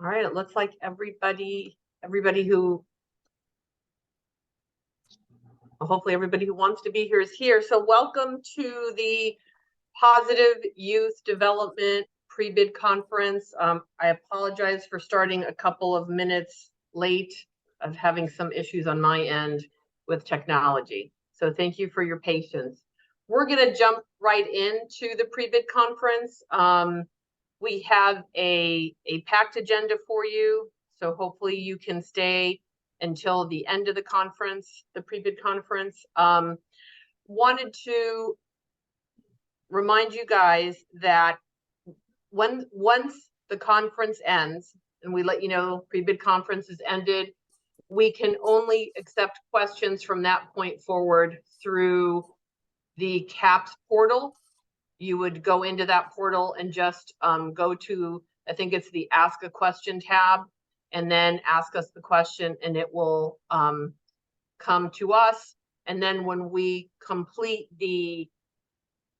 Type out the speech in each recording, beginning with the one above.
All right, it looks like everybody who, hopefully everybody who wants to be here is here. So welcome to the Positive Youth Development Pre-Bid Conference. I apologize for starting a couple of minutes late of having some issues on my end with technology. So thank you for your patience. We're gonna jump right into the pre-bid conference. We have a packed agenda for you, so hopefully you can stay until the end of the conference, the pre-bid conference. Wanted to remind you guys that once the conference ends and we let you know pre-bid conference is ended, we can only accept questions from that point forward through the CAPS portal. You would go into that portal and just go to, I think it's the Ask a Question tab, and then ask us the question, and it will come to us. And then when we complete the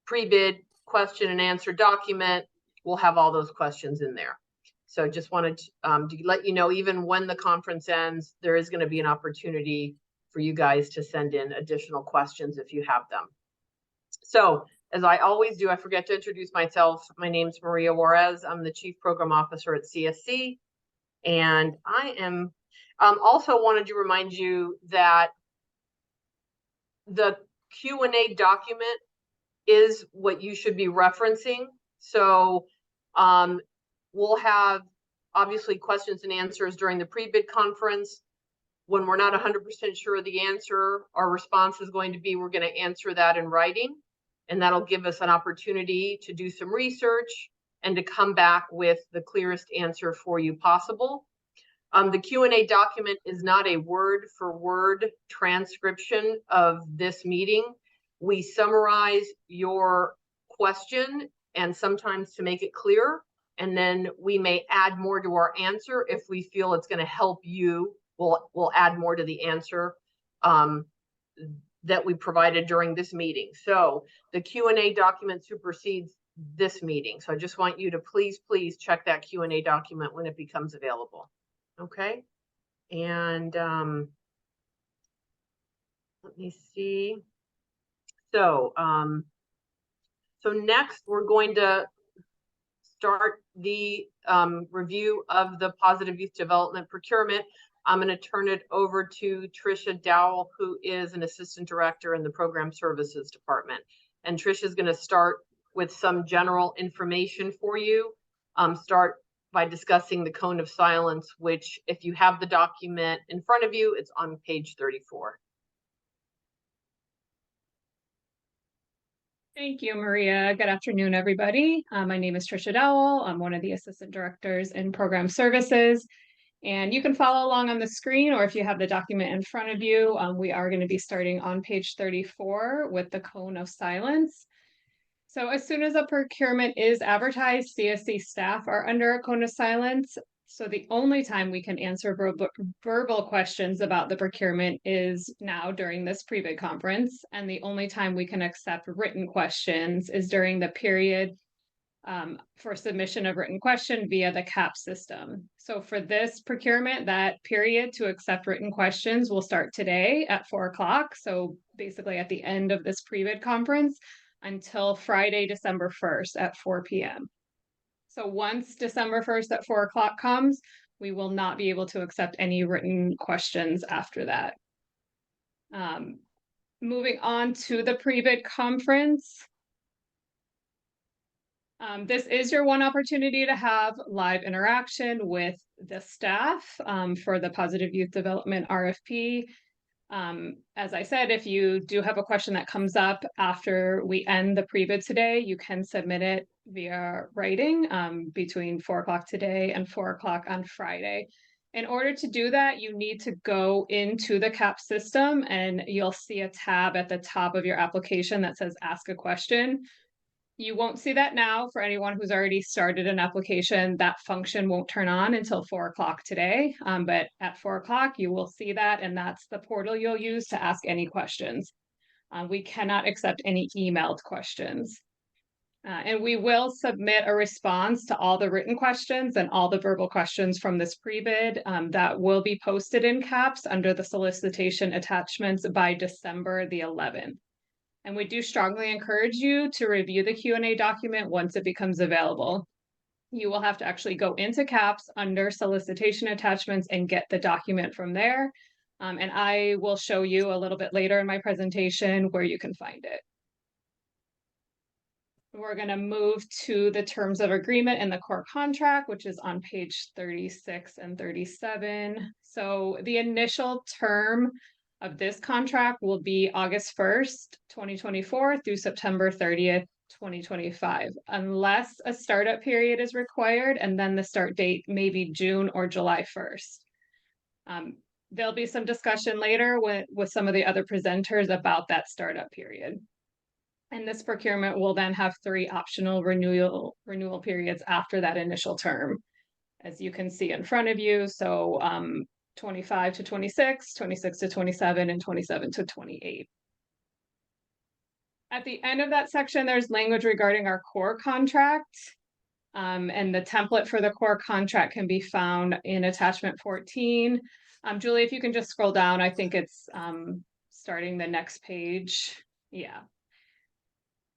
pre-bid question and answer document, we'll have all those questions in there. So just wanted to let you know, even when the conference ends, there is going to be an opportunity for you guys to send in additional questions if you have them. So as I always do, I forget to introduce myself. My name is Maria Juarez. I'm the Chief Program Officer at CSC. And I am also wanted to remind you that the Q&A document is what you should be referencing. So we'll have obviously questions and answers during the pre-bid conference. When we're not 100% sure of the answer, our response is going to be, we're going to answer that in writing. And that'll give us an opportunity to do some research and to come back with the clearest answer for you possible. The Q&A document is not a word-for-word transcription of this meeting. We summarize your question, and sometimes to make it clear, and then we may add more to our answer if we feel it's going to help you. We'll add more to the answer that we provided during this meeting. So the Q&A document supersedes this meeting. So I just want you to please check that Q&A document when it becomes available. Okay. And let me see. So, so next we're going to start the review of the Positive Youth Development Procurement. I'm going to turn it over to Tricia Dowell, who is an Assistant Director in the Program Services Department. And Tricia is going to start with some general information for you. Start by discussing the cone of silence, which if you have the document in front of you, it's on page 34. Thank you, Maria. Good afternoon, everybody. My name is Tricia Dowell. I'm one of the Assistant Directors in Program Services. And you can follow along on the screen, or if you have the document in front of you, we are going to be starting on page 34 with the cone of silence. So as soon as a procurement is advertised, CSC staff are under a cone of silence. So the only time we can answer verbal questions about the procurement is now during this pre-bid conference. And the only time we can accept written questions is during the period for submission of written question via the CAPS system. So for this procurement, that period to accept written questions will start today at 4 o'clock. So basically at the end of this pre-bid conference until Friday, December 1st at 4 p.m. So once December 1st at 4 o'clock comes, we will not be able to accept any written questions after that. Moving on to the pre-bid conference. This is your one opportunity to have live interaction with the staff for the Positive Youth Development RFP. As I said, if you do have a question that comes up after we end the pre-bid today, you can submit it via writing between 4 o'clock today and 4 o'clock on Friday. In order to do that, you need to go into the CAPS system and you'll see a tab at the top of your application that says Ask a Question. You won't see that now for anyone who's already started an application. That function won't turn on until 4 o'clock today, but at 4 o'clock you will see that, and that's the portal you'll use to ask any questions. We cannot accept any emailed questions. And we will submit a response to all the written questions and all the verbal questions from this pre-bid that will be posted in CAPS under the solicitation attachments by December the 11th. And we do strongly encourage you to review the Q&A document once it becomes available. You will have to actually go into CAPS under solicitation attachments and get the document from there. And I will show you a little bit later in my presentation where you can find it. We're going to move to the terms of agreement in the core contract, which is on page 36 and 37. So the initial term of this contract will be August 1st, 2024 through September 30th, 2025, unless a startup period is required, and then the start date may be June or July 1st. There'll be some discussion later with some of the other presenters about that startup period. And this procurement will then have 3 optional renewal periods after that initial term, as you can see in front of you. So 25 to 26, 26 to 27, and 27 to 28. At the end of that section, there's language regarding our core contract. And the template for the core contract can be found in attachment 14. Julie, if you can just scroll down, I think it's starting the next page. Yeah.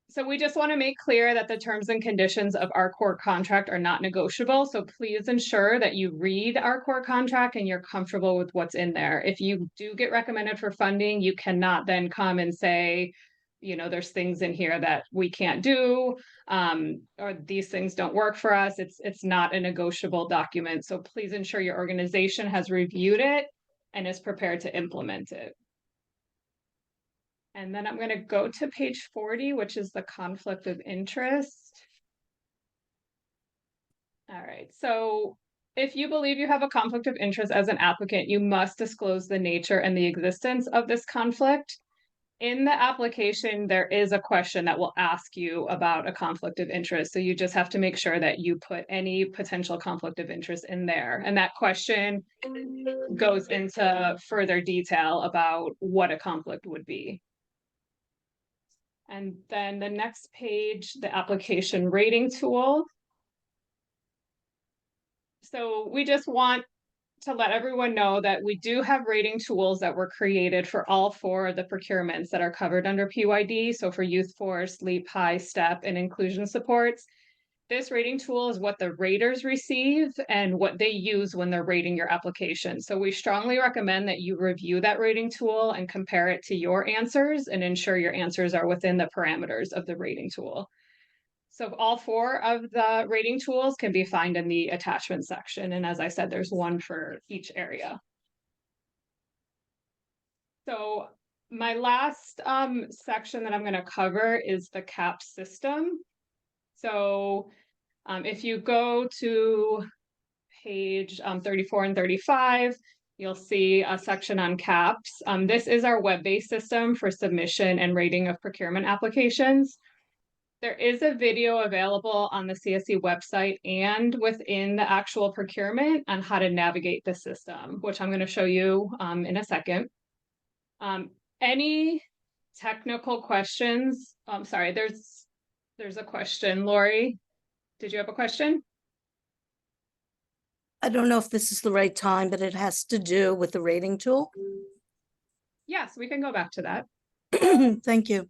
So we just want to make clear that the terms and conditions of our core contract are not negotiable. So please ensure that you read our core contract and you're comfortable with what's in there. If you do get recommended for funding, you cannot then come and say, you know, there's things in here that we can't do, or these things don't work for us. It's not a negotiable document. So please ensure your organization has reviewed it and is prepared to implement it. And then I'm going to go to page 40, which is the conflict of interest. All right, so if you believe you have a conflict of interest as an applicant, you must disclose the nature and the existence of this conflict. In the application, there is a question that will ask you about a conflict of interest. So you just have to make sure that you put any potential conflict of interest in there. And that question goes into further detail about what a conflict would be. And then the next page, the application rating tool. So we just want to let everyone know that we do have rating tools that were created for all 4 of the procurements that are covered under PYD. So for youth force, LEAP, high step, and inclusion supports. This rating tool is what the raters receive and what they use when they're rating your application. So we strongly recommend that you review that rating tool and compare it to your answers and ensure your answers are within the parameters of the rating tool. So all 4 of the rating tools can be found in the attachment section. And as I said, there's one for each area. So my last section that I'm going to cover is the CAPS system. So if you go to page 34 and 35, you'll see a section on CAPS. This is our web-based system for submission and rating of procurement applications. There is a video available on the CSE website and within the actual procurement on how to navigate the system, which I'm going to show you in a second. Any technical questions? I'm sorry, there's a question. Lori, did you have a question? I don't know if this is the right time, but it has to do with the rating tool. Yes, we can go back to that. Thank you.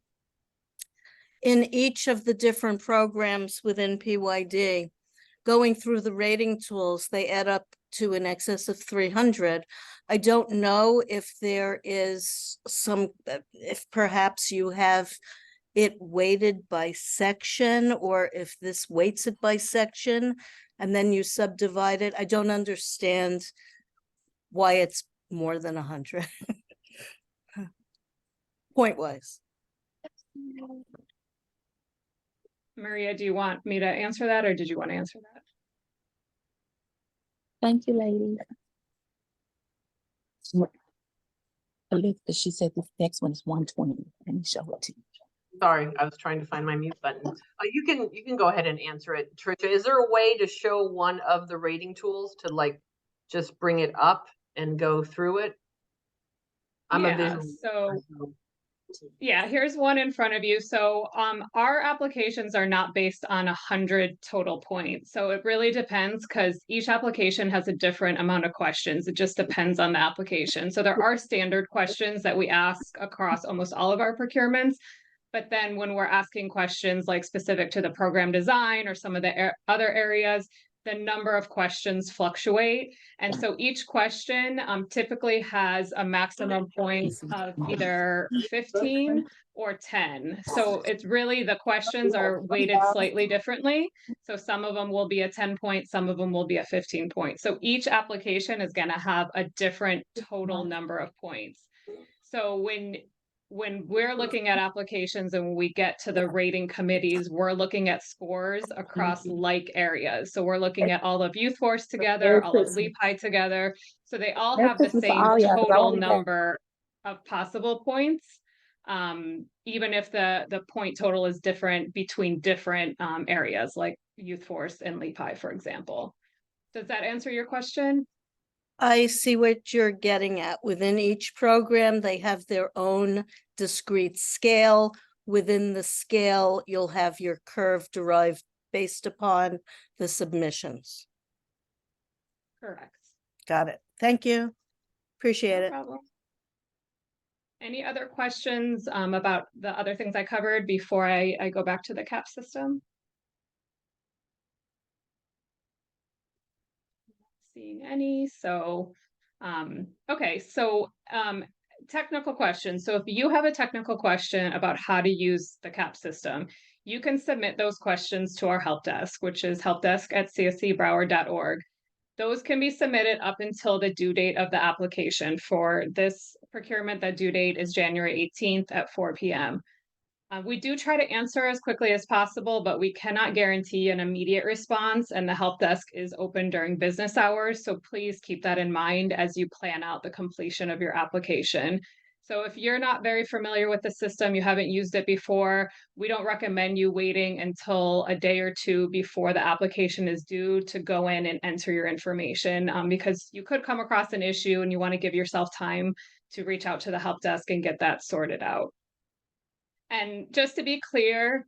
In each of the different programs within PYD, going through the rating tools, they add up to in excess of 300. I don't know if there is if perhaps you have it weighted by section, or if this weights it by section and then you subdivide it. I don't understand why it's more than 100 point wise. Maria, do you want me to answer that, or did you want to answer that? Thank you, ladies. Olivia, she said this next one is 120. Let me show it to you. Sorry, I was trying to find my mute button. You can go ahead and answer it, Tricia. Is there a way to show one of the rating tools to like just bring it up and go through it? I'm a visual. So Yeah, here's one in front of you. So our applications are not based on 100 total points. So it really depends because each application has a different amount of questions. It just depends on the application. So there are standard questions that we ask across almost all of our procurements. But then when we're asking questions like specific to the program design or some of the other areas, the number of questions fluctuate. And so each question typically has a maximum points of either 15 or 10. So it's really, the questions are weighted slightly differently. So some of them will be a 10 point, some of them will be a 15 point. So each application is going to have a different total number of points. So when we're looking at applications and when we get to the rating committees, we're looking at scores across like areas. So we're looking at all of Youth Force together, all of LEPI together. So they all have the same total number of possible points, even if the point total is different between different areas like Youth Force and LEPI, for example. Does that answer your question? I see what you're getting at. Within each program, they have their own discrete scale. Within the scale, you'll have your curve derived based upon the submissions. Correct. Got it. Thank you. Appreciate No it. problem. Any other questions about the other things I covered before I go back to the CAP system? Seeing any, so okay, so technical questions. So if you have a technical question about how to use the CAP system, you can submit those questions to our help desk, which is helpdesk@cscbroward.org. Those can be submitted up until the due date of the application. For this procurement, the due date is January 18th at 4 p.m. We do try to answer as quickly as possible, but we cannot guarantee an immediate response, and the help desk is open during business hours. So please keep that in mind as you plan out the completion of your application. So if you're not very familiar with the system, you haven't used it before, we don't recommend you waiting until a day or two before the application is due to go in and enter your information, because you could come across an issue and you want to give yourself time to reach out to the help desk and get that sorted out. And just to be clear,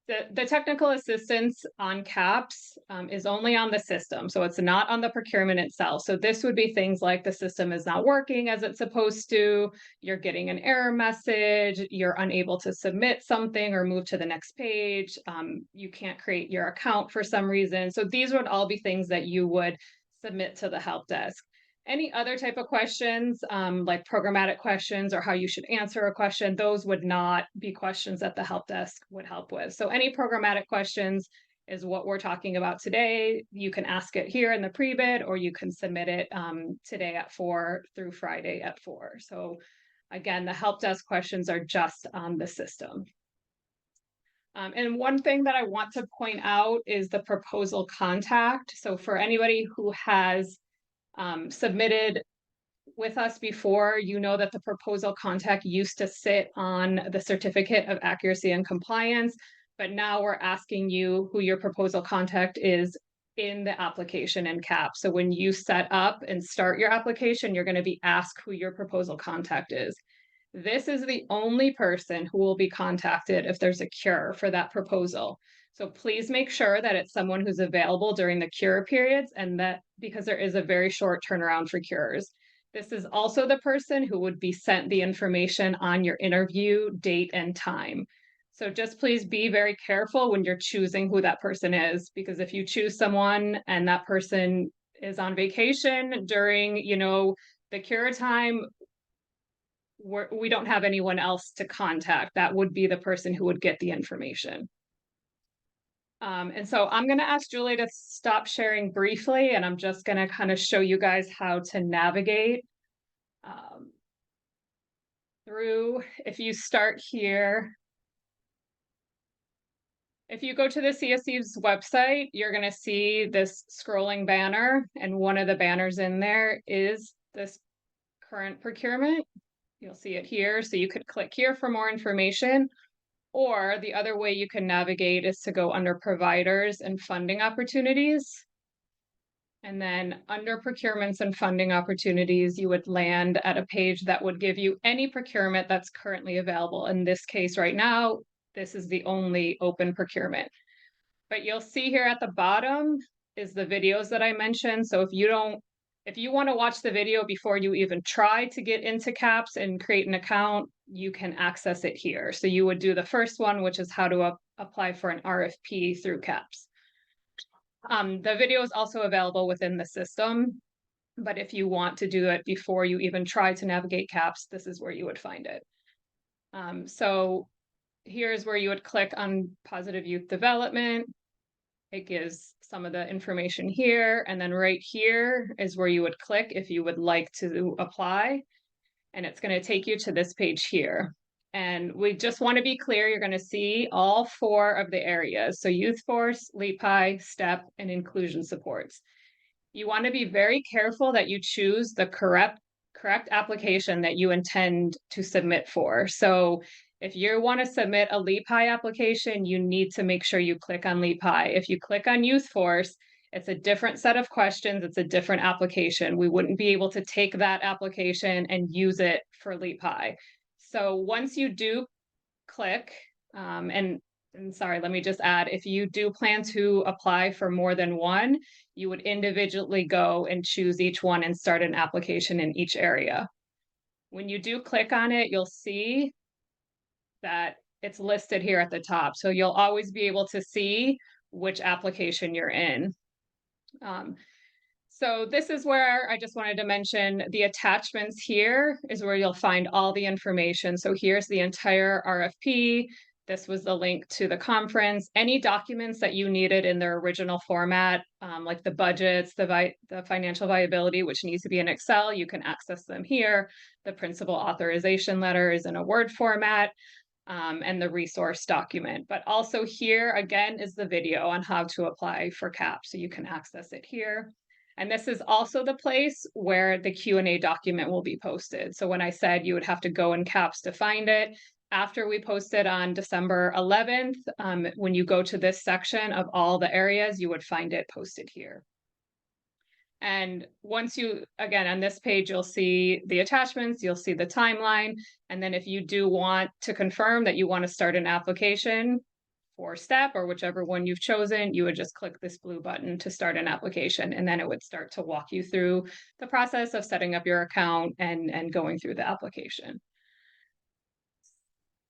the technical assistance on CAPS is only on the system. So it's not on the procurement itself. So this would be things like the system is not working as it's supposed to, you're getting an error message, you're unable to submit something or move to the next page, you can't create your account for some reason. So these would all be things that you would submit to the help desk. Any other type of questions, like programmatic questions or how you should answer a question, those would not be questions that the help desk would help with. So any programmatic questions is what we're talking about today. You can ask it here in the pre-bid, or you can submit it today at 4 through Friday at 4. So again, the help desk questions are just on the system. And one thing that I want to point out is the proposal contact. So for anybody who has submitted with us before, you know that the proposal contact used to sit on the certificate of accuracy and compliance, but now we're asking you who your proposal contact is in the application in CAP. So when you set up and start your application, you're going to be asked who your proposal contact is. This is the only person who will be contacted if there's a cure for that proposal. So please make sure that it's someone who's available during the cure periods, and that because there is a very short turnaround for cures. This is also the person who would be sent the information on your interview date and time. So just please be very careful when you're choosing who that person is, because if you choose someone and that person is on vacation during, the cure time, we don't have anyone else to contact. That would be the person who would get the information. And so I'm going to ask Julie to stop sharing briefly, and I'm just going to kind of show you guys how to navigate through. If you start here, if you go to the CSC's website, you're going to see this scrolling banner, and one of the banners in there is this current procurement. You'll see it here, so you could click here for more information. Or the other way you can navigate is to go under providers and funding opportunities. And then under procurements and funding opportunities, you would land at a page that would give you any procurement that's currently available. In this case right now, this is the only open procurement. But you'll see here at the bottom is the videos that I mentioned. So if you want to watch the video before you even try to get into CAPS and create an account, you can access it here. So you would do the first one, which is how to apply for an RFP through CAPS. The video is also available within the system, but if you want to do it before you even try to navigate CAPS, this is where you would find it. So here's where you would click on Positive Youth Development. It gives some of the information here, and then right here is where you would click if you would like to apply, and it's going to take you to this page here. And we just want to be clear, you're going to see all 4 of the areas. So Youth Force, LEPI, STEP, and Inclusion Supports. You want to be very careful that you choose the correct application that you intend to submit for. So if you want to submit a LEPI application, you need to make sure you click on LEPI. If you click on Youth Force, it's a different set of questions. It's a different application. We wouldn't be able to take that application and use it for LEPI. So once you do click, and sorry, let me just add, if you do plan to apply for more than one, you would individually go and choose each one and start an application in each area. When you do click on it, you'll see that it's listed here at the top. So you'll always be able to see which application you're in. So this is where I just wanted to mention the attachments here is where you'll find all the information. So here's the entire RFP. This was the link to the conference. Any documents that you needed in their original format, like the budgets, the financial viability, which needs to be in Excel, you can access them here. The principal authorization letter is in a Word format, and the resource document. But also here, again, is the video on how to apply for CAPS. So you can access it here. And this is also the place where the Q&A document will be posted. So when I said you would have to go in CAPS to find it, after we post it on December 11th, when you go to this section of all the areas, you would find it posted here. And once you, again, on this page, you'll see the attachments, you'll see the timeline. And then if you do want to confirm that you want to start an application for STEP or whichever one you've chosen, you would just click this blue button to start an application, and then it would start to walk you through the process of setting up your account and going through the application.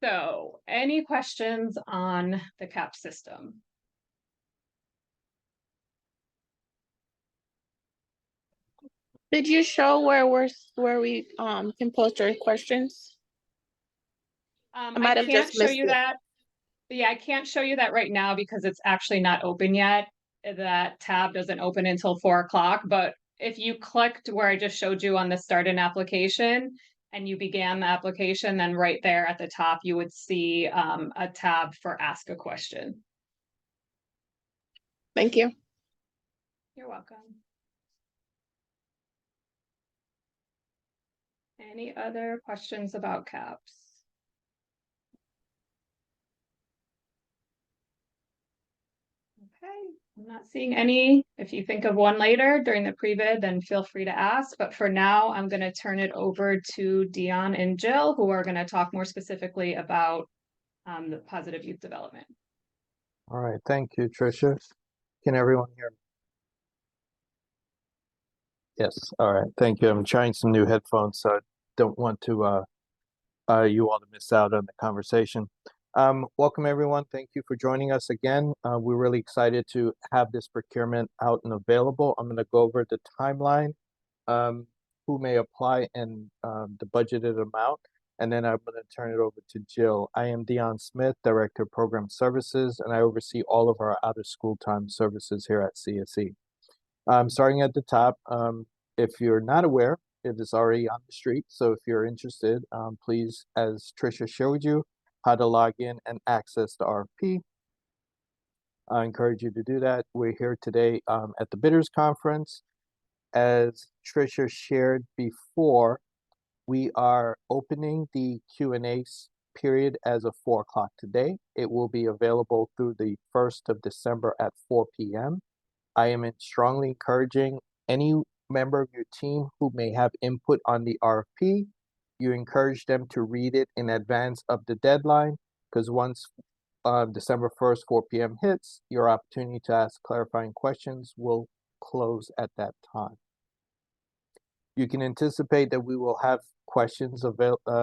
So any questions on the CAPS system? Did you show where we can post our questions? might I have can't just show missed you it. that. Yeah, I can't show you that right now because it's actually not open yet. That tab doesn't open until 4 o'clock. But if you clicked where I just showed you on the start an application and you began the application, then right there at the top, you would see a tab for ask a question. Thank you. You're welcome. Any other questions about CAPS? Okay, I'm not seeing any. If you think of one later during the pre-bid, then feel free to ask. But for now, I'm going to turn it over to Dion and Jill, who are going to talk more specifically about the positive youth development. All right, thank you, Tricia. Can everyone hear me? Yes, all right, thank you. I'm trying some new headphones, so I don't want to you all to miss out on the conversation. Welcome everyone. Thank you for joining us again. We're really excited to have this procurement out and available. I'm going to go over the timeline, who may apply, and the budgeted amount. And then I'm going to turn it over to Jill. I am Dion Smith, Director of Program Services, and I oversee all of our out-of-school time services here at CSE. Starting at the top, if you're not aware, it is already on the street. So if you're interested, please, as Tricia showed you, how to log in and access the RFP. I encourage you to do that. We're here today at the Bidders Conference. As Tricia shared before, we are opening the Q&A period as of 4 o'clock today. It will be available through the 1st of December at 4 p.m. I am strongly encouraging any member of your team who may have input on the RFP, you encourage them to read it in advance of the deadline, because once December 1st, 4 p.m. hits, your opportunity to ask clarifying questions will close at that time. You can anticipate that we will have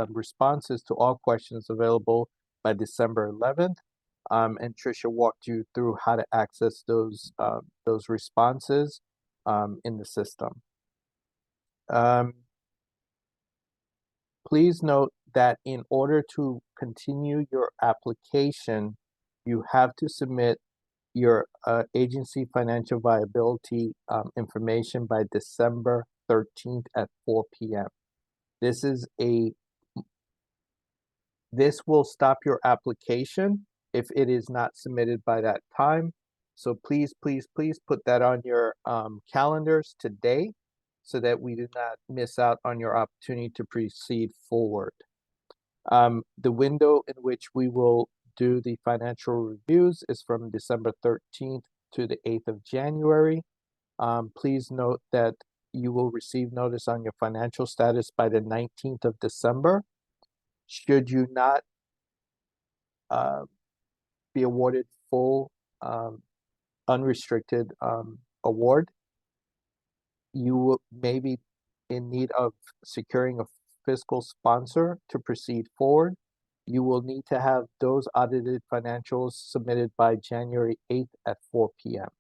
responses to all questions available by December 11th. And Tricia walked you through how to access those responses in the system. Please note that in order to continue your application, you have to submit your agency financial viability information by December 13th at 4 p.m. This will stop your application if it is not submitted by that time. So please, please, please put that on your calendars today so that we do not miss out on your opportunity to proceed forward. The window in which we will do the financial reviews is from December 13th to the 8th of January. Please note that you will receive notice on your financial status by the 19th of December. Should you not be awarded full unrestricted award, you may be in need of securing a fiscal sponsor to proceed forward. You will need to have those audited financials submitted by January 8th at 4 p.m.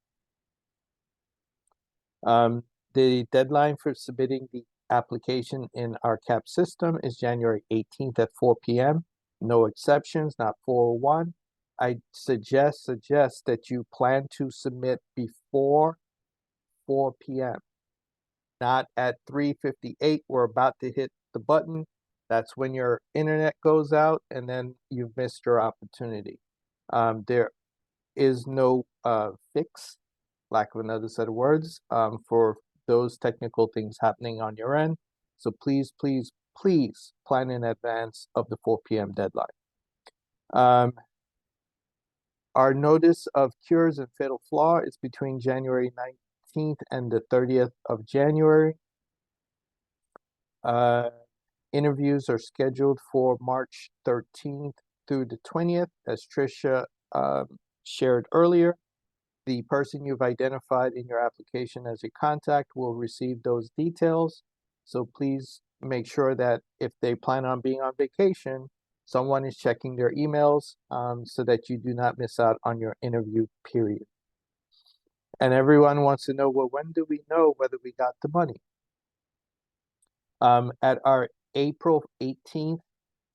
The deadline for submitting the application in our CAP system is January 18th at 4 p.m. No exceptions, not 401. I suggest that you plan to submit before 4 p.m. Not at 3:58. We're about to hit the button. That's when your internet goes out and then you've missed your opportunity. There is no fix, lack of another set of words, for those technical things happening on your end. So please, please, please plan in advance of the 4 p.m. deadline. Our notice of cures and fatal flaw is between January 19th and the 30th of January. Interviews are scheduled for March 13th through the 20th, as Tricia shared earlier. The person you've identified in your application as a contact will receive those details. So please make sure that if they plan on being on vacation, someone is checking their emails so that you do not miss out on your interview period. And everyone wants to know, well, when do we know whether we got the money? At our April 18th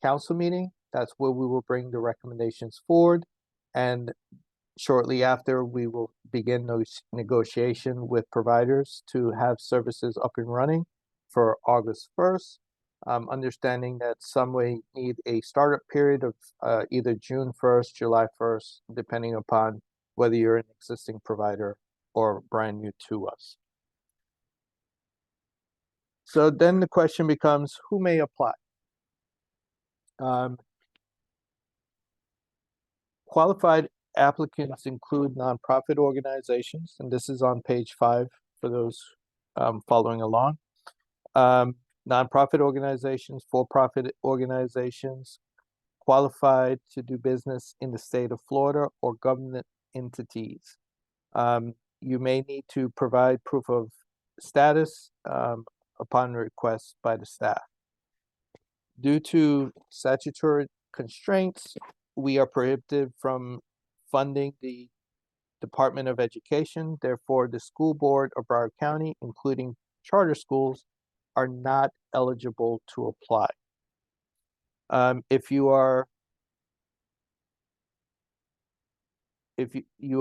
council meeting, that's where we will bring the recommendations forward. And shortly after, we will begin those negotiation with providers to have services up and running for August 1st. Understanding that some may need a startup period of either June 1st, July 1st, depending upon whether you're an existing provider or brand new to us. So then the question becomes, who may apply? Qualified applicants include nonprofit organizations, and this is on page 5 for those following along. Nonprofit organizations, for-profit organizations, qualified to do business in the state of Florida, or government entities. You may need to provide proof of status upon request by the staff. Due to statutory constraints, we are prohibited from funding the Department of Education. Therefore, the school board of Broward County, including charter schools, are not eligible to apply. If you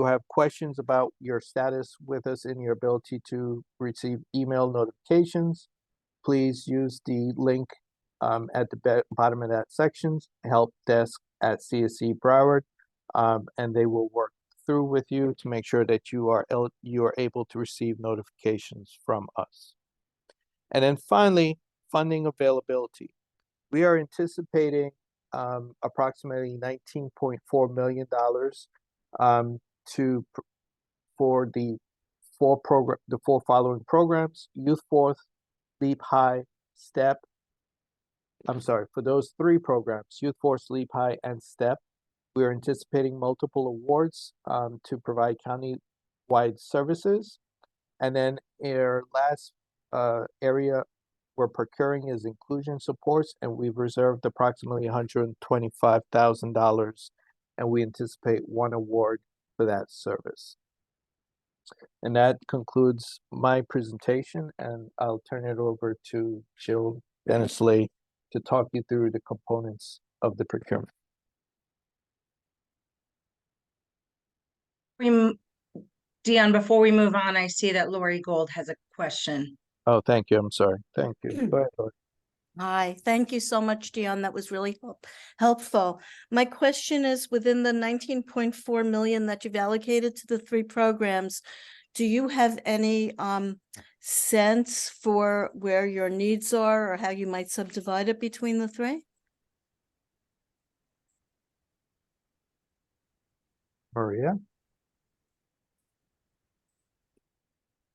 have questions about your status with us and your ability to receive email notifications, please use the link at the bottom of that section, help desk at CSC Broward, and they will work through with you to make sure that you are able to receive notifications from us. And then finally, funding availability. We are anticipating approximately $19.4 million for the the four following programs: Youth Force, Leap High, STEP. I'm sorry, for those three programs, Youth Force, Leap High, and STEP, we are anticipating multiple awards to provide county-wide services. And then our last area we're procuring is inclusion supports, and we've reserved approximately $125,000, and we anticipate one award for that service. And that concludes my presentation, and I'll turn it over to Jill Dennis-Lee to talk you through the components of the procurement. Dion, before we move on, I see that Lori Gold has a question. Oh, thank you. I'm sorry. Thank you. Go ahead, Lori. Hi, thank you so much, Dion. That was really helpful. My question is, within the 19.4 million that you've allocated to the three programs, do you have any sense for where your needs are or how you might subdivide it between the three? Maria?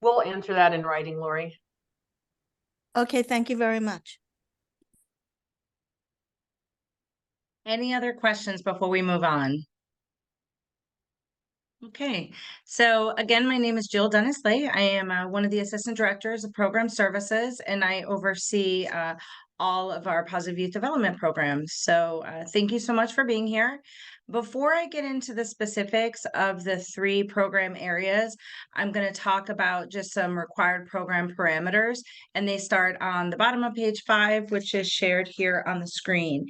We'll answer that in writing, Lori. Okay, thank you very much. Any other questions before we move on? Okay, so again, my name is Jill Dennis-Lee. I am one of the assistant directors of program services, and I oversee all of our positive youth development programs. So thank you so much for being here. Before I get into the specifics of the three program areas, I'm going to talk about just some required program parameters, and they start on the bottom of page 5, which is shared here on the screen.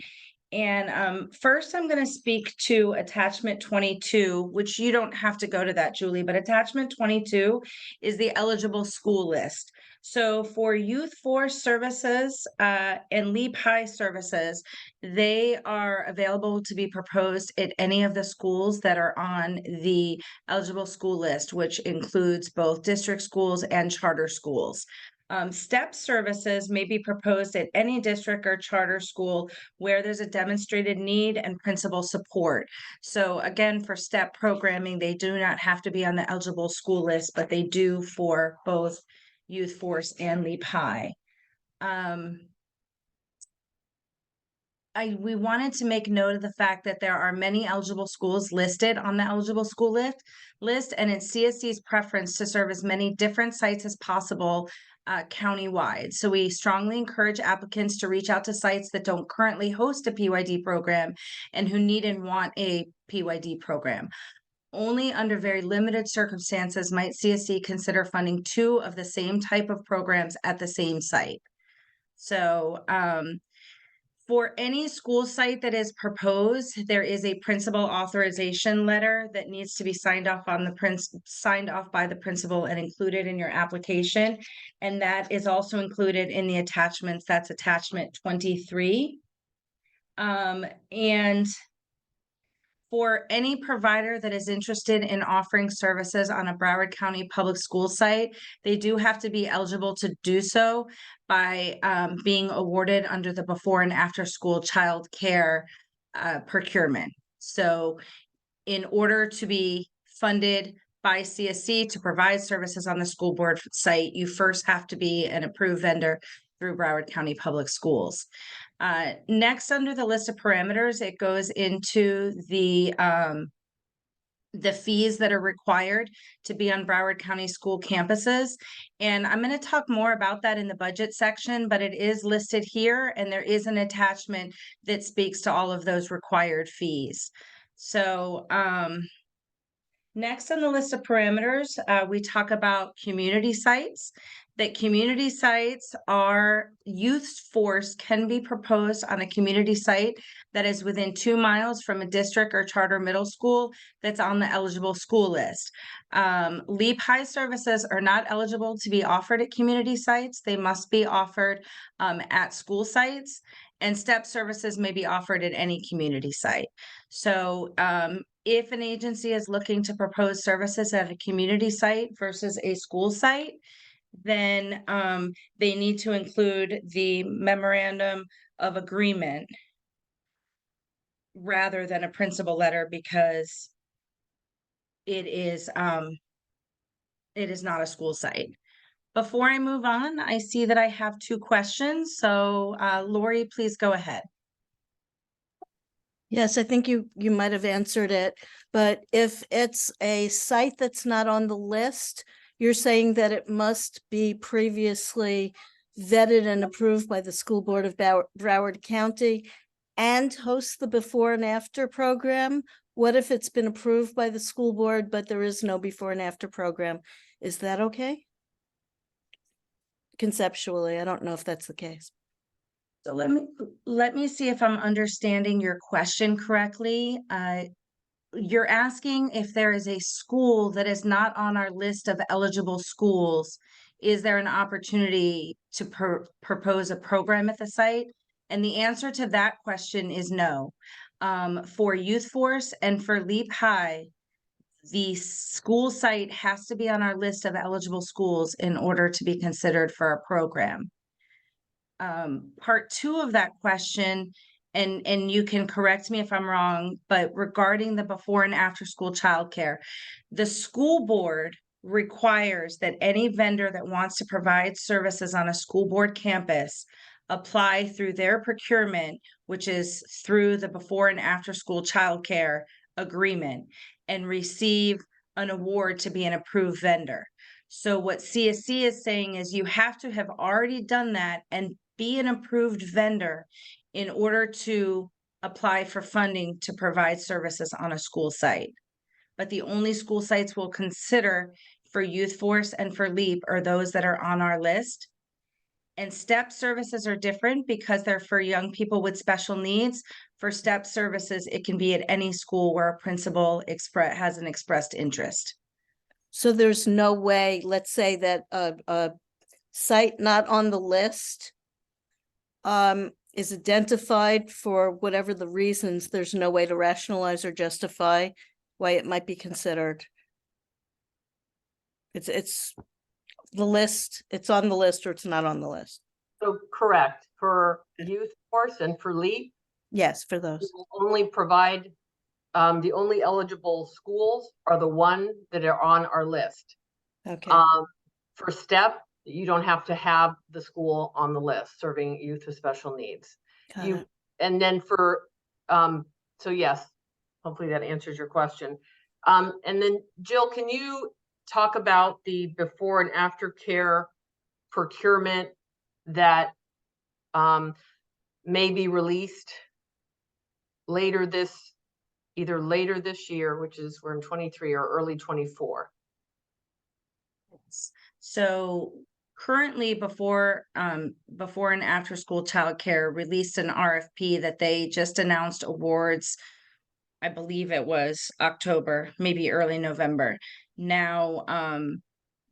And first, I'm going to speak to attachment 22, which you don't have to go to that, Julie, but attachment 22 is the eligible school list. So for Youth Force services and Leap High services, they are available to be proposed at any of the schools that are on the eligible school list, which includes both district schools and charter schools. STEP services may be proposed at any district or charter school where there's a demonstrated need and principal support. So again, for STEP programming, they do not have to be on the eligible school list, but they do for both Youth Force and Leap High. We wanted to make note of the fact that there are many eligible schools listed on the eligible school list, and it's CSC's preference to serve as many different sites as possible countywide. So we strongly encourage applicants to reach out to sites that don't currently host a PYD program and who need and want a PYD program. Only under very limited circumstances might CSC consider funding 2 of the same type of programs at the same site. So for any school site that is proposed, there is a principal authorization letter that needs to be signed off by the principal and included in your application. And that is also included in the attachments. That's attachment 23. And for any provider that is interested in offering services on a Broward County public school site, they do have to be eligible to do so by being awarded under the before and after school child care procurement. So in order to be funded by CSC to provide services on the school board site, you first have to be an approved vendor through Broward County Public Schools. Next, under the list of parameters, it goes into the fees that are required to be on Broward County school campuses. And I'm going to talk more about that in the budget section, but it is listed here, and there is an attachment that speaks to all of those required fees. So next on the list of parameters, we talk about community sites. That community sites are Youth Force can be proposed on a community site that is within 2 miles from a district or charter middle school that's on the eligible school list. Leap High services are not eligible to be offered at community sites. They must be offered at school sites, and STEP services may be offered at any community site. So if an agency is looking to propose services at a community site versus a school site, then they need to include the memorandum of agreement rather than a principal letter, because it is it is not a school site. Before I move on, I see that I have two questions. So Lori, please go ahead. Yes, I think you might have answered it, but if it's a site that's not on the list, you're saying that it must be previously vetted and approved by the School Board of Broward County and host the before and after program? What if it's been approved by the school board, but there is no before and after program? Is that okay? Conceptually, I don't know if that's the case. So let me see if I'm understanding your question correctly. You're asking if there is a school that is not on our list of eligible schools, is there an opportunity to propose a program at the site? And the answer to that question is no. For Youth Force and for Leap High, the school site has to be on our list of eligible schools in order to be considered for a program. Part two of that question, and you can correct me if I'm wrong, but regarding the before and after school childcare, the school board requires that any vendor that wants to provide services on a school board campus apply through their procurement, which is through the before and after school childcare agreement, and receive an award to be an approved vendor. So what CSC is saying is you have to have already done that and be an approved vendor in order to apply for funding to provide services on a school site. But the only school sites we'll consider for Youth Force and for LEAP are those that are on our list. And STEP services are different because they're for young people with special needs. For STEP services, it can be at any school where a principal has an expressed interest. So there's no way, let's say that a site not on the list is identified for whatever the reasons, there's no way to rationalize or justify why it might be considered. It's the list, it's on the list or it's not on the list. So correct, for Youth Force and for LEAP, Yes, for we those. will only provide, the only eligible schools are the one that are on our list. Okay, For STEP, you don't have to have the school on the list serving youth with special needs. got it. And then for, so yes, hopefully that answers your question. And then Jill, can you talk about the before and after care procurement that may be released either later this year, which is we're in 23, or early 24? So currently before and after school childcare released an RFP that they just announced awards. I believe it was October, maybe early November. Now,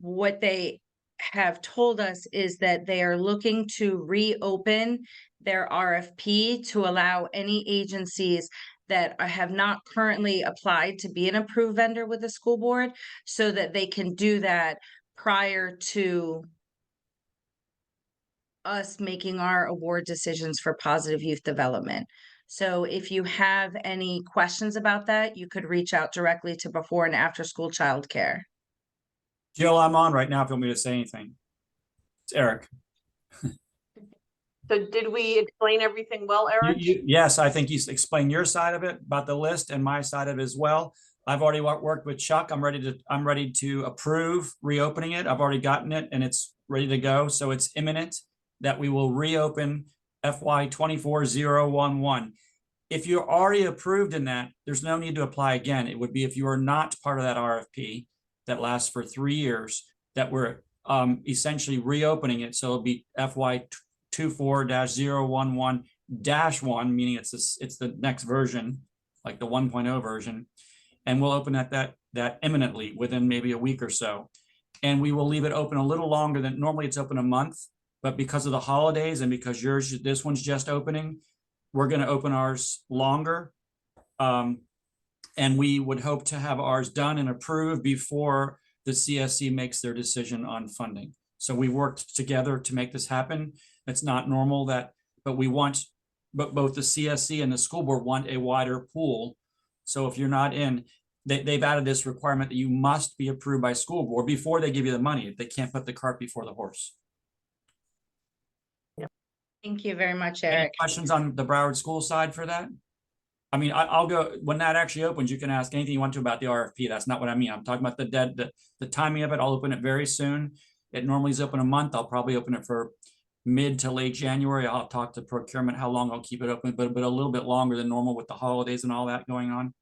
what they have told us is that they are looking to reopen their RFP to allow any agencies that have not currently applied to be an approved vendor with the school board, so that they can do that prior to us making our award decisions for positive youth development. So if you have any questions about that, you could reach out directly to before and after school childcare. Jill, I'm on right now if you want me to say anything. It's Eric. So did we explain everything well, Eric? Yes, I think you explained your side of it about the list and my side of it as well. I've already worked with Chuck. I'm ready to approve reopening it. I've already gotten it and it's ready to go. So it's imminent that we will reopen FY 24-011. If you're already approved in that, there's no need to apply again. It would be if you are not part of that RFP that lasts for 3 years, that we're essentially reopening it. So it'll be FY 24-011-1, meaning it's the next version, like the 1.0 version. And we'll open that imminently within maybe a week or so. And we will leave it open a little longer than normally. It's open a month, but because of the holidays and because this one's just opening, we're going to open ours longer. And we would hope to have ours done and approved before the CSC makes their decision on funding. So we worked together to make this happen. It's not normal but both the CSC and the school board want a wider pool. So if you're not in, they've added this requirement that you must be approved by school board before they give you the money. They can't put the cart before the horse. Thank you very much, Any Eric. questions on the Broward School side for that? I mean, I'll go, when that actually opens, you can ask anything you want to about the RFP. That's not what I mean. I'm talking about the timing of it. I'll open it very soon. It normally is open a month. I'll probably open it for mid to late January. I'll talk to procurement how long I'll keep it open, but a little bit longer than normal with the holidays and all that going on.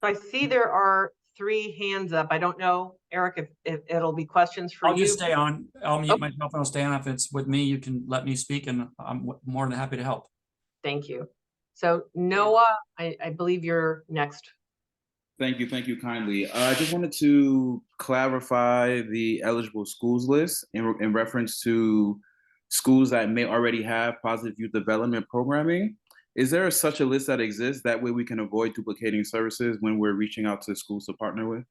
I see there are 3 hands up. I don't know, Eric, if it'll be questions for you. I'll just stay on. I'll mute Oh. myself and I'll stay on. If it's with me, you can let me speak and I'm more than happy to help. Thank you. So Noah, I believe you're next. Thank you kindly. I just wanted to clarify the eligible schools list in reference to schools that may already have positive youth development programming. Is there such a list that exists? That way we can avoid duplicating services when we're reaching out to schools to partner with?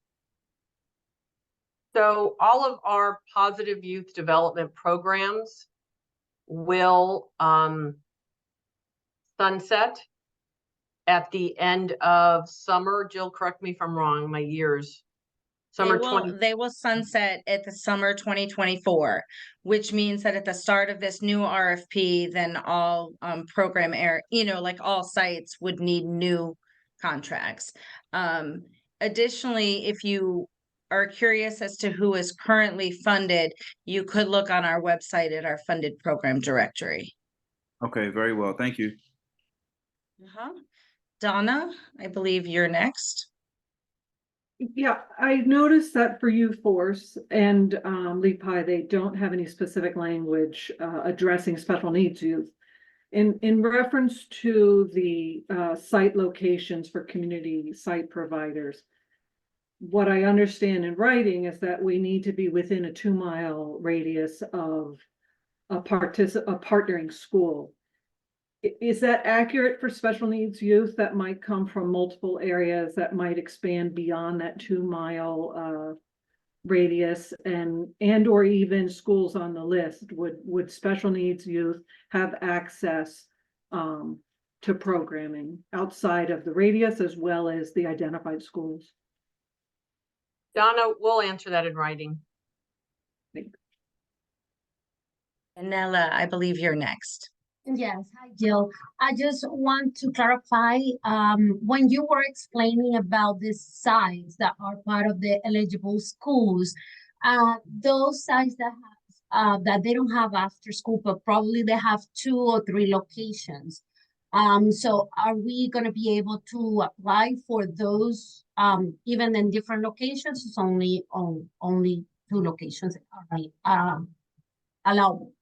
So all of our positive youth development programs will sunset at the end of summer. Jill, correct me if I'm wrong, my years. Summer 20. They will sunset at the summer 2024, which means that at the start of this new RFP, then all program like all sites would need new contracts. Additionally, if you are curious as to who is currently funded, you could look on our website at our funded program directory. Okay, very well. Thank you. Donna, I believe you're next. Yeah, I noticed that for Youth Force and LEPI, they don't have any specific language addressing special needs youth. In reference to the site locations for community site providers, what I understand in writing is that we need to be within a 2-mile radius of a partnering school. Is that accurate for special needs youth that might come from multiple areas that might expand beyond that 2-mile radius and or even schools on the list? Would special needs youth have access to programming outside of the radius as well as the identified schools? Donna, we'll answer that in writing. And Nella, I believe you're next. Yes, hi Jill. I just want to clarify, when you were explaining about the sites that are part of the eligible schools, those sites that have that they don't have after school, but probably they have 2 or 3 locations. So are we going to be able to apply for those even in different locations? It's only 2 locations are allowable.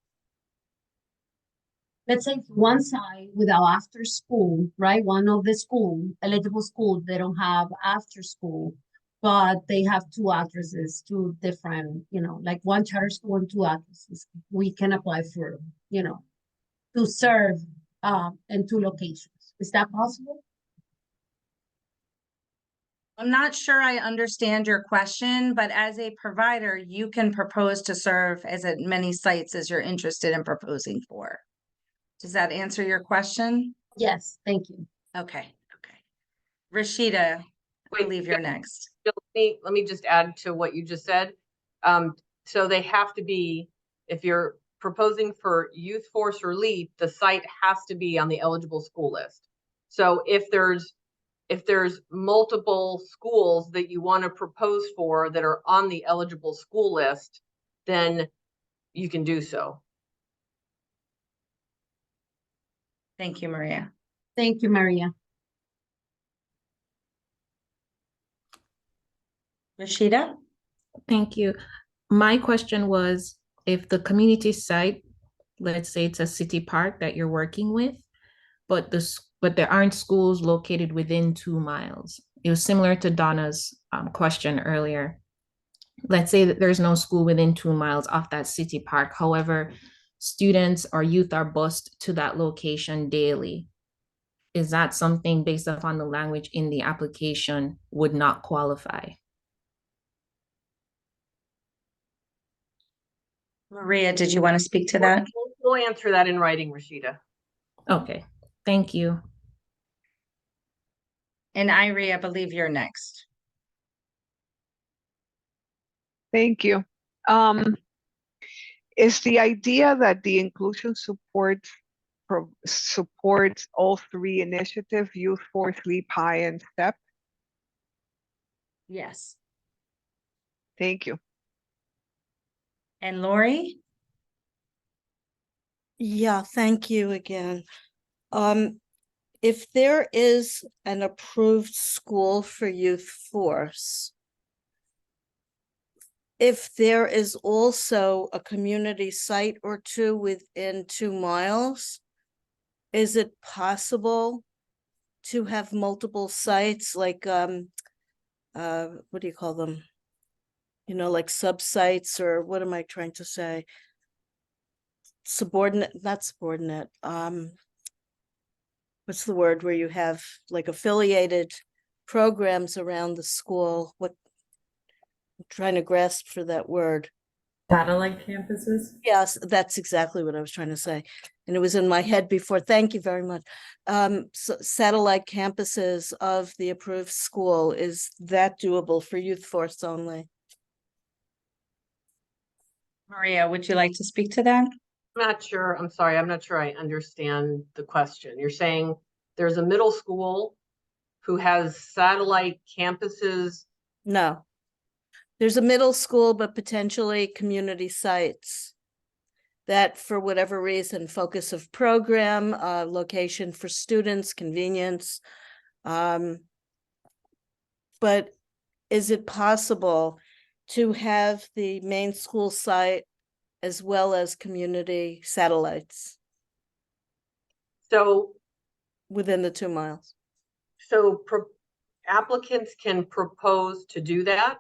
Let's say one side without after school, right? One of the eligible schools, they don't have after school, but they have 2 addresses, 2 different, like one charter school and 2 addresses. We can apply for, to serve in 2 locations. Is that possible? I'm not sure I understand your question, but as a provider, you can propose to serve as many sites as you're interested in proposing for. Does that answer your question? Yes, thank you. Okay. Rashida, I believe you're next. Let me just add to what you just said. So they have to be, if you're proposing for Youth Force or LEAP, the site has to be on the eligible school list. So if there's multiple schools that you want to propose for that are on the eligible school list, then you can do so. Thank you, Maria. Thank you, Maria. Rashida? Thank you. My question was, if the community site, let's say it's a city park that you're working with, but there aren't schools located within 2 miles. It was similar to Donna's question earlier. Let's say that there's no school within 2 miles of that city park. However, students or youth are bused to that location daily. Is that something based upon the language in the application would not qualify? Maria, did you want to speak to that? We'll answer that in writing, Rashida. Okay, thank you. And Irie, I believe you're next. Thank you. Is the idea that the inclusion support supports all three initiatives, Youth Force, Leap High, and STEP? Yes. Thank you. And Lori? Yeah, thank you again. If there is an approved school for youth force, if there is also a community site or two within 2 miles, is it possible to have multiple sites like, what do you call them? You know, like sub-sites, or what am I trying to say? Subordinate, not subordinate, what's the word where you have like affiliated programs around the school? What, I'm trying to grasp for that word. Satellite campuses? Yes, that's exactly what I was trying to say. And it was in my head before. Thank you very much. So satellite campuses of the approved school, is that doable for youth force only? Maria, would you like to speak to that? I'm not sure. I'm sorry. I'm not sure I understand the question. You're saying there's a middle school who has satellite campuses? No. There's a middle school, but potentially community sites that, for whatever reason, focus of program, location for students, convenience. But is it possible to have the main school site as well as community satellites So, within the 2 miles? so applicants can propose to do that.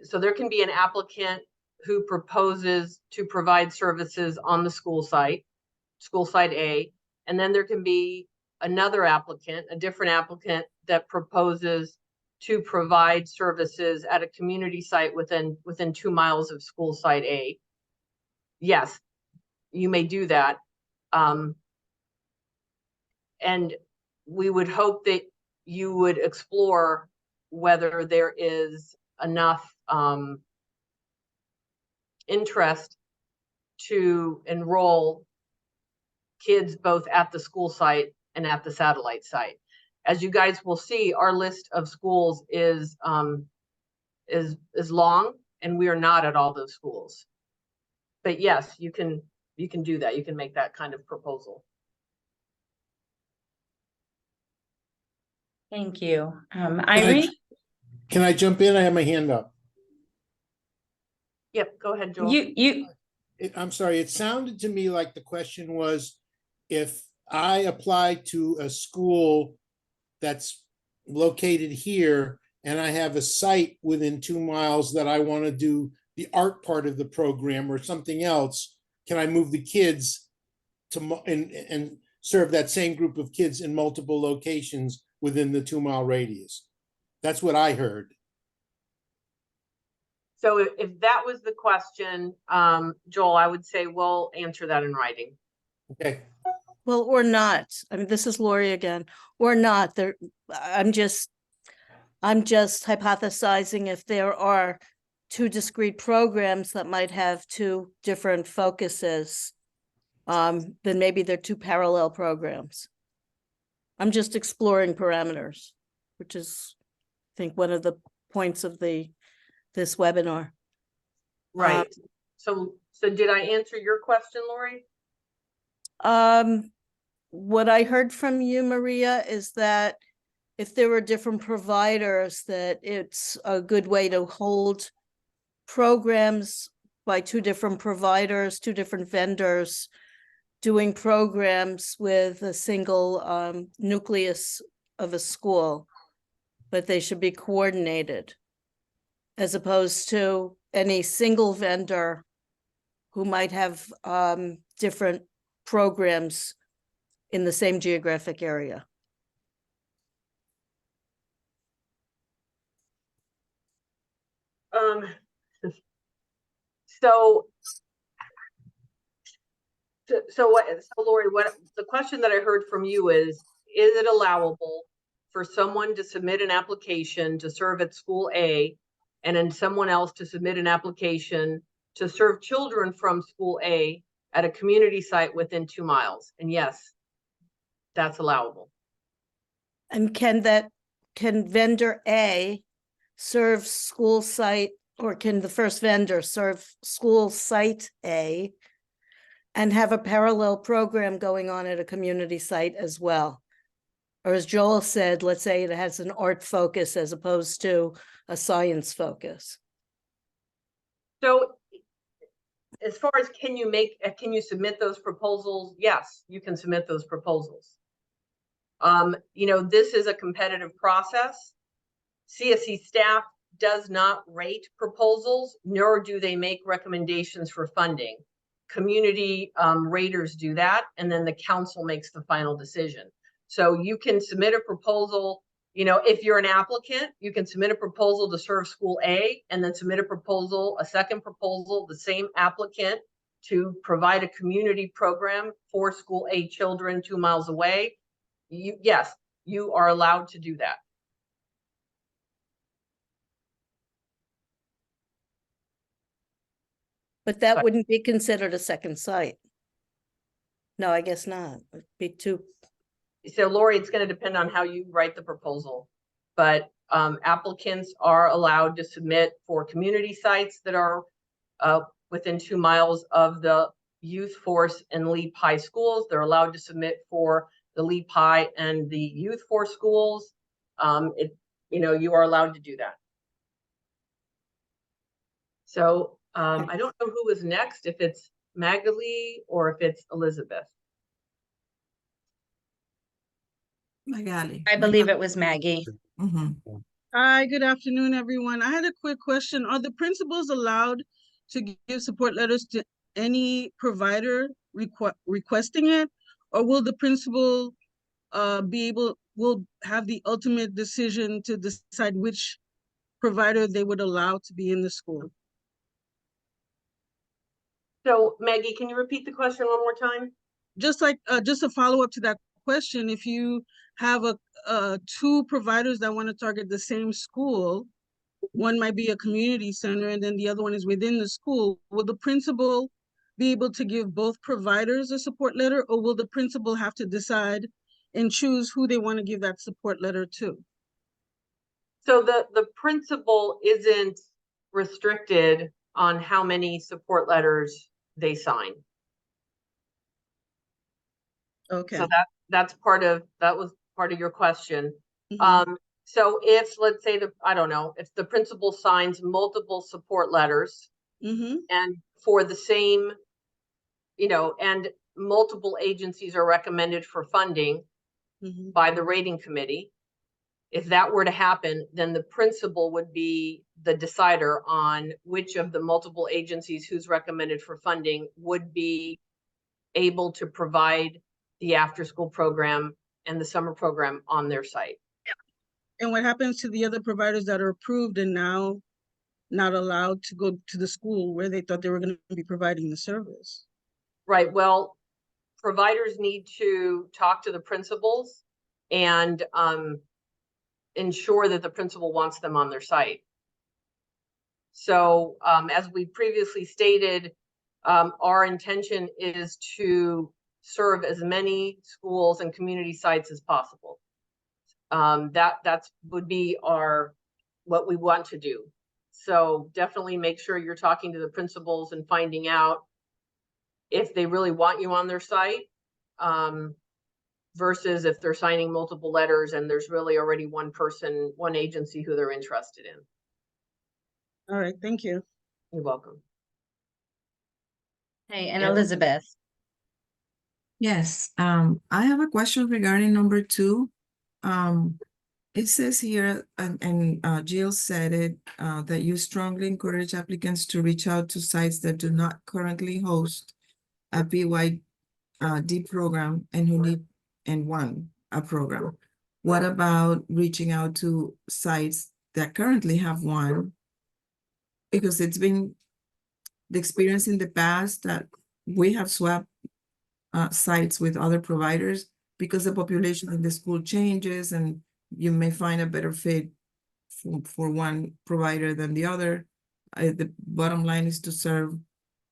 So there can be an applicant who proposes to provide services on the school site A, and then there can be another applicant, a different applicant that proposes to provide services at a community site within 2 miles of school site A. Yes, you may do that. And we would hope that you would explore whether there is enough interest to enroll kids both at the school site and at the satellite site. As you guys will see, our list of schools is long, and we are not at all those schools. But yes, you can do that. You can make that kind of proposal. Thank you. Irie? Can I jump in? I have my hand up. Yep, go ahead, Joel. I'm sorry, it sounded to me like the question was, if I apply to a school that's located here and I have a site within 2 miles that I want to do the art part of the program or something else, can I move the kids to and serve that same group of kids in multiple locations within the 2 mile radius? That's what I heard. So if that was the question, Joel, I would say we'll answer that in writing. Okay. Well, or not. I mean, this is Lori again, or not. There, I'm just hypothesizing if there are 2 discrete programs that might have 2 different focuses, then maybe they're 2 parallel programs. I'm just exploring parameters, which is, I think, one of the points of this webinar. Right. So did I answer your question, Lori? What I heard from you, Maria, is that if there were different providers, that it's a good way to hold programs by 2 different providers, 2 different vendors, doing programs with a single nucleus of a school, but they should be coordinated, as opposed to any single vendor who might have different programs in the same geographic area. So Lori, what the question that I heard from you is, is it allowable for someone to submit an application to serve at school A and then someone else to submit an application to serve children from school A at a community site within 2 miles? And yes, that's allowable. And can vendor A serve school site, or can the first vendor serve school site A and have a parallel program going on at a community site as well? Or as Joel said, let's say it has an art focus as opposed to a science focus. So as far as can you submit those proposals? Yes, you can submit those proposals. You know, this is a competitive process. CSE staff does not rate proposals, nor do they make recommendations for funding. Community raters do that, and then the council makes the final decision. So you can submit a proposal. You know, if you're an applicant, you can submit a proposal to serve school A and then submit a second proposal, the same applicant, to provide a community program for school A children 2 miles away. Yes, you are allowed to do that. But that wouldn't be considered a second site. No, I guess not. It'd be too. So Lori, it's going to depend on how you write the proposal, but applicants are allowed to submit for community sites that are within 2 miles of the youth force and LEAP high schools. They're allowed to submit for the LEAP high and the youth force schools. You know, you are allowed to do that. So I don't know who is next, if it's Magali or if it's Elizabeth. Magali. I believe it was Maggie. Hi, good afternoon, everyone. I had a quick question. Are the principals allowed to give support letters to any provider requesting it? Or will the principal will have the ultimate decision to decide which provider they would allow to be in the school? So Maggie, can you repeat the question one more time? Just a follow up to that question, if you have two providers that want to target the same school, one might be a community center and then the other one is within the school, will the principal be able to give both providers a support letter, or will the principal have to decide and choose who they want to give that support letter to? So the principal isn't restricted on how many support letters they sign. Okay. So that was part of your question. So if, let's say I don't know, if the principal signs multiple support letters and for the same, you know, and multiple agencies are recommended for funding by the rating committee, if that were to happen, then the principal would be the decider on which of the multiple agencies who's recommended for funding would be able to provide the after-school program and the summer program on their site. And what happens to the other providers that are approved and now not allowed to go to the school where they thought they were going to be providing the service? Right. Well, providers need to talk to the principals and ensure that the principal wants them on their site. So as we previously stated, our intention is to serve as many schools and community sites as possible. That's would be what we want to do. So definitely make sure you're talking to the principals and finding out if they really want you on their site, versus if they're signing multiple letters and there's really already one person, one agency who they're interested in. All right, thank you. You're welcome. Hey, and Elizabeth. Yes, I have a question regarding number 2. It says here, and Jill said it, that you strongly encourage applicants to reach out to sites that do not currently host a PYD program and who need and want a program. What about reaching out to sites that currently have one? Because it's been the experience in the past that we have swapped sites with other providers, because the population in the school changes and you may find a better fit for one provider than the other. The bottom line is to serve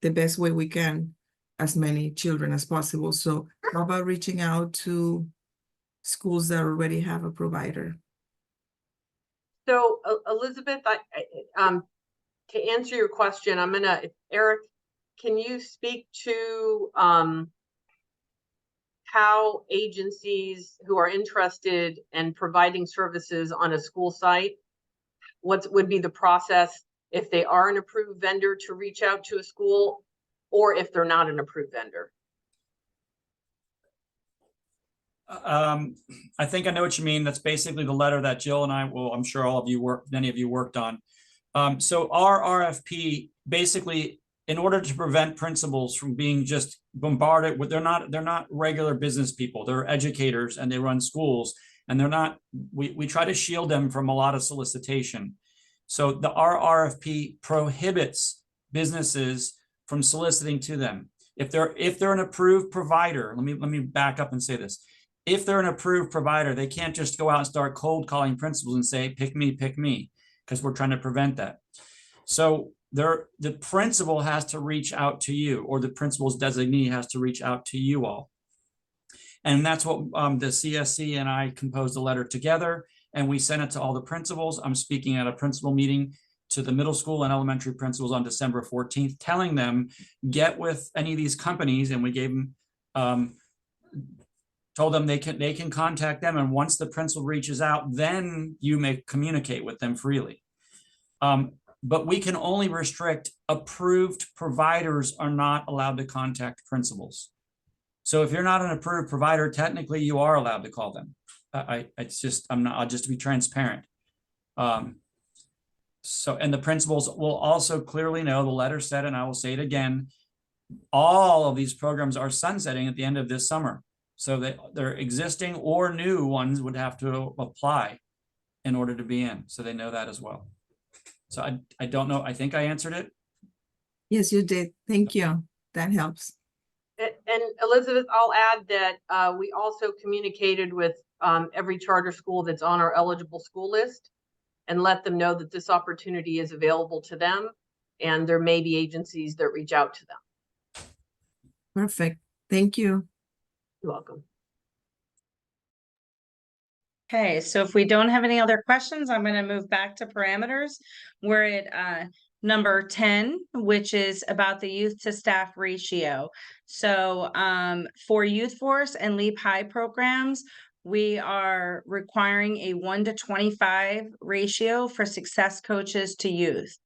the best way we can as many children as possible. So how about reaching out to schools that already have a provider? So Elizabeth, to answer your question, Eric, can you speak to how agencies who are interested in providing services on a school site, what would be the process if they are an approved vendor to reach out to a school, or if they're not an approved vendor? I think I know what you mean. That's basically the letter that Jill and I will, I'm sure many of you worked on. So our RFP, basically, in order to prevent principals from being just bombarded with, they're not regular business people, they're educators and they run schools, and we try to shield them from a lot of solicitation. So our RFP prohibits businesses from soliciting to them. If they're an approved provider, let me back up and say this. If they're an approved provider, they can't just go out and start cold calling principals and say, pick me, because we're trying to prevent that. So the principal has to reach out to you, or the principal's designee has to reach out to you all. And that's what the CSC and I composed a letter together, and we sent it to all the principals. I'm speaking at a principal meeting to the middle school and elementary principals on December 14th, telling them, get with any of these companies, and we gave them, told them they can contact them, and once the principal reaches out, then you may communicate with them freely. But we can only restrict approved providers are not allowed to contact principals. So if you're not an approved provider, technically you are allowed to call them. I'll just be transparent. So, and the principals will also clearly know, the letter said, and I will say it again, all of these programs are sunsetting at the end of this summer. So their existing or new ones would have to apply in order to be in. So they know that as well. So I don't know. I think I answered it. Yes, you did. Thank you. That helps. And Elizabeth, I'll add that we also communicated with every charter school that's on our eligible school list and let them know that this opportunity is available to them, and there may be agencies that reach out to them. Perfect. Thank you. You're welcome. Okay, so if we don't have any other questions, I'm going to move back to parameters. We're at number 10, which is about the youth to staff ratio. So for Youth Force and Leap High programs, we are requiring a 1:25 ratio for success coaches to youth.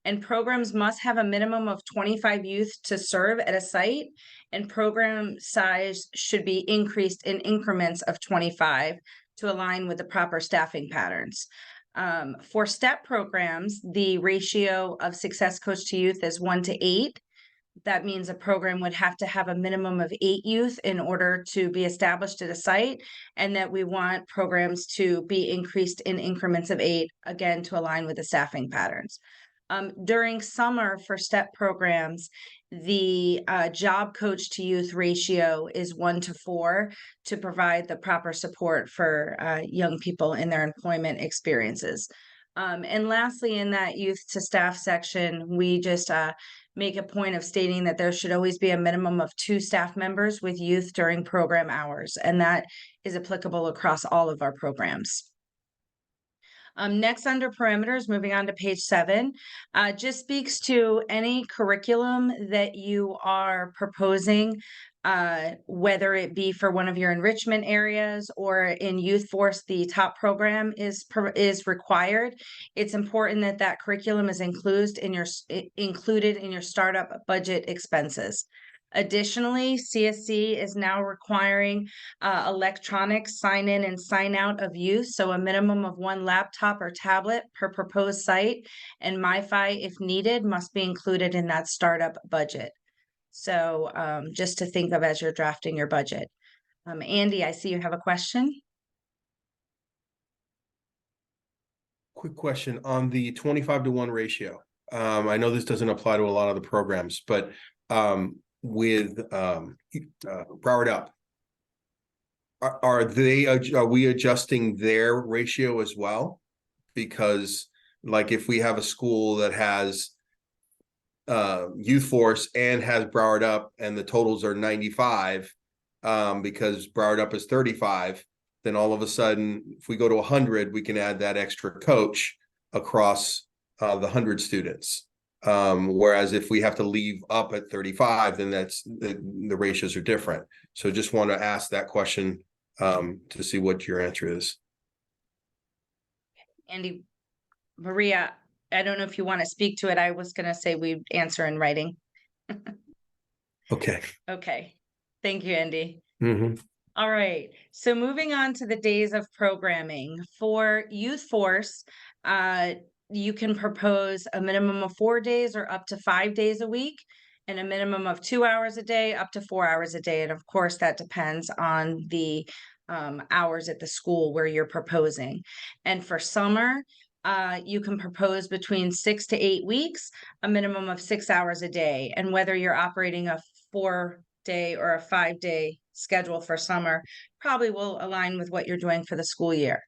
And programs must have a minimum of 25 youth to serve at a site, and program size should be increased in increments of 25 to align with the proper staffing patterns. For STEP programs, the ratio of success coach to youth is 1:8. That means a program would have to have a minimum of 8 youth in order to be established at a site, and that we want programs to be increased in increments of 8, again, to align with the staffing patterns. During summer for STEP programs, the job coach to youth ratio is 1:4 to provide the proper support for young people in their employment experiences. And lastly, in that youth to staff section, we just make a point of stating that there should always be a minimum of 2 staff members with youth during program hours, and that is applicable across all of our programs. Next, under parameters, moving on to page 7, just speaks to any curriculum that you are proposing, whether it be for one of your enrichment areas or in Youth Force, the top program is required. It's important that that curriculum is included in your startup budget expenses. Additionally, CSC is now requiring electronic sign-in and sign-out of use, so a minimum of 1 laptop or tablet per proposed site, and MiFi, if needed, must be included in that startup budget. So just to think of as you're drafting your budget. Andy, I see you have a question. Quick question on the 25-to-1 ratio. I know this doesn't apply to a lot of the programs, but with Broward Up, are we adjusting their ratio as well? Because like if we have a school that has youth force and has Broward Up and the totals are 95, because Broward Up is 35, then all of a sudden, if we go to 100, we can add that extra coach across the 100 students. Whereas if we have to leave up at 35, then that's the ratios are different. So just want to ask that question to see what your answer is. Andy, Maria, I don't know if you want to speak to it. I was going to say we'd answer in writing. Okay. Okay. Thank you, Andy. Mm-hmm. All right. So moving on to the days of programming. For Youth Force, you can propose a minimum of 4 days or up to 5 days a week, and a minimum of 2 hours a day, up to 4 hours a day. And of course, that depends on the hours at the school where you're proposing. And for summer, you can propose between 6 to 8 weeks, a minimum of 6 hours a day. And whether you're operating a 4-day or a 5-day schedule for summer, probably will align with what you're doing for the school year.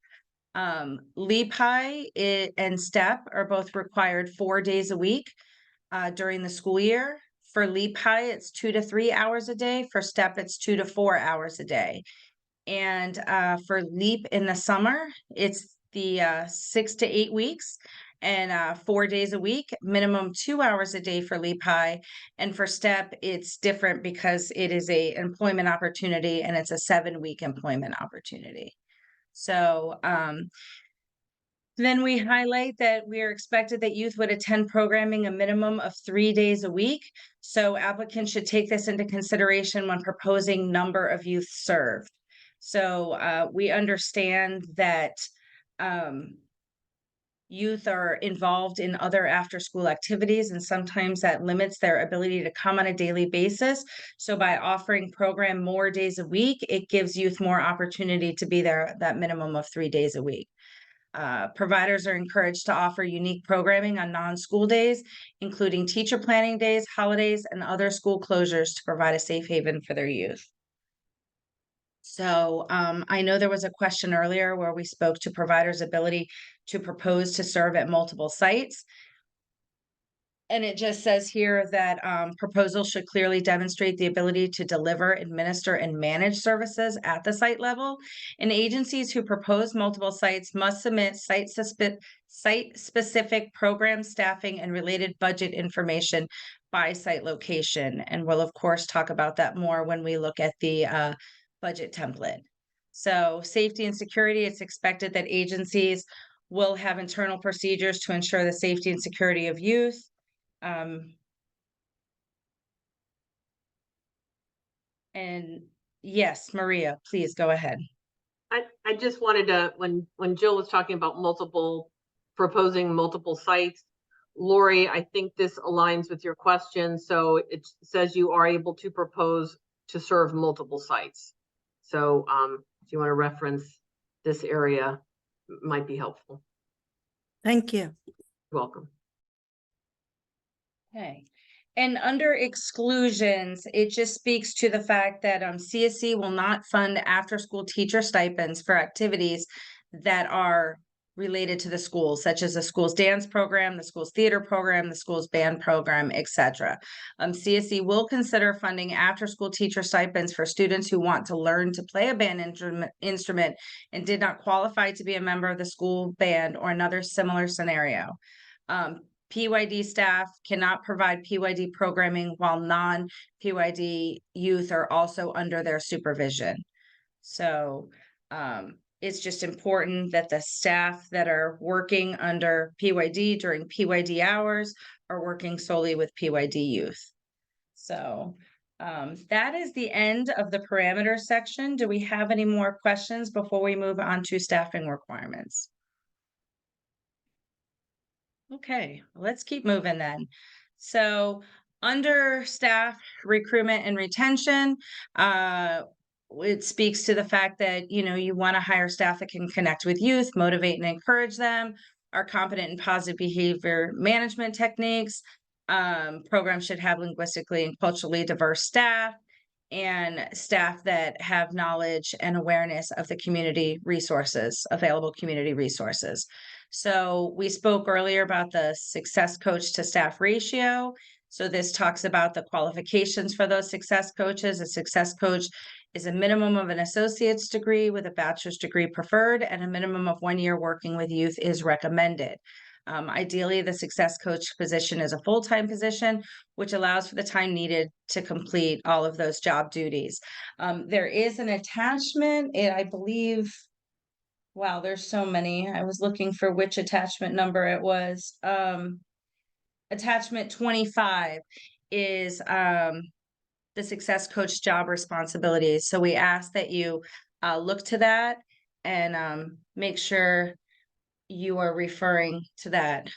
LEPI and STEP are both required 4 days a week during the school year. For LEPI, it's 2 to 3 hours a day. For STEP, it's 2 to 4 hours a day. And for LEAP in the summer, it's the 6 to 8 weeks and 4 days a week, minimum 2 hours a day for LEPI. And for STEP, it's different because it is a employment opportunity and it's a 7-week employment opportunity. So then we highlight that we are expected that youth would attend programming a minimum of 3 days a week. So applicants should take this into consideration when proposing number of youth served. So we understand that youth are involved in other after-school activities, and sometimes that limits their ability to come on a daily basis. So by offering program more days a week, it gives youth more opportunity to be there that minimum of 3 days a week. Providers are encouraged to offer unique programming on non-school days, including teacher planning days, holidays, and other school closures to provide a safe haven for their youth. So I know there was a question earlier where we spoke to providers' ability to propose to serve at multiple sites. And it just says here that proposals should clearly demonstrate the ability to deliver, administer, and manage services at the site level. And agencies who propose multiple sites must submit site-specific program staffing and related budget information by site location. And we'll, of course, talk about that more when we look at the budget template. So safety and security, it's expected that agencies will have internal procedures to ensure the safety and security of youth. And yes, Maria, please go ahead. I just wanted to, when Jill was talking about proposing multiple sites, Lori, I think this aligns with your question. So it says you are able to propose to serve multiple sites. So if you want to reference this area, it might be helpful. Thank you. You're welcome. Okay. And under exclusions, it just speaks to the fact that CSE will not fund after-school teacher stipends for activities that are related to the school, such as the school's dance program, the school's theater program, the school's band program, etc. CSE will consider funding after-school teacher stipends for students who want to learn to play a band instrument and did not qualify to be a member of the school band or another similar scenario. PYD staff cannot provide PYD programming while non-PYD youth are also under their supervision. So it's just important that the staff that are working under PYD during PYD hours are working solely with PYD youth. So that is the end of the parameter section. Do we have any more questions before we move on to staffing requirements? Okay, let's keep moving then. So under staff recruitment and retention, it speaks to the fact that, you want to hire staff that can connect with youth, motivate and encourage them, are competent in positive behavior management techniques. Programs should have linguistically and culturally diverse staff. and staff that have knowledge and awareness of the community resources, available community resources. So we spoke earlier about the success coach to staff ratio. So this talks about the qualifications for those success coaches. A success coach is a minimum of an associate's degree with a bachelor's degree preferred, and a minimum of 1 year working with youth is recommended. Ideally, the success coach position is a full-time position, which allows for the time needed to complete all of those job duties. There is an attachment, I believe, wow, there's so many. I was looking for which attachment number it was. Attachment 25 is the success coach job responsibilities. So we ask that you look to that and make sure you are referring to that.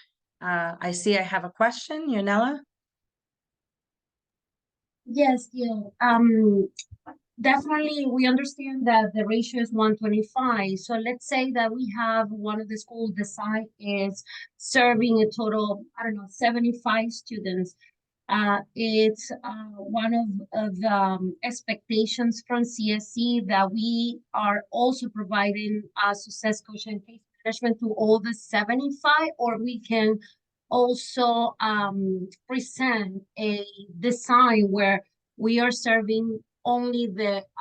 I see I have a question, Yanela. Yes, yeah. Definitely, we understand that the ratio is 125. So let's say that we have one of the schools, the site is serving a total, I don't know, 75 students. It's one of the expectations from CSC that we are also providing success coach and case management to all the 75, or we can also present a design where we are serving only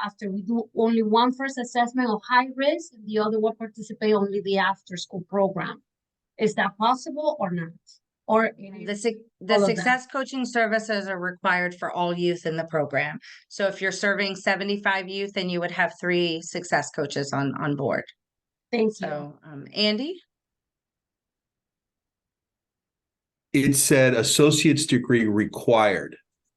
after we do only one first assessment of high risk, and the other one participate only the after school program. Is that possible or not? Or the success coaching services are required for all youth in the program. So if you're serving 75 youth, then you would have 3 success coaches on board. Thank you. So, Andy? It said associate's degree required.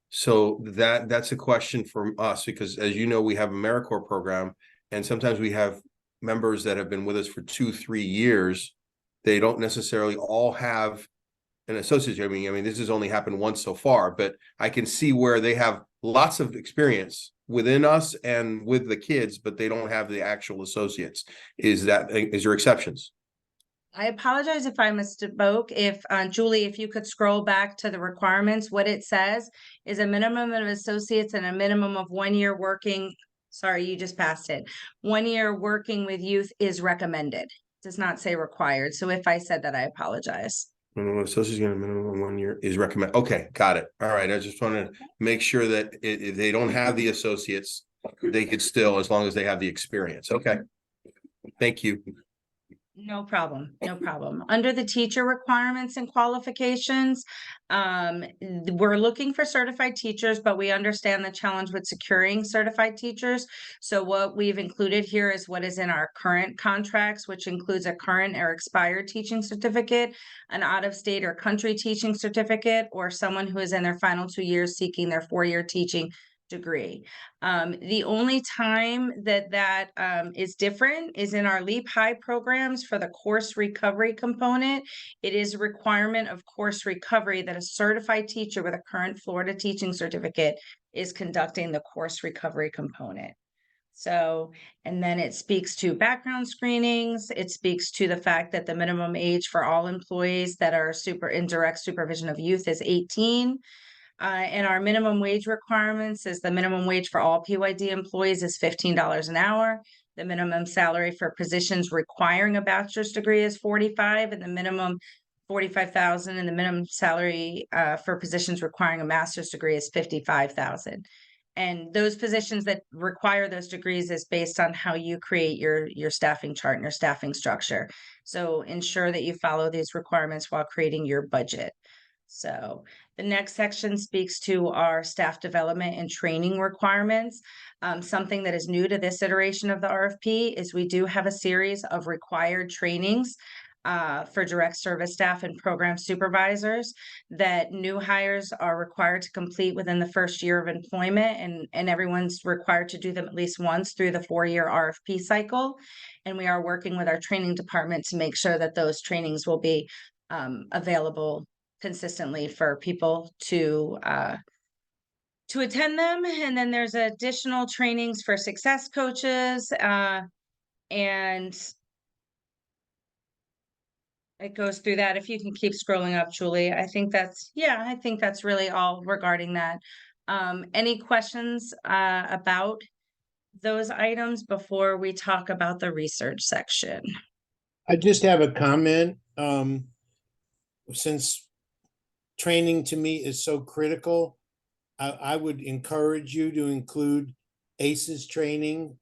So that's a question from us, because as you know, we have a AmeriCorps program, and sometimes we have members that have been with us for 2-3 years. They don't necessarily all have an associate's degree. I mean, this has only happened once so far, but I can see where they have lots of experience within us and with the kids, but they don't have the actual associates. Is there exceptions? I apologize if I misspoke. If Julie, if you could scroll back to the requirements, what it says is a minimum of associates and a minimum of 1 year working. Sorry, you just passed it. 1 year working with youth is recommended. It does not say required. So if I said that, I apologize. Minimum associates getting a minimum of 1 year is recommended. Okay, got it. All right. I just wanted to make sure that if they don't have the associates, they could still, as long as they have the experience. Okay. Thank you. No problem, no problem. Under the teacher requirements and qualifications, we're looking for certified teachers, but we understand the challenge with securing certified teachers. So what we've included here is what is in our current contracts, which includes a current or expired teaching certificate, an out-of-state or country teaching certificate, or someone who is in their final 2 years seeking their 4-year teaching degree. The only time that is different is in our LEAP High programs for the course recovery component. It is a requirement of course recovery that a certified teacher with a current Florida teaching certificate is conducting the course recovery component. So, and then it speaks to background screenings. It speaks to the fact that the minimum age for all employees that are in direct supervision of youth is 18. And our minimum wage requirements is the minimum wage for all PYD employees is $15 an hour. The minimum salary for positions requiring a bachelor's degree is 45, and the minimum 45,000, and the minimum salary for positions requiring a master's degree is 55,000. And those positions that require those degrees is based on how you create your staffing chart and your staffing structure. So ensure that you follow these requirements while creating your budget. So the next section speaks to our staff development and training requirements. Something that is new to this iteration of the RFP is we do have a series of required trainings for direct service staff and program supervisors that new hires are required to complete within the first year of employment, and everyone's required to do them at least once through the 4-year RFP cycle. And we are working with our training department to make sure that those trainings will be available consistently for people to attend them. And then there's additional trainings for success coaches, and it goes through that. If you can keep scrolling up, Julie, I think that's really all regarding that. Any questions about those items before we talk about the research section? I just have a comment. Since training to me is so critical, I would encourage you to include ACEs training,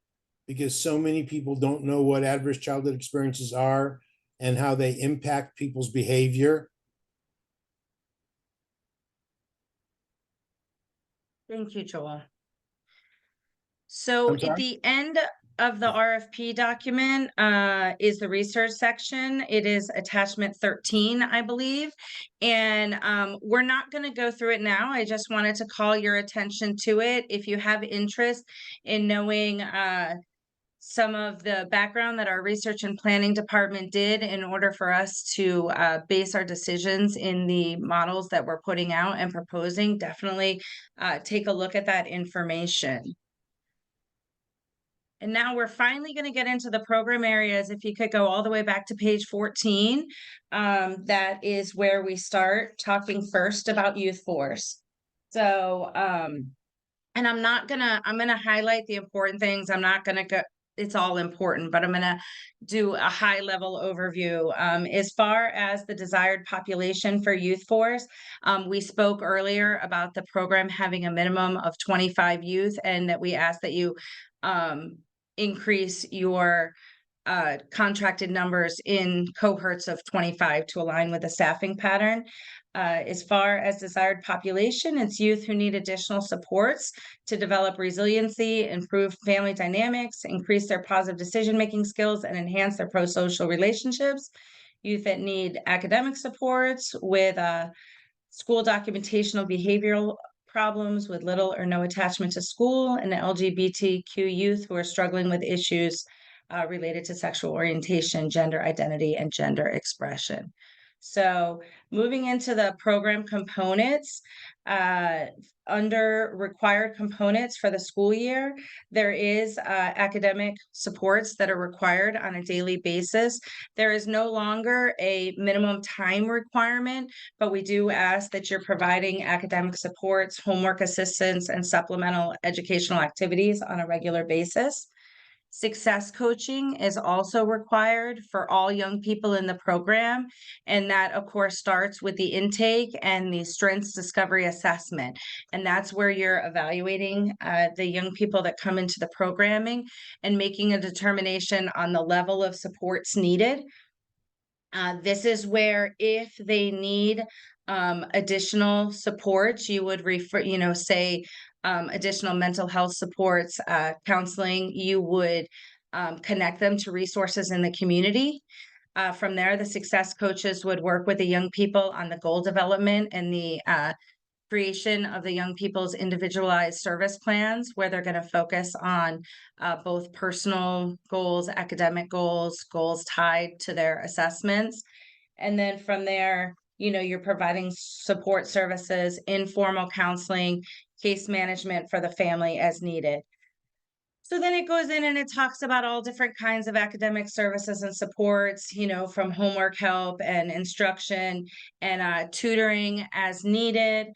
because so many people don't know what adverse childhood experiences are and how they impact people's behavior. Thank you, Joel. So I'm at sorry? the end of the RFP document is the research section. It is attachment 13, I believe. And we're not going to go through it now. I just wanted to call your attention to it. If you have interest in knowing some of the background that our research and planning department did in order for us to base our decisions in the models that we're putting out and proposing, definitely take a look at that information. And now we're finally going to get into the program areas. If you could go all the way back to page 14, that is where we start talking first about youth force. So, and I'm going to highlight the important things. I'm not going to go, it's all important, but I'm going to do a high level overview. As far as the desired population for youth force, we spoke earlier about the program having a minimum of 25 youth, and that we ask that you increase your contracted numbers in cohorts of 25 to align with the staffing pattern. As far as desired population, it's youth who need additional supports to develop resiliency, improve family dynamics, increase their positive decision-making skills, and enhance their pro-social relationships. Youth that need academic supports with school documentational behavioral problems with little or no attachment to school, and the LGBTQ youth who are struggling with issues related to sexual orientation, gender identity, and gender expression. So moving into the program components, under required components for the school year, there is academic supports that are required on a daily basis. There is no longer a minimum time requirement, but we do ask that you're providing academic supports, homework assistance, and supplemental educational activities on a regular basis. Success coaching is also required for all young people in the program. And that, of course, starts with the intake and the strengths discovery assessment. And that's where you're evaluating the young people that come into the programming and making a determination on the level of supports needed. This is where if they need additional supports, you would refer, say, additional mental health supports, counseling, you would connect them to resources in the community. From there, the success coaches would work with the young people on the goal development and the creation of the young people's individualized service plans, where they're going to focus on both personal goals, academic goals, goals tied to their assessments. And then from there, you're providing support services, informal counseling, case management for the family as needed. So then it goes in and it talks about all different kinds of academic services and supports, from homework help and instruction and tutoring as needed,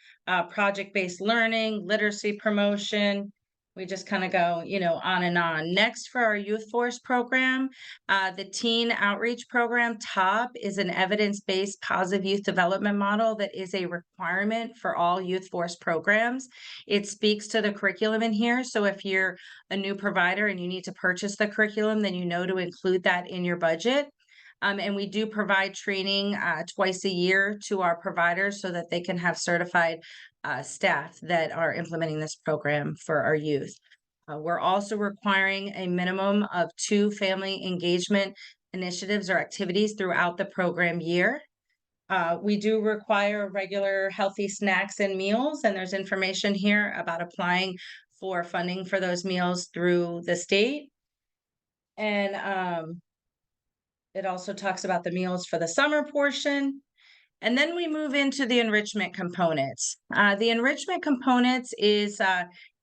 project-based learning, literacy promotion. We just kind of go, on and on. Next, for our youth force program, the teen outreach program, TOP, is an evidence-based positive youth development model that is a requirement for all youth force programs. It speaks to the curriculum in here. So if you're a new provider and you need to purchase the curriculum, then to include that in your budget. And we do provide training twice a year to our providers so that they can have certified staff that are implementing this program for our youth. We're also requiring a minimum of 2 family engagement initiatives or activities throughout the program year. We do require regular healthy snacks and meals, and there's information here about applying for funding for those meals through the state. And it also talks about the meals for the summer portion. And then we move into the enrichment components. The enrichment components is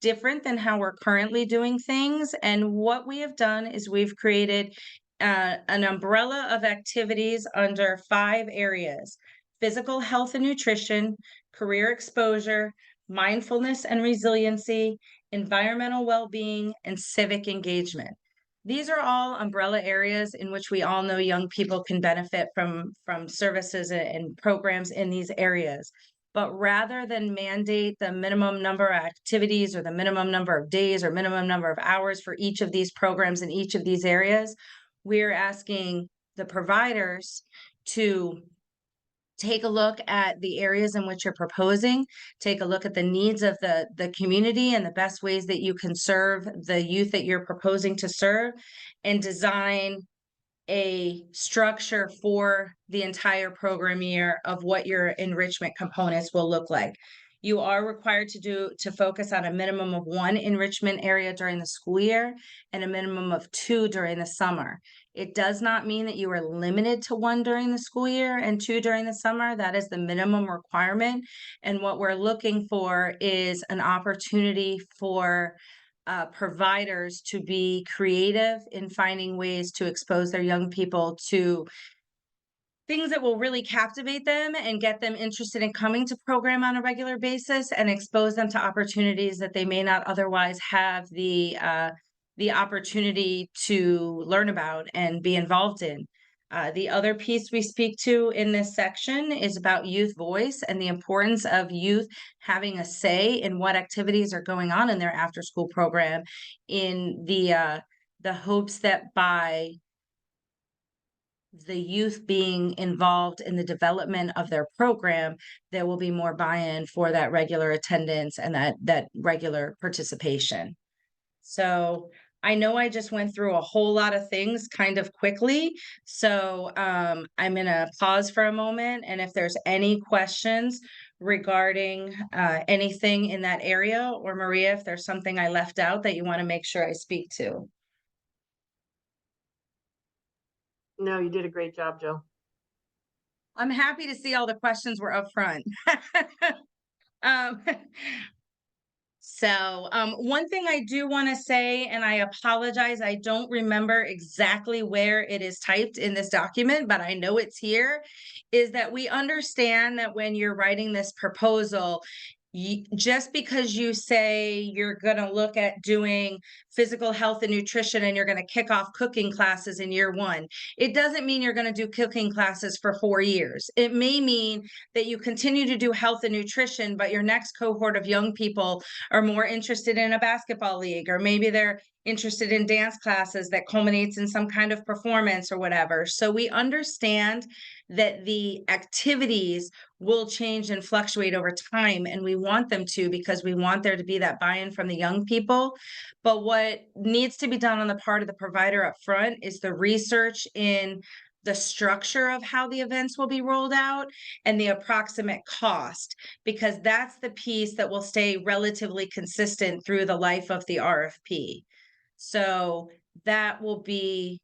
different than how we're currently doing things. And what we have done is we've created an umbrella of activities under 5 areas: physical health and nutrition, career exposure, mindfulness and resiliency, environmental well-being, and civic engagement. These are all umbrella areas in which we all know young people can benefit from services and programs in these areas. But rather than mandate the minimum number of activities or the minimum number of days or minimum number of hours for each of these programs in each of these areas, we're asking the providers to take a look at the areas in which you're proposing, take a look at the needs of the community and the best ways that you can serve the youth that you're proposing to serve, and design a structure for the entire program year of what your enrichment components will look like. You are required to focus on a minimum of 1 enrichment area during the school year and a minimum of 2 during the summer. It does not mean that you are limited to 1 during the school year and 2 during the summer. That is the minimum requirement. And what we're looking for is an opportunity for providers to be creative in finding ways to expose their young people to things that will really captivate them and get them interested in coming to program on a regular basis, and expose them to opportunities that they may not otherwise have the opportunity to learn about and be involved in. The other piece we speak to in this section is about youth voice and the importance of youth having a say in what activities are going on in their after-school program, in the hopes that by the youth being involved in the development of their program, there will be more buy-in for that regular attendance and that regular participation. So I know I just went through a whole lot of things kind of quickly. So I'm going to pause for a moment. And if there's any questions regarding anything in that area, or Maria, if there's something I left out that you want to make sure I speak to. No, you did a great job, Jill. I'm happy to see all the questions were up front. One thing I do want to say, and I apologize, I don't remember exactly where it is typed in this document, but I know it's here, is that we understand that when you're writing this proposal, just because you say you're going to look at doing physical health and nutrition and you're going to kick off cooking classes in year 1, it doesn't mean you're going to do cooking classes for 4 years. It may mean that you continue to do health and nutrition, but your next cohort of young people are more interested in a basketball league, or maybe they're interested in dance classes that culminates in some kind of performance or whatever. So we understand that the activities will change and fluctuate over time, and we want them to, because we want there to be that buy-in from the young people. But what needs to be done on the part of the provider up front is the research in the structure of how the events will be rolled out and the approximate cost, because that's the piece that will stay relatively consistent through the life of the RFP. So that will be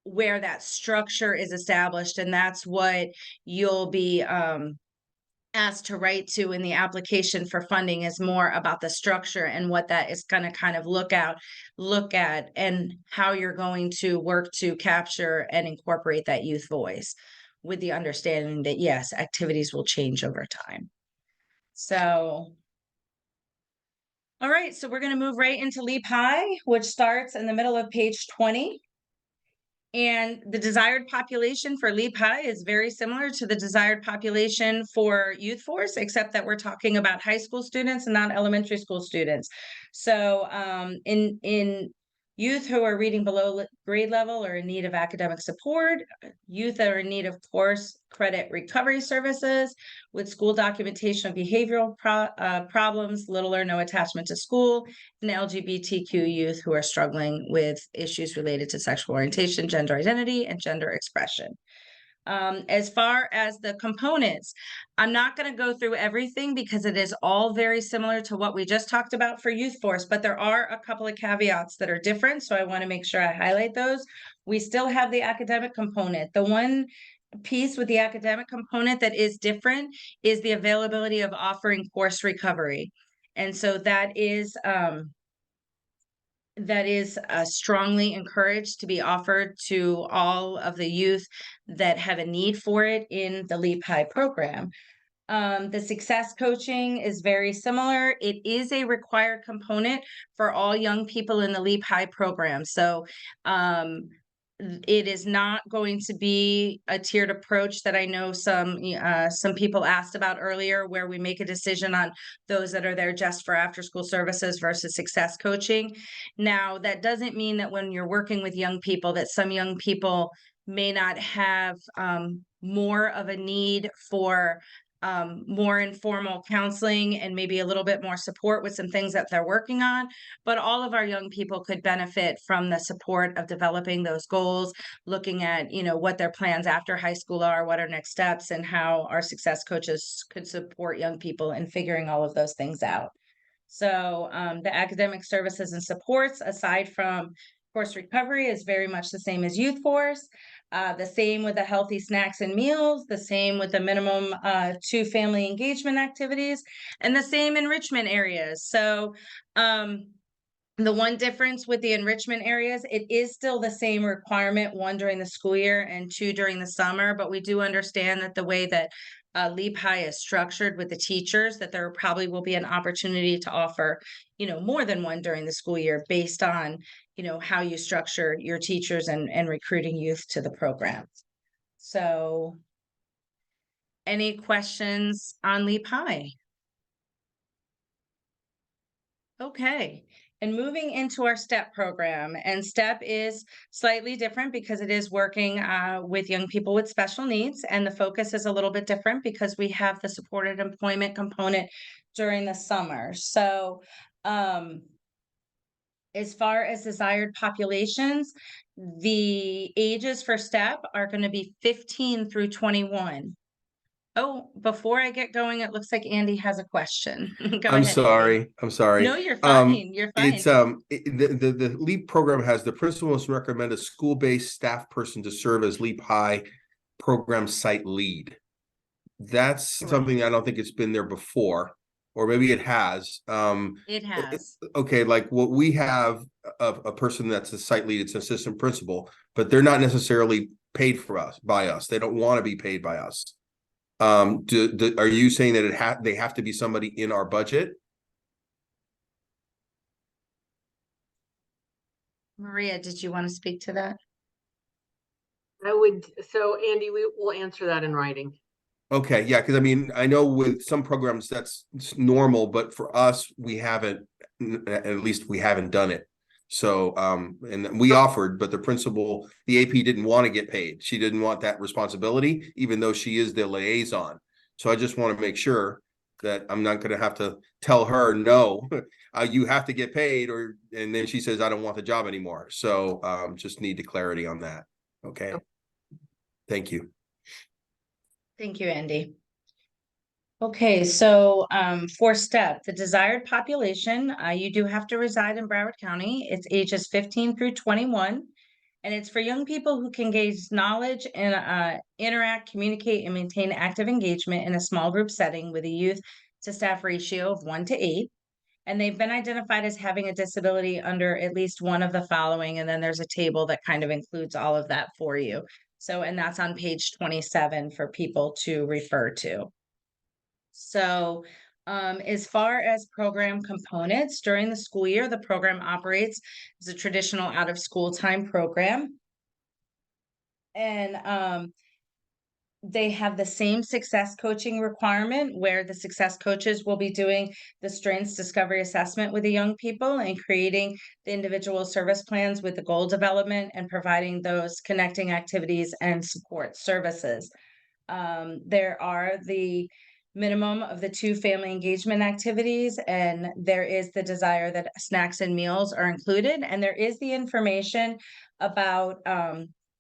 where that structure is established, and that's what you'll be asked to write to in the application for funding, is more about the structure and what that is going to kind of look at, and how you're going to work to capture and incorporate that youth voice, with the understanding that yes, activities will change over time. So all right, so we're going to move right into LEAP High, which starts in the middle of page 20. And the desired population for LEAP High is very similar to the desired population for Youth Force, except that we're talking about high school students and not elementary school students. So in youth who are reading below grade level or in need of academic support, youth that are in need of course credit recovery services with school documentation of behavioral problems, little or no attachment to school, and LGBTQ youth who are struggling with issues related to sexual orientation, gender identity, and gender expression. As far as the components, I'm not going to go through everything because it is all very similar to what we just talked about for Youth Force, but there are a couple of caveats that are different, so I want to make sure I highlight those. We still have the academic component. The one piece with the academic component that is different is the availability of offering course recovery. And so that is strongly encouraged to be offered to all of the youth that have a need for it in the LEAP High program. The success coaching is very similar. It is a required component for all young people in the Leap High program. So it is not going to be a tiered approach that I know some people asked about earlier, where we make a decision on those that are there just for after school services versus success coaching. Now, that doesn't mean that when you're working with young people, that some young people may not have more of a need for more informal counseling and maybe a little bit more support with some things that they're working on. But all of our young people could benefit from the support of developing those goals, looking at, what their plans after high school are, what are next steps, and how our success coaches could support young people in figuring all of those things out. So the academic services and supports, aside from course recovery, is very much the same as Youth Force. The same with the healthy snacks and meals, the same with the minimum 2 family engagement activities, and the same enrichment areas. So the one difference with the enrichment areas, it is still the same requirement, 1 during the school year and 2 during the summer, but we do understand that the way that Leap High is structured with the teachers, that there probably will be an opportunity to offer, more than 1 during the school year based on, how you structure your teachers and recruiting youth to the program. So any questions on Leap High? Okay. And moving into our STEP program, and STEP is slightly different because it is working with young people with special needs, and the focus is a little bit different because we have the supported employment component during the summer. So as far as desired populations, the ages for STEP are going to be 15 through 21. Oh, before I get going, it looks like Andy has a question. Go I'm ahead, sorry. Andy. I'm sorry. No, you're fine. You're fine. It's the LEAP program has the principal must recommend a school-based staff person to serve as LEAP High program site lead. That's something I don't think it's been there before, or maybe it has. It has. Okay, like what we have a person that's a site lead, it's an assistant principal, but they're not necessarily paid by us. They don't want to be paid by us. Are you saying that they have to be somebody in our budget? Maria, did you want to speak to that? So Andy, we will answer that in writing. Okay, yeah, because I mean, I know with some programs that's normal, but for us, we haven't, at least we haven't done it. So, and we offered, but the principal, the AP didn't want to get paid. She didn't want that responsibility, even though she is the liaison. So I just want to make sure that I'm not going to have to tell her, no, you have to get paid, and then she says, I don't want the job anymore. So just need the clarity on that. Okay. Thank you. Thank you, Andy. Okay, so for STEP, the desired population, you do have to reside in Broward County. It's ages 15 through 21. And it's for young people who can gain knowledge and interact, communicate, and maintain active engagement in a small group setting with a youth to staff ratio of 1 to 8. And they've been identified as having a disability under at least one of the following. And then there's a table that kind of includes all of that for you. So, and that's on page 27 for people to refer to. So, as far as program components, during the school year, the program operates as a traditional out of school time program. And they have the same success coaching requirement where the success coaches will be doing the strengths discovery assessment with the young people and creating the individual service plans with the goal development and providing those connecting activities and support services. There are the minimum of the 2 family engagement activities, and there is the desire that snacks and meals are included, and there is the information about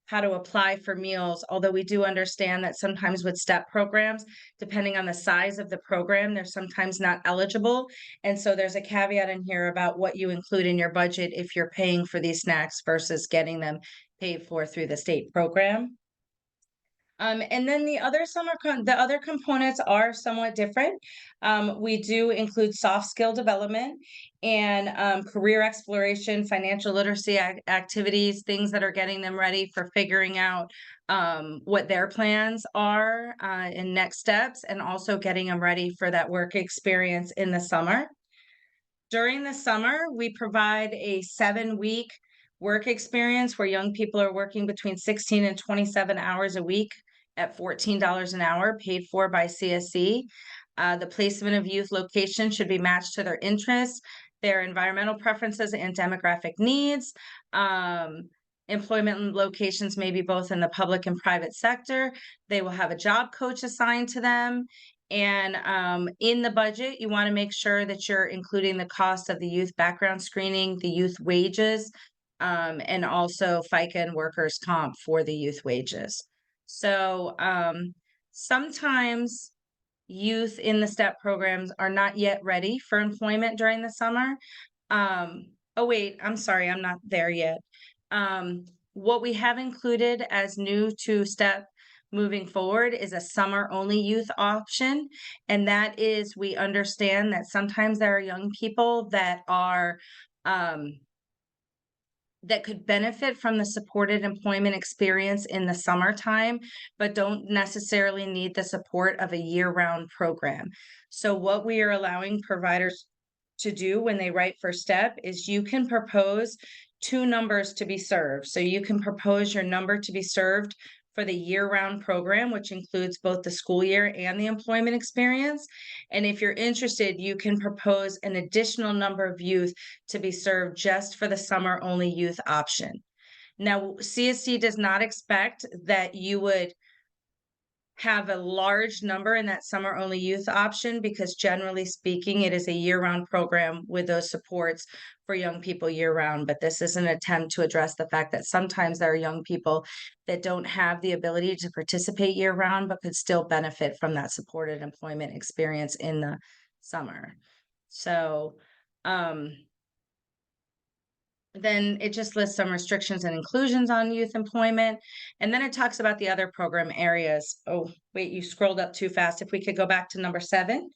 how to apply for meals, although we do understand that sometimes with STEP programs, depending on the size of the program, they're sometimes not eligible. And so there's a caveat in here about what you include in your budget if you're paying for these snacks versus getting them paid for through the state program. And then the other components are somewhat different. We do include soft skill development and career exploration, financial literacy activities, things that are getting them ready for figuring out what their plans are and next steps, and also getting them ready for that work experience in the summer. During the summer, we provide a 7-week work experience where young people are working between 16 and 27 hours a week at $14 an hour, paid for by CSE. The placement of youth location should be matched to their interests, their environmental preferences, and demographic needs. Employment locations may be both in the public and private sector. They will have a job coach assigned to them. And in the budget, you want to make sure that you're including the cost of the youth background screening, the youth wages, and also FICA and workers' comp for the youth wages. So sometimes youth in the STEP programs are not yet ready for employment during the summer. Oh, wait, I'm sorry, I'm not there yet. What we have included as new to STEP moving forward is a summer only youth option. And that is, we understand that sometimes there are young people that are that could benefit from the supported employment experience in the summertime, but don't necessarily need the support of a year-round program. So what we are allowing providers to do when they write for STEP is you can propose 2 numbers to be served. So you can propose your number to be served for the year-round program, which includes both the school year and the employment experience. And if you're interested, you can propose an additional number of youth to be served just for the summer-only youth option. Now, CSC does not expect that you would have a large number in that summer-only youth option, because generally speaking, it is a year-round program with those supports for young people year-round. But this is an attempt to address the fact that sometimes there are young people that don't have the ability to participate year-round, but could still benefit from that supported employment experience in the summer. So, then it just lists some restrictions and inclusions on youth employment. And then it talks about the other program areas. Oh, wait, you scrolled up too fast. If we could go back to number 7.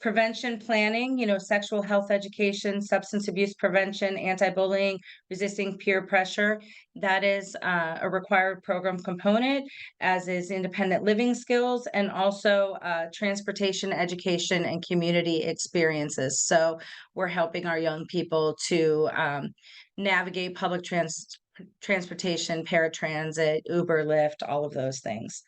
Prevention planning, sexual health education, substance abuse prevention, anti-bullying, resisting peer pressure. That is a required program component, as is independent living skills, and also transportation, education, and community experiences. So we're helping our young people to navigate public transportation, paratransit, Uber, Lyft, all of those things.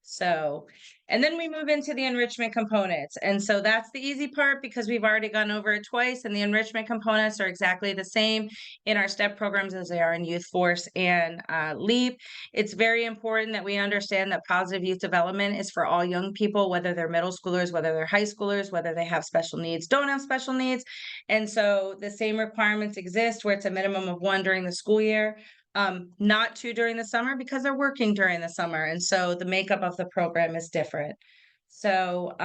So, and then we move into the enrichment components. And so that's the easy part, because we've already gone over it twice, and the enrichment components are exactly the same in our STEP programs as they are in Youth Force and LEAP. It's very important that we understand that positive youth development is for all young people, whether they're middle schoolers, whether they're high schoolers, whether they have special needs, don't have special needs. And so the same requirements exist, where it's a minimum of 1 during the school year, not 2 during the summer, because they're working during the summer. And so the makeup of the program is different. So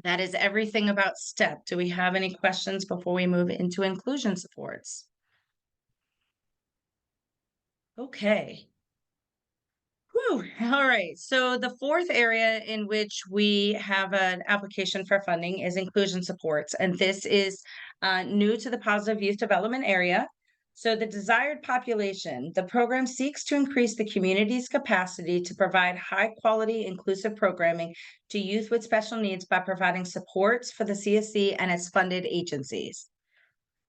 that is everything about STEP. Do we have any questions before we move into inclusion supports? Okay. Whew. All right. So the 4th area in which we have an application for funding is inclusion supports. And this is new to the positive youth development area. So the desired population, the program seeks to increase the community's capacity to provide high quality inclusive programming to youth with special needs by providing supports for the CSC and its funded agencies.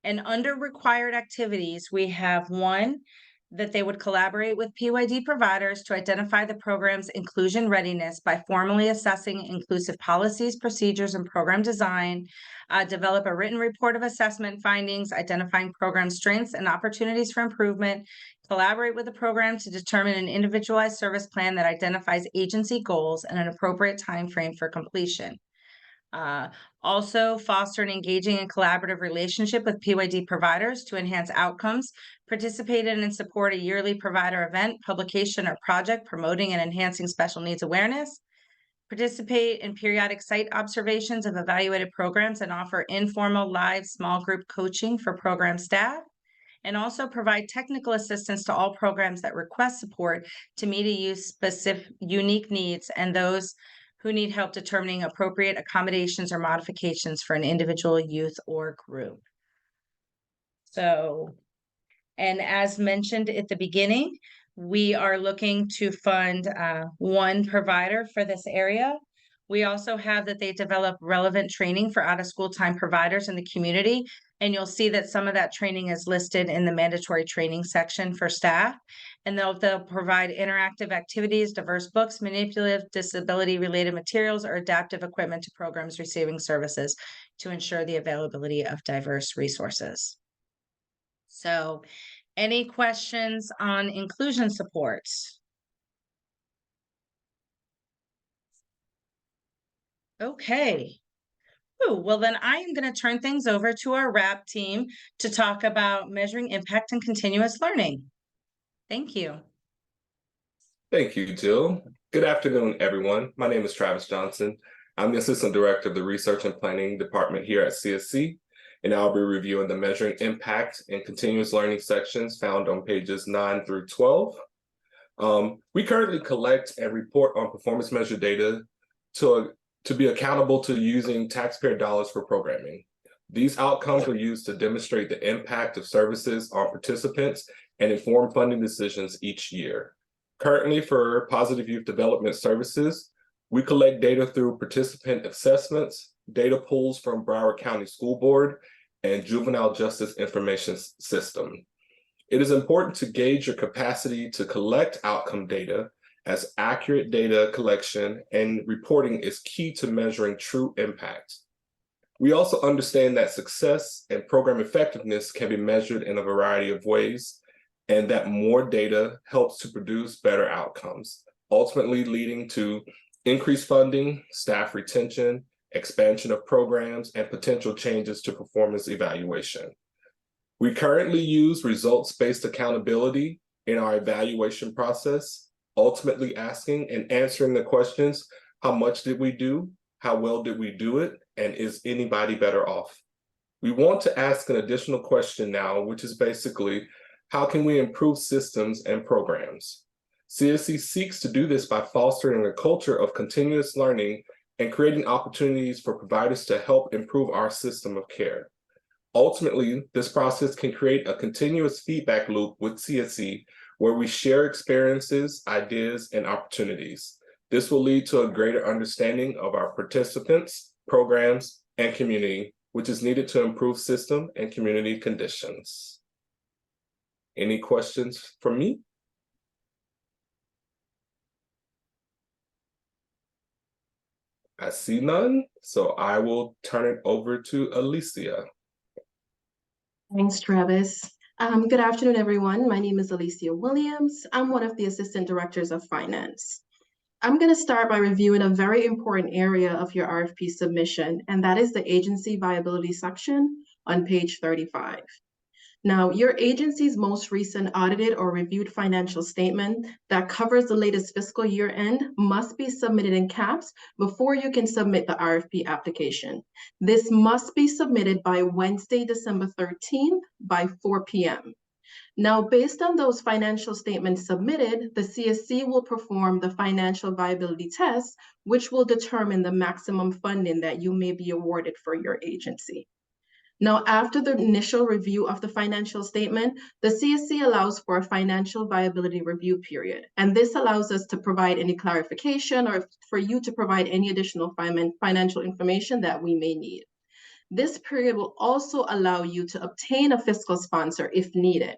And under required activities, we have 1, that they would collaborate with PYD providers to identify the program's inclusion readiness by formally assessing inclusive policies, procedures, and program design, develop a written report of assessment findings, identifying program strengths and opportunities for improvement, collaborate with the program to determine an individualized service plan that identifies agency goals and an appropriate time frame for completion. Also foster an engaging and collaborative relationship with PYD providers to enhance outcomes, participate in and support a yearly provider event, publication, or project promoting and enhancing special needs awareness, participate in periodic site observations of evaluated programs and offer informal live small group coaching for program staff, and also provide technical assistance to all programs that request support to meet a youth's specific unique needs and those who need help determining appropriate accommodations or modifications for an individual youth or group. So, and as mentioned at the beginning, we are looking to fund one provider for this area. We also have that they develop relevant training for out-of-school time providers in the community. And you'll see that some of that training is listed in the mandatory training section for staff. And they'll provide interactive activities, diverse books, manipulative disability-related materials, or adaptive equipment to programs receiving services to ensure the availability of diverse resources. So, any questions on inclusion supports? Okay. Ooh, well, then I am going to turn things over to our RAP team to talk about measuring impact and continuous learning. Thank you. Thank you, Jill. Good afternoon, everyone. My name is Travis Johnson. I'm the Assistant Director of the Research and Planning Department here at CSC, and I'll be reviewing the Measuring Impact and Continuous Learning sections found on pages 9 through 12. We currently collect and report on performance measure data to be accountable to using taxpayer dollars for programming. These outcomes are used to demonstrate the impact of services on participants and inform funding decisions each year. Currently, for Positive Youth Development Services, we collect data through participant assessments, data pools from Broward County School Board, and Juvenile Justice Information System. It is important to gauge your capacity to collect outcome data, as accurate data collection and reporting is key to measuring true impact. We also understand that success and program effectiveness can be measured in a variety of ways, and that more data helps to produce better outcomes, ultimately leading to increased funding, staff retention, expansion of programs, and potential changes to performance evaluation. We currently use results-based accountability in our evaluation process, ultimately asking and answering the questions, how much did we do? How well did we do it? And is anybody better off? We want to ask an additional question now, which is basically, how can we improve systems and programs? CSC seeks to do this by fostering a culture of continuous learning and creating opportunities for providers to help improve our system of care. Ultimately, this process can create a continuous feedback loop with CSC where we share experiences, ideas, and opportunities. This will lead to a greater understanding of our participants, programs, and community, which is needed to improve system and community conditions. Any questions from me? I see none, so I will turn it over to Alicia. Thanks, Travis. Good afternoon, everyone. My name is Alicia Williams. I'm one of the Assistant Directors of Finance. I'm going to start by reviewing a very important area of your RFP submission, and that is the agency viability section on page 35. Now, your agency's most recent audited or reviewed financial statement that covers the latest fiscal year end must be submitted in caps before you can submit the RFP application. This must be submitted by Wednesday, December 13th by 4 p.m. Now, based on those financial statements submitted, the CSC will perform the financial viability test, which will determine the maximum funding that you may be awarded for your agency. Now, after the initial review of the financial statement, the CSC allows for a financial viability review period. And this allows us to provide any clarification or for you to provide any additional financial information that we may need. This period will also allow you to obtain a fiscal sponsor if needed.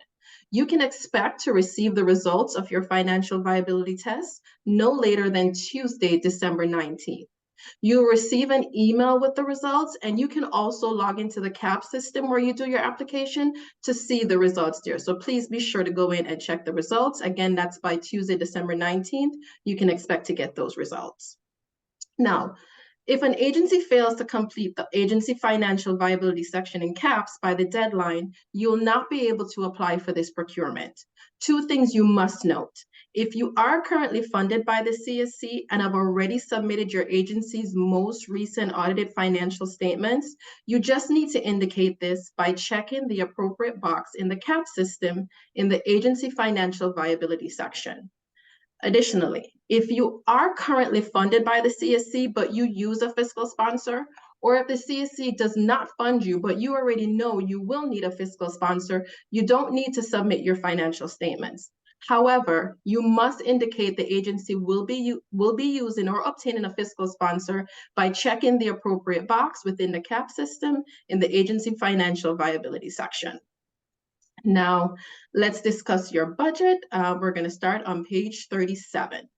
You can expect to receive the results of your financial viability test no later than Tuesday, December 19th. You'll receive an email with the results, and you can also log into the CAP system where you do your application to see the results there. So please be sure to go in and check the results. Again, that's by Tuesday, December 19th. You can expect to get those results. Now, If an agency fails to complete the agency financial viability section in CAPS by the deadline, you'll not be able to apply for this procurement. Two things you must note. If you are currently funded by the CSC and have already submitted your agency's most recent audited financial statements, you just need to indicate this by checking the appropriate box in the CAPS system in the agency financial viability section. Additionally, if you are currently funded by the CSC, but you use a fiscal sponsor, or if the CSC does not fund you, but you already know you will need a fiscal sponsor, you don't need to submit your financial statements. However, you must indicate the agency will be using or obtaining a fiscal sponsor by checking the appropriate box within the CAP system in the agency financial viability section. Now, let's discuss your budget. We're going to start on page 37.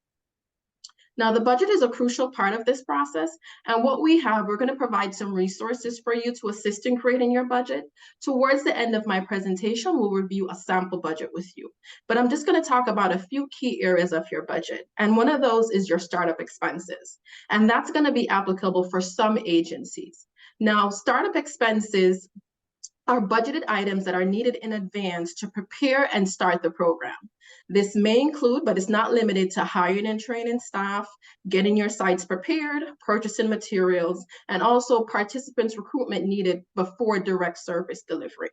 Now, the budget is a crucial part of this process, and what we have, we're going to provide some resources for you to assist in creating your budget. Towards the end of my presentation, we'll review a sample budget with you, but I'm just going to talk about a few key areas of your budget, and one of those is your startup expenses, and that's going to be applicable for some agencies. Now, startup expenses are budgeted items that are needed in advance to prepare and start the program. This may include, but it's not limited to, hiring and training staff, getting your sites prepared, purchasing materials, and also participants recruitment needed before direct service delivery.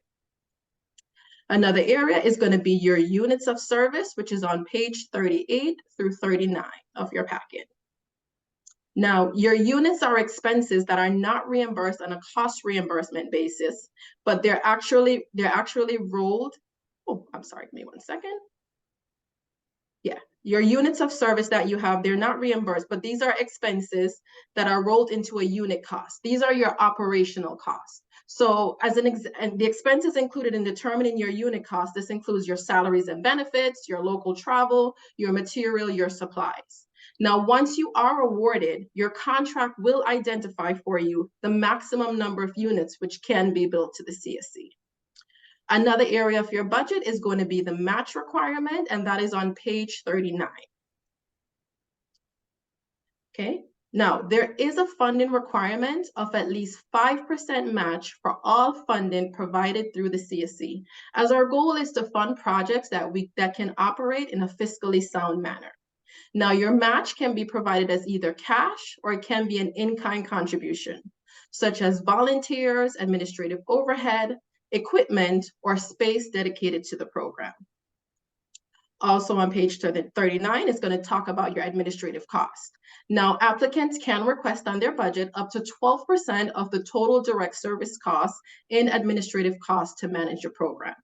Another area is going to be your units of service, which is on page 38 through 39 of your packet. Now, your units are expenses that are not reimbursed on a cost reimbursement basis, but they're actually rolled. Oh, I'm sorry, give me 1 second. Yeah, your units of service that you have, they're not reimbursed, but these are expenses that are rolled into a unit cost. These are your operational costs. So and the expenses included in determining your unit cost, this includes your salaries and benefits, your local travel, your material, your supplies. Now, once you are awarded, your contract will identify for you the maximum number of units which can be billed to the CSC. Another area of your budget is going to be the match requirement, and that is on page 39. Okay, now there is a funding requirement of at least 5% match for all funding provided through the CSC, as our goal is to fund projects that can operate in a fiscally sound manner. Now, your match can be provided as either cash or it can be an in-kind contribution, such as volunteers, administrative overhead, equipment, or space dedicated to the program. Also on page 39, it's going to talk about your administrative cost. Now, applicants can request on their budget up to 12% of the total direct service costs in administrative costs to manage your program.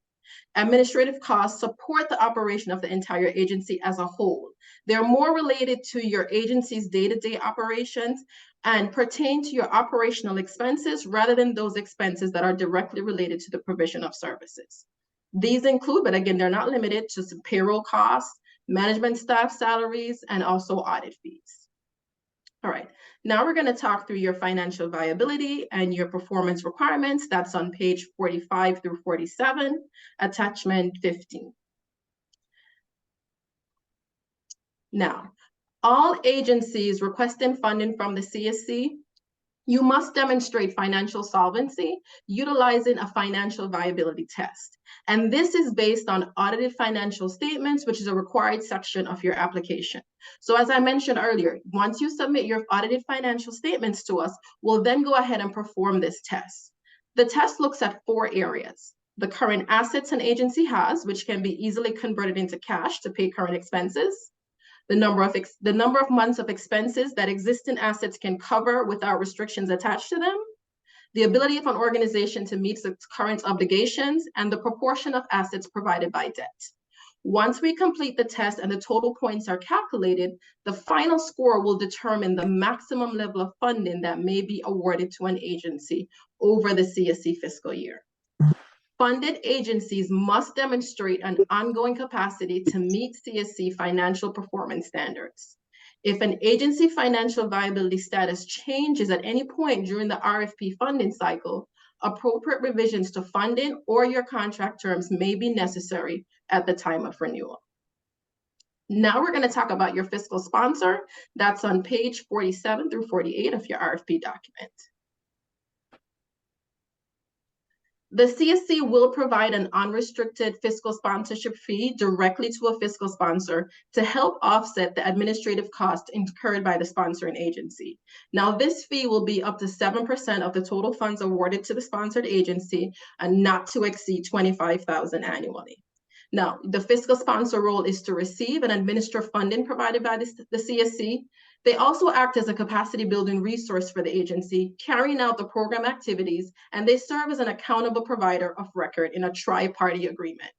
Administrative costs support the operation of the entire agency as a whole. They're more related to your agency's day-to-day operations and pertain to your operational expenses rather than those expenses that are directly related to the provision of services. These include, but again, they're not limited to, some payroll costs, management staff salaries, and also audit fees. All right, now we're going to talk through your financial viability and your performance requirements. That's on page 45 through 47, attachment 15. Now, all agencies requesting funding from the CSC, you must demonstrate financial solvency utilizing a financial viability test. And this is based on audited financial statements, which is a required section of your application. So as I mentioned earlier, once you submit your audited financial statements to us, we'll then go ahead and perform this test. The test looks at 4 areas: the current assets an agency has, which can be easily converted into cash to pay current expenses, the number of months of expenses that existing assets can cover without restrictions attached to them, the ability of an organization to meet its current obligations, and the proportion of assets provided by debt. Once we complete the test and the total points are calculated, the final score will determine the maximum level of funding that may be awarded to an agency over the CSC fiscal year. Funded agencies must demonstrate an ongoing capacity to meet CSC financial performance standards. If an agency financial viability status changes at any point during the RFP funding cycle, appropriate revisions to funding or your contract terms may be necessary at the time of renewal. Now we're going to talk about your fiscal sponsor. That's on page 47 through 48 of your RFP document. The CSC will provide an unrestricted fiscal sponsorship fee directly to a fiscal sponsor to help offset the administrative cost incurred by the sponsoring agency. Now, this fee will be up to 7% of the total funds awarded to the sponsored agency and not to exceed $25,000 annually. Now, the fiscal sponsor role is to receive and administer funding provided by the CSC. They also act as a capacity building resource for the agency, carrying out the program activities, and they serve as an accountable provider of record in a tri-party agreement.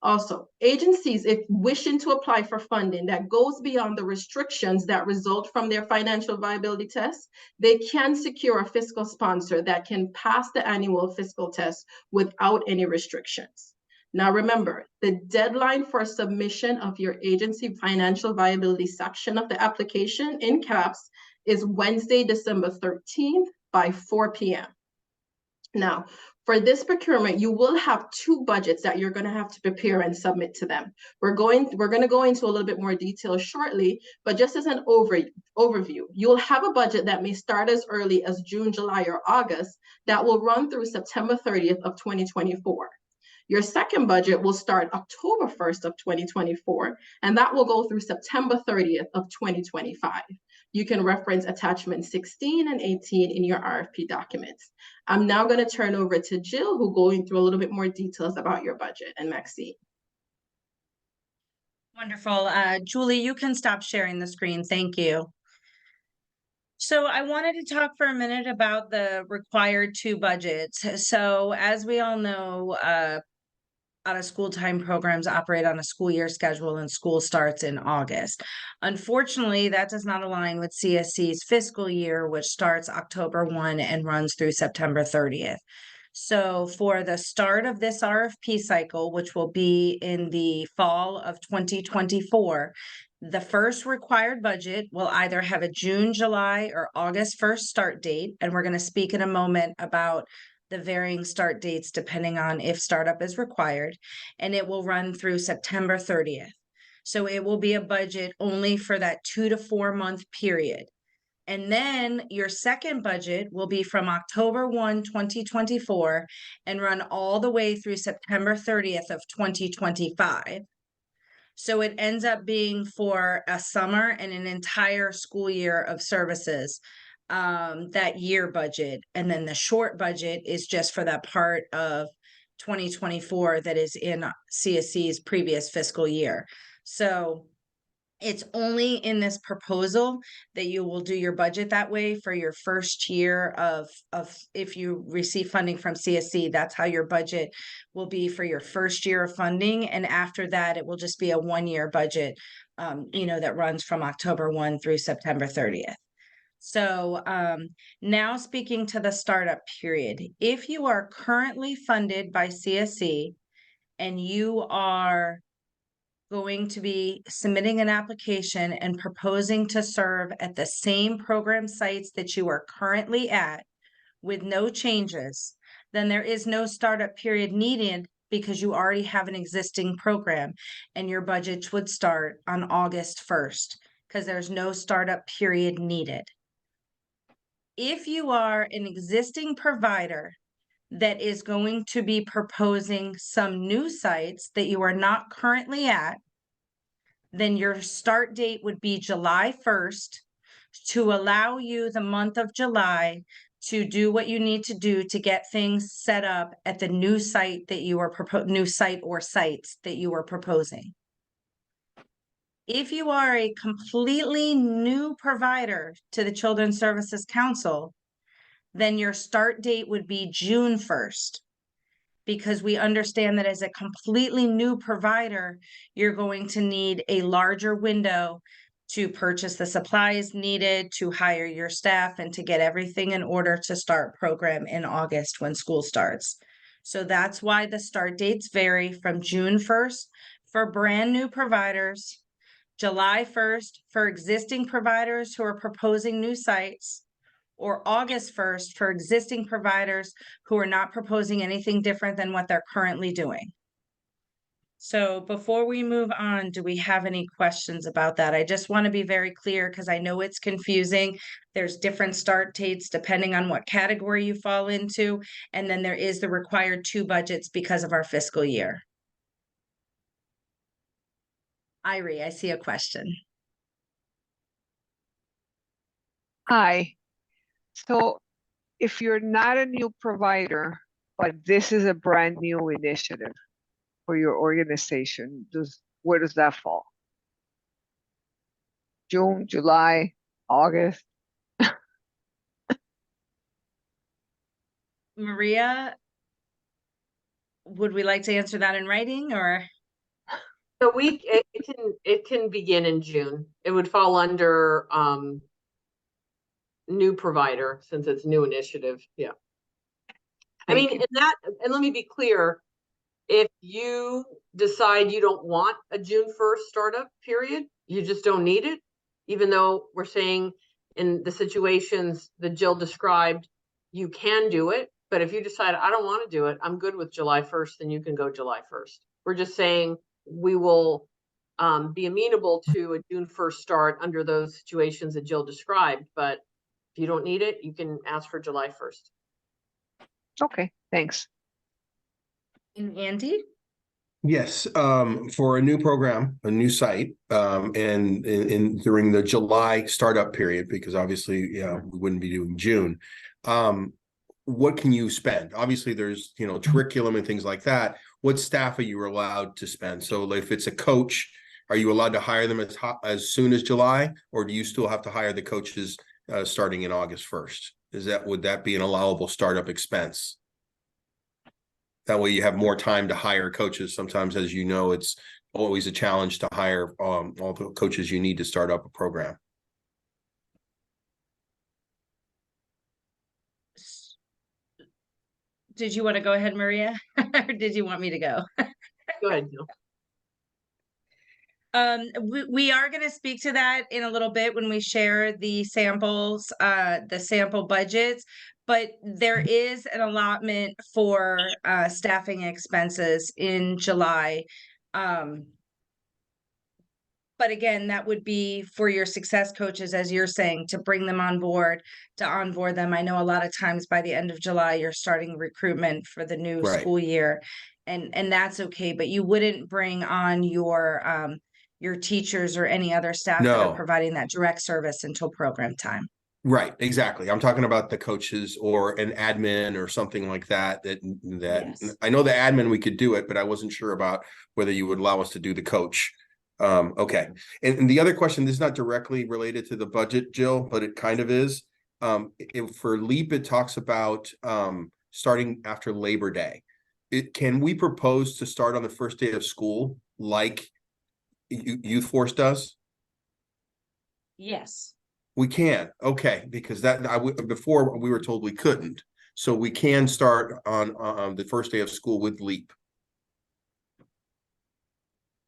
Also, agencies, if wishing to apply for funding that goes beyond the restrictions that result from their financial viability test, they can secure a fiscal sponsor that can pass the annual fiscal test without any restrictions. Now remember, the deadline for submission of your agency financial viability section of the application in caps is Wednesday, December 13th by 4 p.m. Now, for this procurement, you will have 2 budgets that you're going to have to prepare and submit to them. We're going to go into a little bit more detail shortly, but just as an overview, you'll have a budget that may start as early as June, July, or August that will run through September 30th of 2024. Your second budget will start October 1st of 2024, and that will go through September 30th of 2025. You can reference attachment 16 and 18 in your RFP documents. I'm now going to turn over to Jill, who's going through a little bit more details about your budget, and Maxine. Wonderful. Julie, you can stop sharing the screen. Thank you. So I wanted to talk for a minute about the required 2 budgets. So as we all know, out-of-school time programs operate on a school year schedule and school starts in August. Unfortunately, that does not align with CSC's fiscal year, which starts October 1 and runs through September 30th. So for the start of this RFP cycle, which will be in the fall of 2024, the first required budget will either have a June, July, or August 1st start date. And we're going to speak in a moment about the varying start dates depending on if startup is required, and it will run through September 30th. So it will be a budget only for that 2 to 4 month period. And then your second budget will be from October 1, 2024 and run all the way through September 30th of 2025. So it ends up being for a summer and an entire school year of services, that year budget. And then the short budget is just for that part of 2024 that is in CSC's previous fiscal year. So it's only in this proposal that you will do your budget that way for your first year of if you receive funding from CSC, that's how your budget will be for your first year of funding. And after that, it will just be a 1-year budget, that runs from October 1 through September 30th. So now speaking to the startup period, if you are currently funded by CSC and you are going to be submitting an application and proposing to serve at the same program sites that you are currently at with no changes, then there is no startup period needed because you already have an existing program and your budget would start on August 1st because there's no startup period needed. If you are an existing provider that is going to be proposing some new sites that you are not currently at, then your start date would be July 1st to allow you the month of July to do what you need to do to get things set up at the new site that you are new site or sites that you are proposing. If you are a completely new provider to the Children's Services Council, then your start date would be June 1st, because we understand that as a completely new provider, you're going to need a larger window to purchase the supplies needed, to hire your staff, and to get everything in order to start program in August when school starts. So that's why the start dates vary from June 1st for brand new providers, July 1st for existing providers who are proposing new sites, or August 1st for existing providers who are not proposing anything different than what they're currently doing. So before we move on, do we have any questions about that? I just want to be very clear because I know it's confusing. There's different start dates depending on what category you fall into. And then there is the required 2 budgets because of our fiscal year. Irie, I see a question. Hi. So if you're not a new provider, but this is a brand new initiative for your organization, where does that fall? June, July, August? Maria, would we like to answer that in writing or? So it can begin in June. It would fall under new provider since it's new initiative. Yeah. I mean, and let me be clear, if you decide you don't want a June 1st startup period, you just don't need it, even though we're saying in the situations that Jill described, you can do it. But if you decide I don't want to do it, I'm good with July 1st, then you can go July 1st. We're just saying we will be amenable to a June 1st start under those situations that Jill described. But if you don't need it, you can ask for July 1st. Okay, thanks. And Andy? Yes, for a new program, a new site, and during the July startup period, because obviously, yeah, we wouldn't be doing June. What can you spend? Obviously, there's, curriculum and things like that. What staff are you allowed to spend? So if it's a coach, are you allowed to hire them as soon as July, or do you still have to hire the coaches starting in August 1st? Would that be an allowable startup expense? That way you have more time to hire coaches. Sometimes, as you know, it's always a challenge to hire all the coaches you need to start up a program. Did you want to go ahead, Maria? Or did you want me to go? Go ahead, Jill. We are going to speak to that in a little bit when we share the samples, the sample budgets, but there is an allotment for staffing expenses in July. But again, that would be for your success coaches, as you're saying, to bring them on board, to onboard them. I know a lot of times by the end of July, you're starting recruitment for the new school year, and that's okay. But you wouldn't bring on your teachers or any other staff that are providing that direct service until program time. Right, exactly. I'm talking about the coaches or an admin or something like that. Yes. I know the admin, we could do it, but I wasn't sure about whether you would allow us to do the coach. Okay. And the other question, this is not directly related to the budget, Jill, but it kind of is. For LEAP, it talks about starting after Labor Day. Can we propose to start on the first day of school like Youth Force does? Yes. We can. Okay, because before we were told we couldn't. So we can start on the first day of school with LEAP.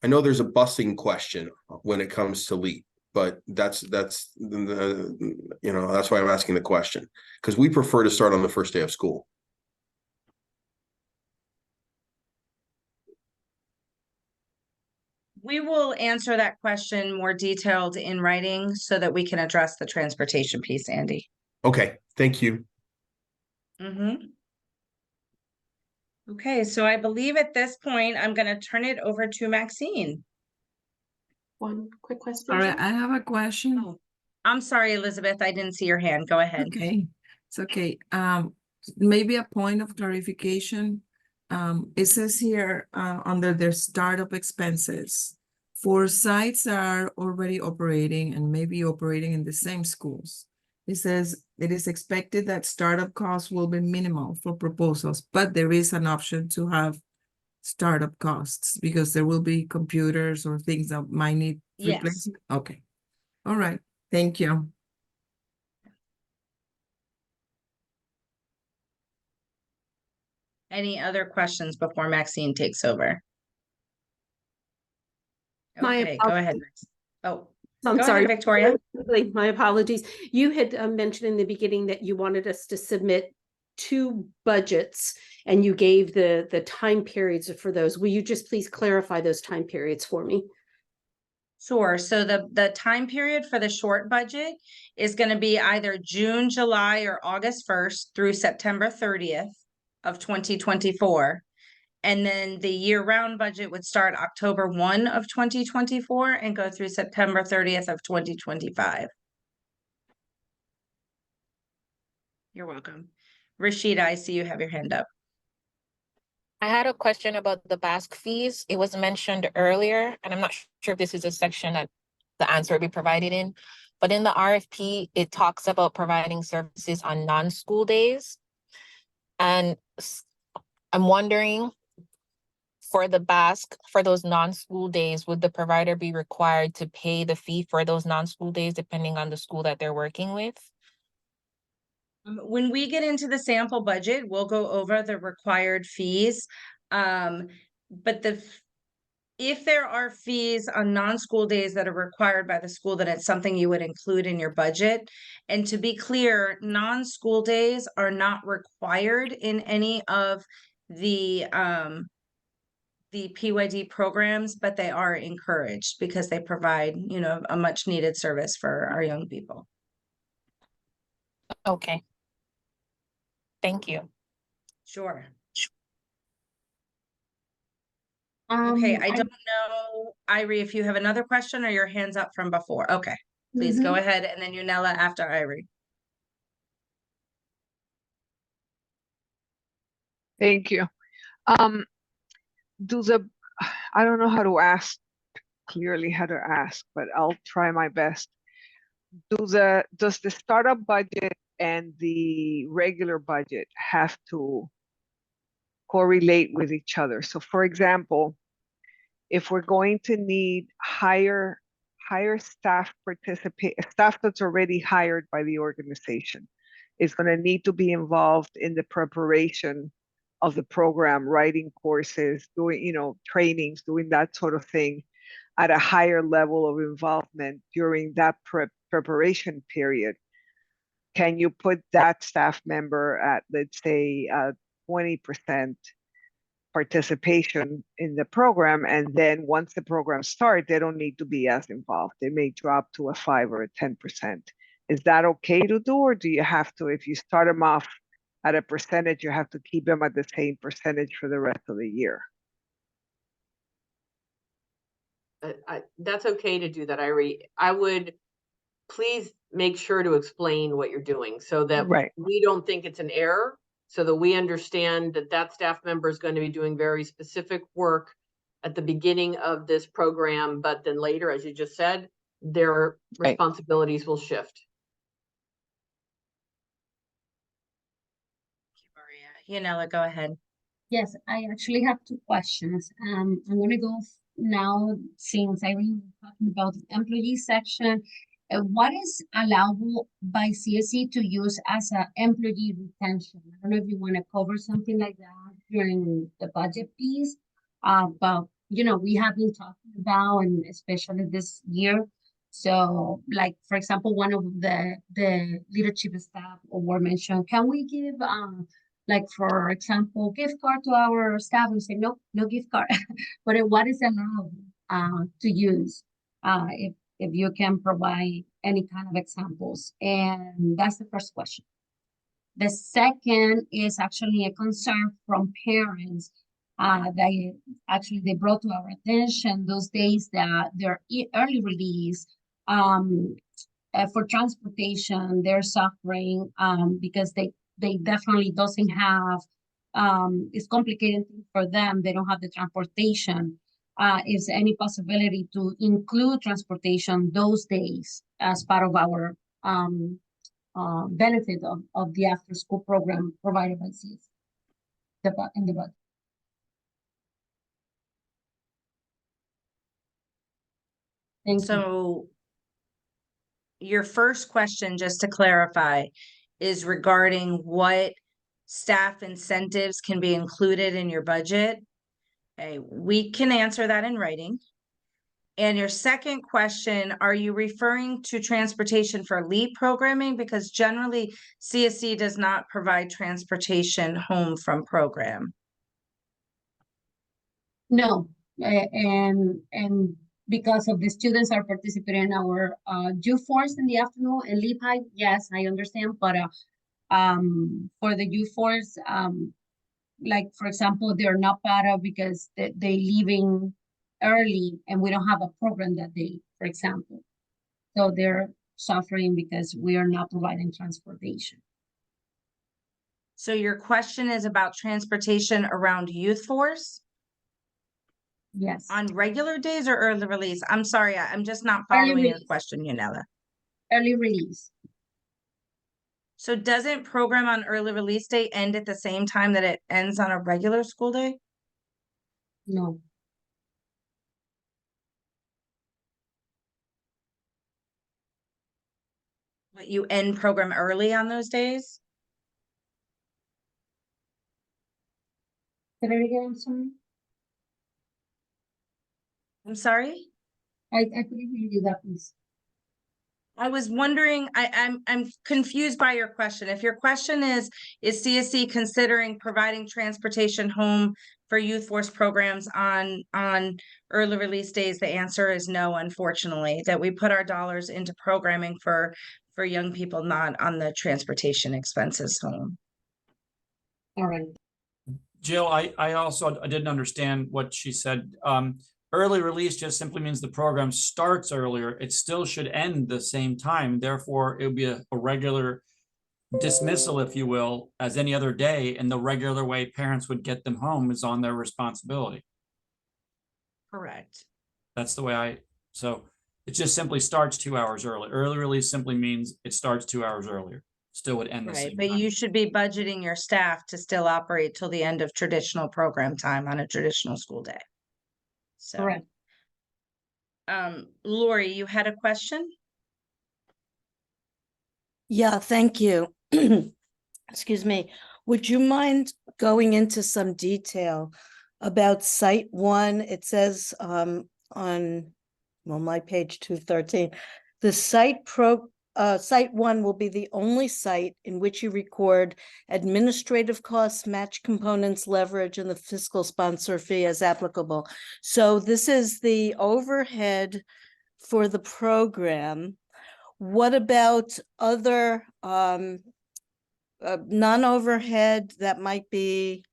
I know there's a busing question when it comes to LEAP, but that's why I'm asking the question, because we prefer to start on the first day of school. We will answer that question more detailed in writing so that we can address the transportation piece, Andy. Okay, thank you. Okay, so I believe at this point, I'm going to turn it over to Maxine. One quick question. All right, I have a question. Oh, I'm sorry, Elizabeth, I didn't see your hand. Go ahead. Okay, it's okay. Maybe a point of clarification. It says here under their startup expenses, for sites that are already operating and maybe operating in the same schools. It says it is expected that startup costs will be minimal for proposals, but there is an option to have startup costs because there will be computers or things that might need replacement. Okay. All right. Thank you. Any other questions before Maxine takes over? Okay, go ahead. Oh, I'm sorry, Victoria. My apologies. You had mentioned in the beginning that you wanted us to submit two budgets and you gave the time periods for those. Will you just please clarify those time periods for me? Sure. So the time period for the short budget is going to be either June, July, or August 1st through September 30th of 2024. And then the year-round budget would start October 1 of 2024 and go through September 30th of 2025. You're welcome. Rashida, I see you have your hand up. I had a question about the BASC fees. It was mentioned earlier, and I'm not sure if this is a section that the answer will be provided in, but in the RFP, it talks about providing services on non-school days. And I'm wondering, for the BASC, for those non-school days, would the provider be required to pay the fee for those non-school days depending on the school that they're working with? When we get into the sample budget, we'll go over the required fees. But if there are fees on non-school days that are required by the school, then it's something you would include in your budget. And to be clear, non-school days are not required in any of the PYD programs, but they are encouraged because they provide, you know, a much needed service for our young people. Okay. Thank you. Sure. Okay, I don't know, Irie, if you have another question or your hands up from before. Okay, please go ahead, and then Yunella after Irie. Thank you. I don't know how to ask, clearly how to ask, but I'll try my best. Does the startup budget and the regular budget have to correlate with each other? So for example, if we're going to need higher staff staff that's already hired by the organization is going to need to be involved in the preparation of the program, writing courses, doing, you know, trainings, doing that sort of thing at a higher level of involvement during that preparation period. Can you put that staff member at, let's say, 20% participation in the program, and then once the program starts, they don't need to be as involved. They may drop to a 5 or a 10%. Is that okay to do, or do you have to, if you start them off at a percentage, you have to keep them at the same percentage for the rest of the year? That's okay to do that, Irie. I would please make sure to explain what you're doing so that we don't think it's an error, so that we understand that that staff member is going to be doing very specific work at the beginning of this program, but then later, as you just said, their responsibilities will shift. Yunella, go ahead. Yes, I actually have two questions. I'm going to go now, since Irene was talking about the employee section. What is allowable by CSE to use as an employee retention? I don't know if you want to cover something like that during the budget piece, but you know, we have been talking about, and especially this year. So, like for example, one of the leadership staff were mentioned. Can we give like for example, gift card to our staff, and say no gift card, but what is allowed to use? If you can provide any kind of examples. And that's the first question. The second is actually a concern from parents. They brought to our attention those days that their early release for transportation, they're suffering because they definitely doesn't have, it's complicated for them. They don't have the transportation. Is any possibility to include transportation those days as part of our benefit of the after-school program provided by CSE in the budget? So your first question, just to clarify, is regarding what staff incentives can be included in your budget. Okay, we can answer that in writing. And your second question, are you referring to transportation for LEAP programming? Because generally CSC does not provide transportation home from program. No, and because of the students are participating in our youth force in the afternoon and leave high, yes, I understand, but for the youth force, like for example, they're not part of because they leaving early and we don't have a program that day, for example. So they're suffering because we are not providing transportation. So your question is about transportation around youth force? Yes. On regular days or early release? I'm sorry, I'm just not Early following your release. question, Yanela. Early release. So doesn't program on early release day end at the same time that it ends on a regular school day? No. But you end program early on those days? Say that again, I'm sorry. I'm sorry? I couldn't hear you that, please. I was wondering, I'm confused by your question. If your question is CSC considering providing transportation home for youth force programs on early release days? The answer is no, unfortunately, that we put our dollars into programming for young people, not on the transportation expenses home. All right. Jill, I didn't understand what she said. Early release just simply means the program starts earlier. It still should end the same time. Therefore, it would be a regular dismissal, if you will, as any other day. And the regular way parents would get them home is on their responsibility. Correct. That's the way so it just simply starts 2 hours early. Early release simply means it starts 2 hours earlier. Still would end the Right, same but time. you should be budgeting your staff to still operate till the end of traditional program time on a traditional school day. So, Correct. Lori, you had a question? Yeah, thank you. Excuse me. Would you mind going into some detail about site one? It says on my page 213, the site one will be the only site in which you record administrative costs, match components, leverage, and the fiscal sponsor fee as applicable. So this is the overhead for the program. What about other non-overhead that might be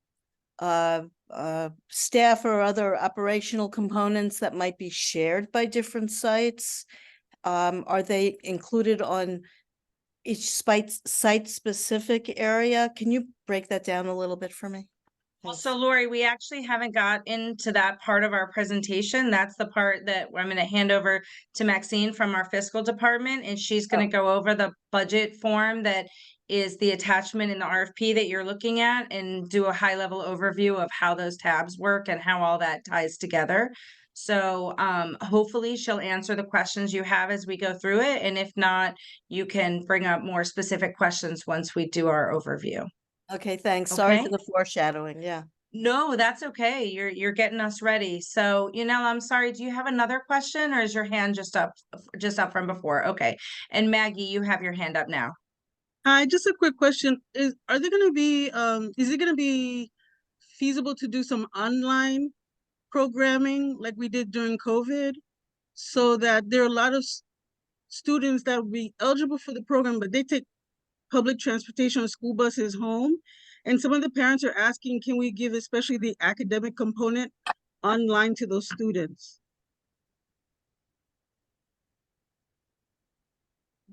staff or other operational components that might be shared by different sites? Are they included on each site-specific area? Can you break that down a little bit for me? So Lori, we actually haven't got into that part of our presentation. That's the part that I'm going to hand over to Maxine from our fiscal department, and she's going to go over the budget form that is the attachment in the RFP that you're looking at and do a high level overview of how those tabs work and how all that ties together. So hopefully she'll answer the questions you have as we go through it. And if not, you can bring up more specific questions once we do our overview. Okay, thanks. Sorry Okay. for the foreshadowing. Yeah. No, that's okay. You're getting us ready. So, I'm sorry, do you have another question or is your hand just up from before? Okay. And Maggie, you have your hand up now. Hi, just a quick question. Is it gonna be feasible to do some online programming like we did during COVID? So that there are a lot of students that will be eligible for the program, but they take public transportation or school buses home. And some of the parents are asking, can we give especially the academic component online to those students?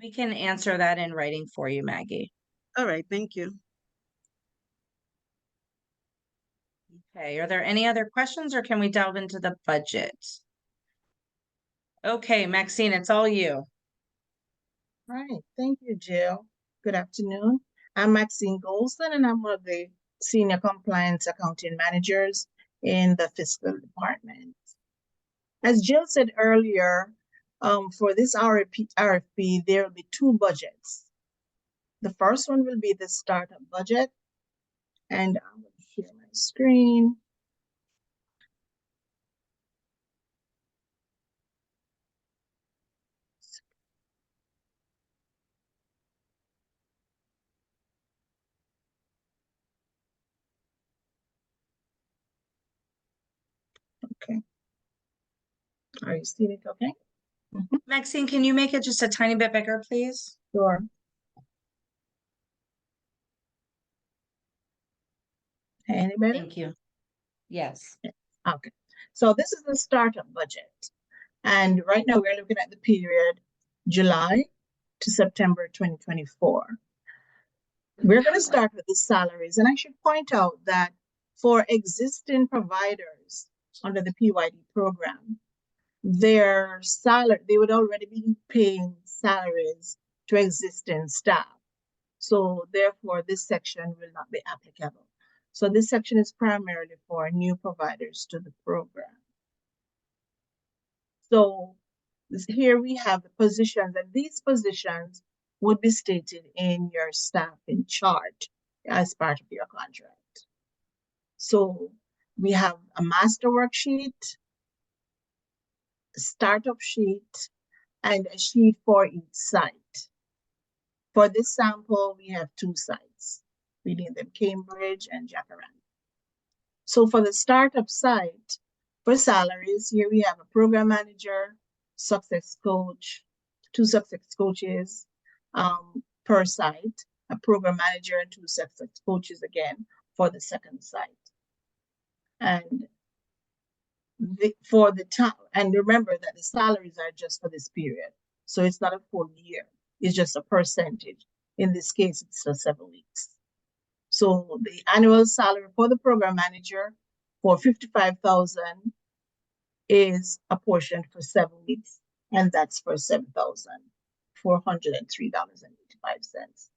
We can answer that in writing for you, Maggie. All right, thank you. Okay, are there any other questions or can we delve into the budget? Okay, Maxine, it's all you. All right, thank you, Jill. Good afternoon. I'm Maxine Goldston, and I'm one of the Senior Compliance Accounting Managers in the Fiscal Department. As Jill said earlier, for this RFP, there will be two budgets. The first one will be the startup budget, and I'm going to share my screen. Are you seeing it okay? Maxine, can you make it just a tiny bit bigger, please? Sure. Any better? Thank you. Yes. Okay. So this is the startup budget. And right now we're looking at the period July to September 2024. We're going to start with the salaries. And I should point out that for existing providers under the PYD program, their salary, they would already be paying salaries to existing staff. So therefore, this section will not be applicable. So this section is primarily for new providers to the program. So here we have the positions, and these positions would be stated in your staffing chart as part of your contract. So we have a master worksheet, a startup sheet, and a sheet for each site. For this sample, we have 2 sites, we name them Cambridge and Jacaranda. So for the startup site, for salaries, here we have a program manager, success coach, 2 success coaches per site, a program manager and 2 success coaches again for the second site. And for the time, and remember that the salaries are just for this period. So it's not a full year, it's just a percentage. In this case, it's for 7 weeks. So the annual salary for the program manager for $55,000 is apportioned for 7 weeks, and that's for $7,403.85.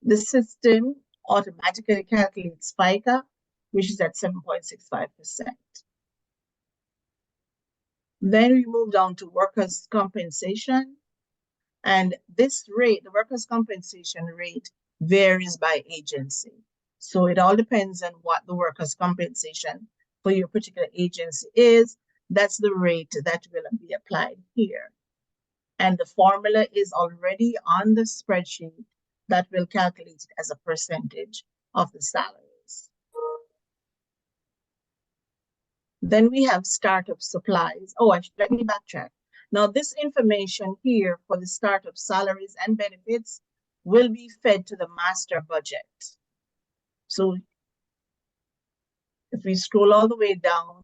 The system automatically calculates FICA, which is at 7.65%. Then we move down to workers' compensation. And this rate, the workers' compensation rate, varies by agency. So it all depends on what the workers' compensation for your particular agency is. That's the rate that will be applied here. And the formula is already on the spreadsheet that will calculate it as a percentage of the salaries. Then we have startup supplies. Oh, let me backtrack. Now, this information here for the startup salaries and benefits will be fed to the master budget. So if we scroll all the way down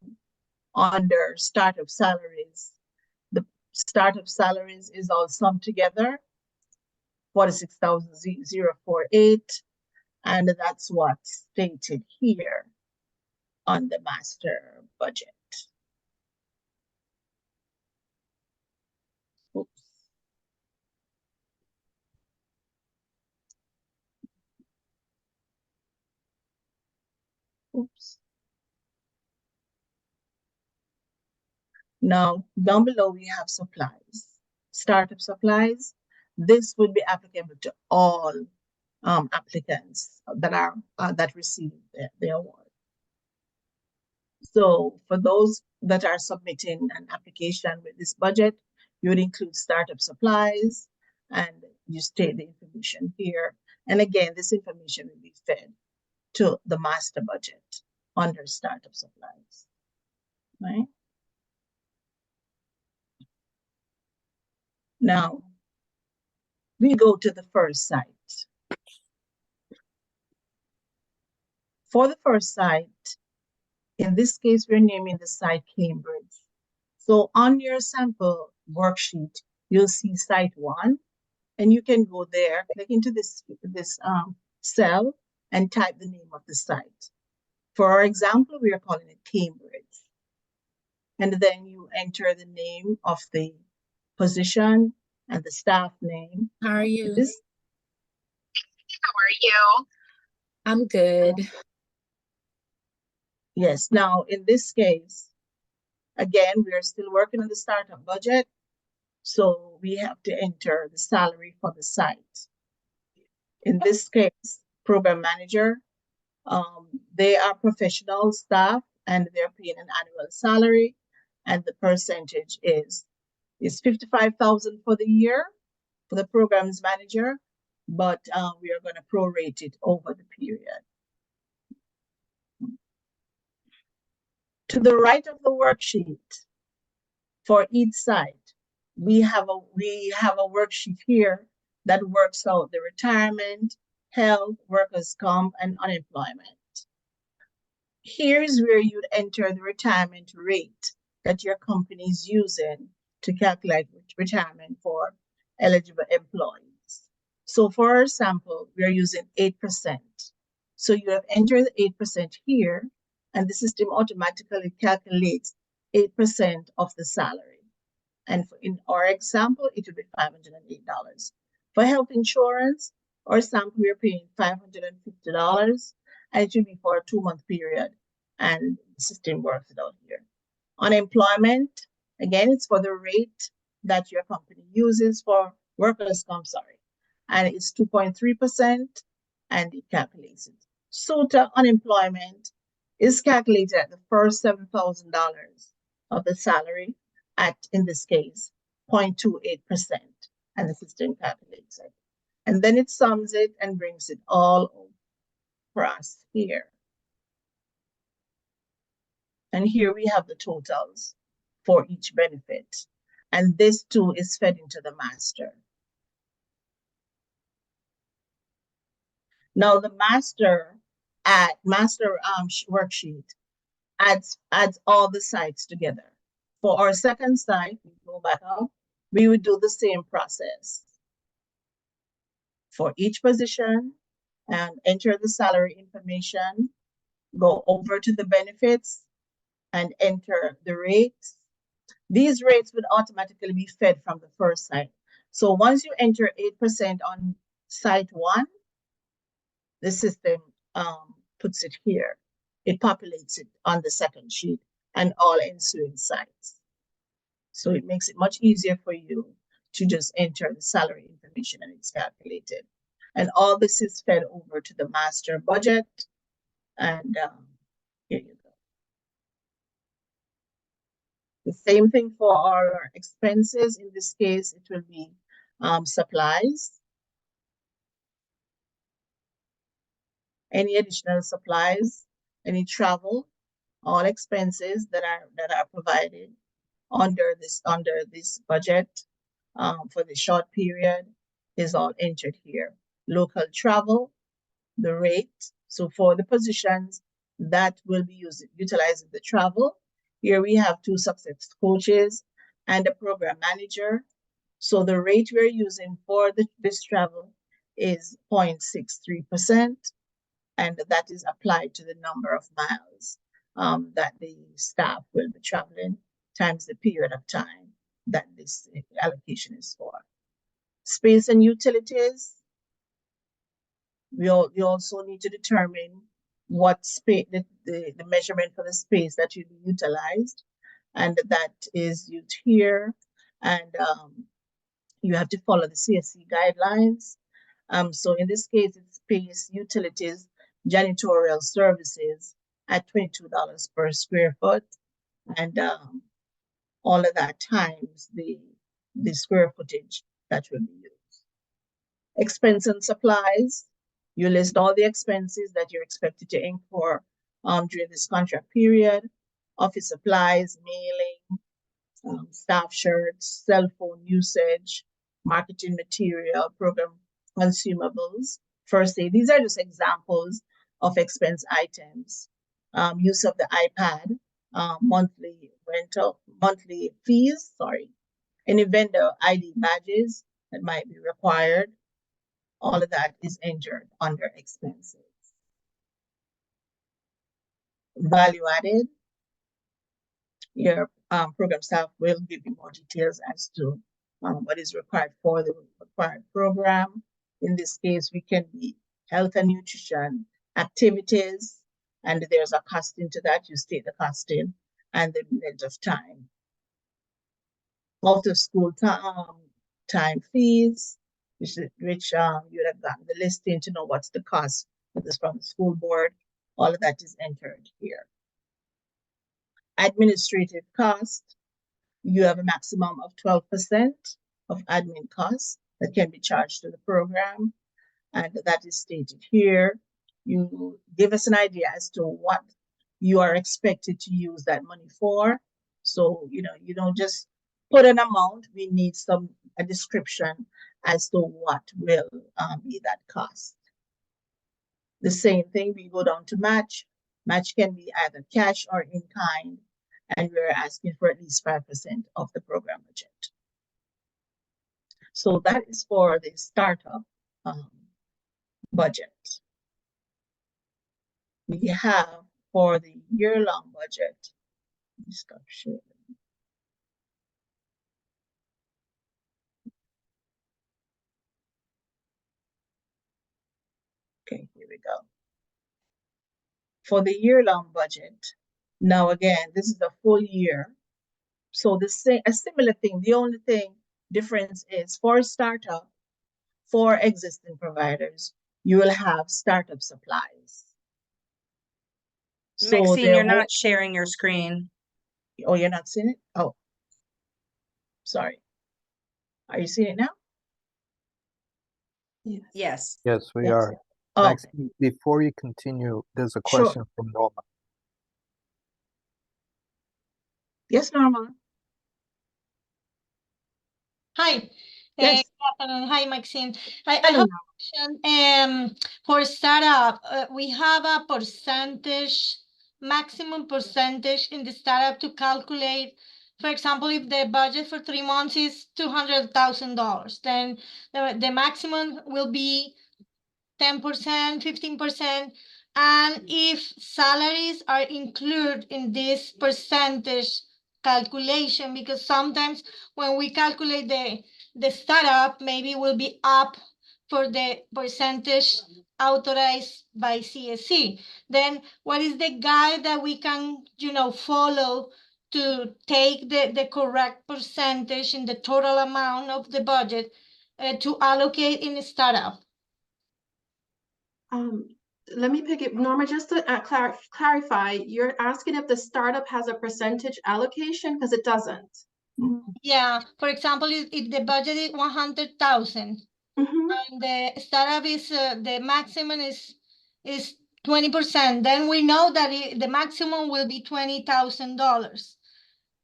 under startup salaries, the startup salaries is all summed together, 46,048, and that's what's stated here on the master budget. Oops. Oops. Now, down below, we have supplies, startup supplies. This would be applicable to all applicants that receive the award. So for those that are submitting an application with this budget, you would include startup supplies, and you state the information here. And again, this information will be fed to the master budget under startup supplies, right? Now, we go to the first site. For the first site, in this case, we're naming the site Cambridge. So on your sample worksheet, you'll see site 1, and you can go there, click into this cell and type the name of the site. For our example, we are calling it Cambridge. And then you enter the name of the position and the staff name. How are you? How are you? I'm good. Yes, now in this case, again, we are still working on the startup budget. So we have to enter the salary for the site. In this case, program manager, they are professional staff and they're paying an annual salary, and the percentage is 55,000 for the year for the programs manager, but we are going to prorate it over the period. To the right of the worksheet, For each site, we have a worksheet here that works out the retirement, health, workers' comp, and unemployment. Here's where you'd enter the retirement rate that your company is using to calculate retirement for eligible employees. So for our sample, we are using 8%. So you have entered the 8% here, and the system automatically calculates 8% of the salary. And in our example, it would be $508. For health insurance, our sample, we are paying $550, and it should be for a 2-month period. And the system works it out here. Unemployment, again, it's for the rate that your company uses for workers' comp, and it's 2.3%, and it calculates it. SOTA unemployment is calculated at the first $7,000 of the salary at, in this case, 0.28%, and the system calculates it. And then it sums it and brings it all across here. And here we have the totals for each benefit. And this too is fed into the master. Now the master worksheet adds all the sites together. For our second site, we go back up, we would do the same process. For each position, and enter the salary information, go over to the benefits, and enter the rates. These rates would automatically be fed from the first site. So once you enter 8% on site 1, the system puts it here. It populates it on the second sheet and all ensuing sites. So it makes it much easier for you to just enter the salary information and it's calculated. And all this is fed over to the master budget. And here you go. The same thing for our expenses. In this case, it will be supplies. Any additional supplies, any travel, all expenses that are provided under this budget for the short period is all entered here. Local travel, the rate. So for the positions that will be utilizing the travel, here we have 2 success coaches and a program manager. So the rate we're using for this travel is 0.63%, and that is applied to the number of miles that the staff will be traveling times the period of time that this allocation is for. Space and utilities, we also need to determine what space, the measurement for the space that will be utilized, and that is used here. And you have to follow the CSC guidelines. So in this case, it's space, utilities, janitorial services at $22 per square foot, and all of that times the square footage that will be used. Expense and supplies, you list all the expenses that you're expected to incur during this contract period: office supplies, mailing, staff shirts, cell phone usage, marketing material, program consumables, first aid. These are just examples of expense items. Use of the iPad, monthly rental, monthly fees, any vendor ID badges that might be required. All of that is entered under expenses. Value added, your program staff will give you more details as to what is required for the required program. In this case, we can be health and nutrition activities, and there's a costing to that. You state the costing and the length of time. Out of school time fees, which you would have gotten the listing to know what's the cost for this from the school board. All of that is entered here. Administrative cost, you have a maximum of 12% of admin costs that can be charged to the program, and that is stated here. You give us an idea as to what you are expected to use that money for. So, you don't just put an amount, we need a description as to what will be that cost. The same thing, we go down to match. Match can be either cash or in kind, and we're asking for at least 5% of the program budget. So that is for the startup budget. We have for the year-long budget. Let me stop sharing. Okay, here we go. For the year-long budget, now again, this is the full year. So a similar thing. The only difference is for startup, for existing providers, you will have startup supplies. So Maxine, you're not sharing your screen. Oh, you're not seeing it? Oh, sorry. Are you seeing it now? Yes. Yes, we Yes. are. Oh, Maxine, before you continue, there's a Sure. question from Norma. Yes, Norma. Hi. Yes. Good afternoon. Hi, Maxine. I Hello, have Norma. a question. For startup, we have a maximum percentage in the startup to calculate. For example, if the budget for 3 months is $200,000, then the maximum will be 10%, 15%. And if salaries are included in this percentage calculation, because sometimes when we calculate the startup, maybe will be up for the percentage authorized by CSC. Then what is the guide that we can, follow to take the correct percentage in the total amount of the budget to allocate in a startup? Let me pick it, Norma, just to clarify, you're asking if the startup has a percentage allocation, because it doesn't. Yeah, for example, if the budget is 100,000 and the startup is the maximum is 20%, then we know that the maximum will be $20,000.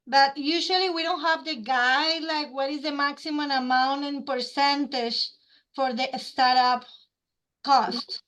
But usually we don't have the guide, like what is the maximum amount in percentage for the startup cost.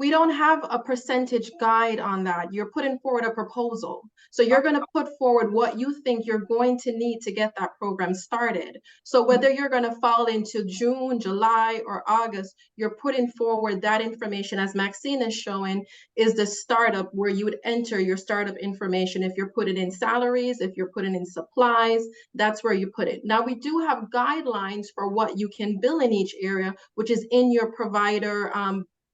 We don't have a percentage guide on that. You're putting forward a proposal. So you're going to put forward what you think you're going to need to get that program started. So whether you're going to fall into June, July, or August, you're putting forward that information, as Maxine is showing, is the startup where you would enter your startup information. If you're putting in salaries, if you're putting in supplies, that's where you put it. Now, we do have guidelines for what you can bill in each area, which is in your provider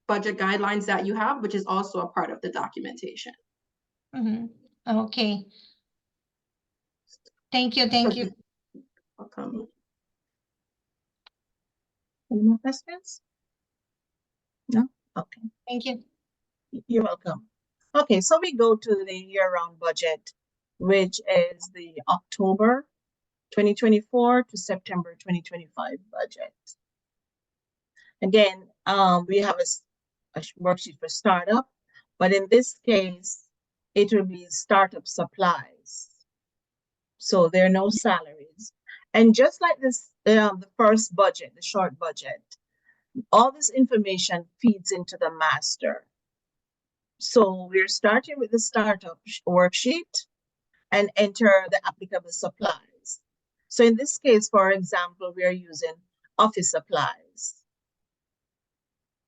budget guidelines that you have, which is also a part of the documentation. Okay. Thank you. Welcome. Any more questions? No? Okay. Thank you. You're welcome. Okay, so we go to the year-round budget, which is the October 2024 to September 2025 budget. Again, we have a worksheet for startup, but in this case, it will be startup supplies. So there are no salaries. And just like this, the first budget, the short budget, all this information feeds into the master. So we're starting with the startup worksheet and enter the applicable supplies. So in this case, for example, we are using office supplies.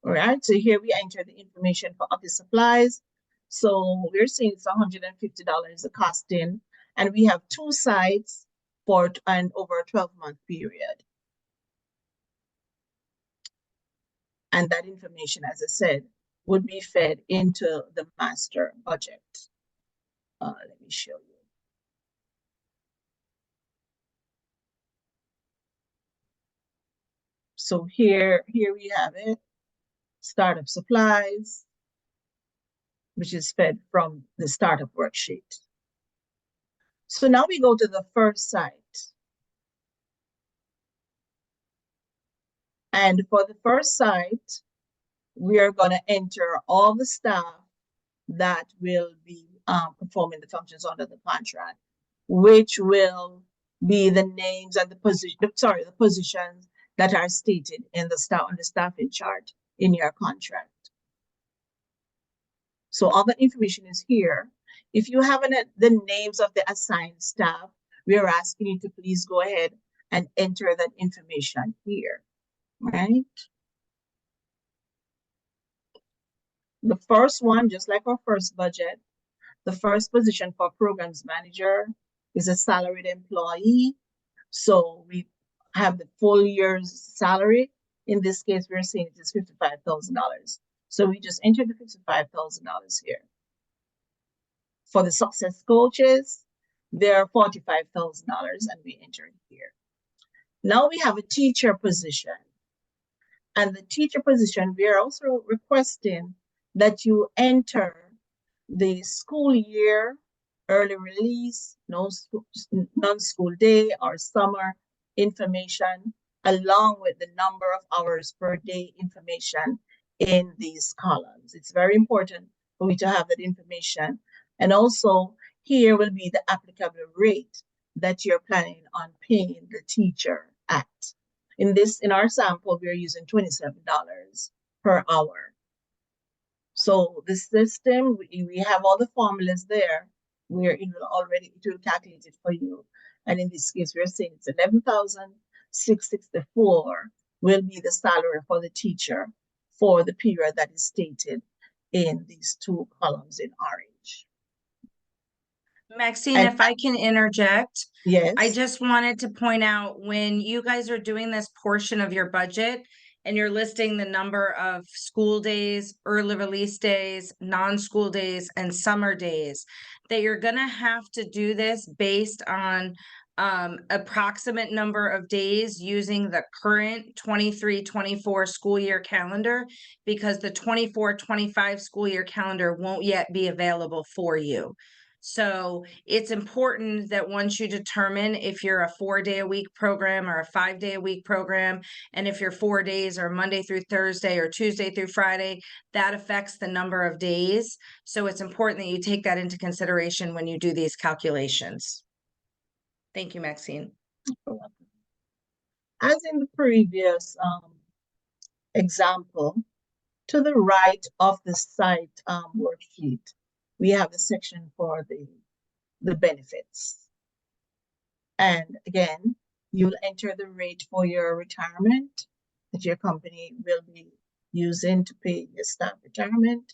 All right, so here we enter the information for office supplies. So we're seeing it's $150 the costing, and we have 2 sites for and over a 12-month period. And that information, as I said, would be fed into the master budget. Let me show you. So here we have it. Startup supplies, which is fed from the startup worksheet. So now we go to the first site. And for the first site, we are going to enter all the staff that will be performing the functions under the contract, which will be the names and the positions that are stated in the on the staffing chart in your contract. So all that information is here. If you have the names of the assigned staff, we are asking you to please go ahead and enter that information here, right? The first one, just like our first budget, the first position for programs manager is a salaried employee. So we have the full year's salary. In this case, we're saying it is $55,000. So we just entered the $55,000 here. For the success coaches, they're $45,000 and we enter it here. Now we have a teacher position. And the teacher position, we are also requesting that you enter the school year, early release, non-school day or summer information, along with the number of hours per day information in these columns. It's very important for me to have that information. And also here will be the applicable rate that you're planning on paying the teacher at. In our sample, we're using $27 per hour. So the system, we have all the formulas there where it will calculate it for you. And in this case, we're saying it's $11,664 will be the salary for the teacher for the period that is stated in these two columns in orange. Maxine, if I can interject. Yes. I just wanted to point out when you guys are doing this portion of your budget and you're listing the number of school days, early release days, non-school days, and summer days, that you're gonna have to do this based on approximate number of days using the current 23-24 school year calendar, because the 24-25 school year calendar won't yet be available for you. So it's important that once you determine if you're a 4-day-a-week program or a 5-day-a-week program, and if your 4 days are Monday through Thursday or Tuesday through Friday, that affects the number of days. So it's important that you take that into consideration when you do these calculations. Thank you, Maxine. As in the previous example, to the right of the site worksheet, we have the section for the benefits. And again, you'll enter the rate for your retirement that your company will be using to pay your staff retirement.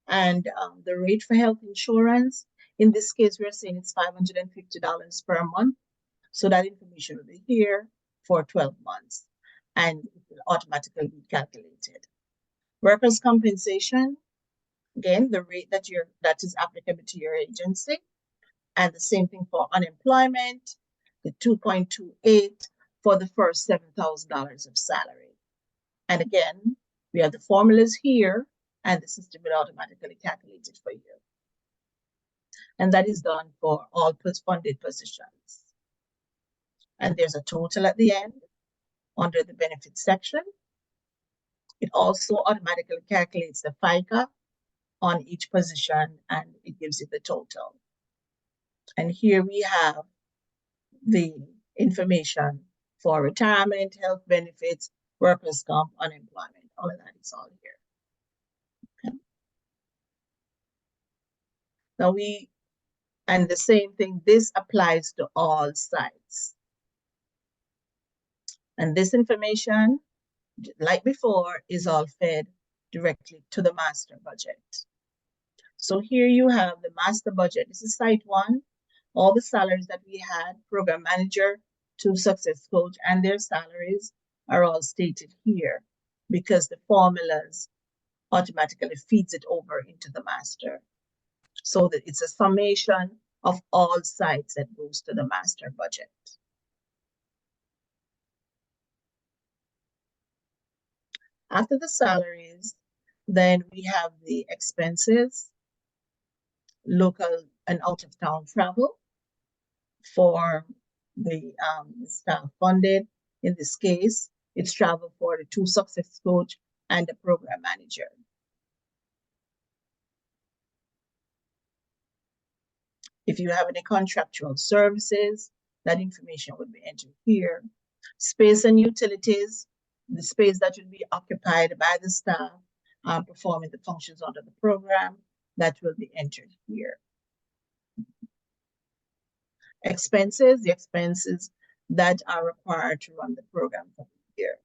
And the rate for health insurance, in this case, we're saying it's $550 per month. So that information will be here for 12 months and it will automatically be calculated. Workers' compensation, again, the rate that is applicable to your agency, and the same thing for unemployment, the 2.28 for the first $7,000 of salary. And again, we have the formulas here, and the system will automatically calculate it for you. And that is done for all funded positions. And there's a total at the end under the benefits section. It also automatically calculates the FICA on each position and it gives you the total. And here we have the information for retirement, health benefits, workers' comp, unemployment. All of that is all here. Okay. Now and the same thing, this applies to all sites. And this information, like before, is all fed directly to the master budget. So here you have the master budget. This is site 1. All the salaries that we had, program manager to success coach, and their salaries are all stated here because the formulas automatically feeds it over into the master. So that it's a summation of all sites that goes to the master budget. After the salaries, then we have the expenses, local and out of town travel for the staff funded. In this case, it's travel for the 2 success coach and the program manager. If you have any contractual services, that information would be entered here. Space and utilities, the space that will be occupied by the staff performing the functions under the program, that will be entered here. Expenses, the expenses that are required to run the program for the year.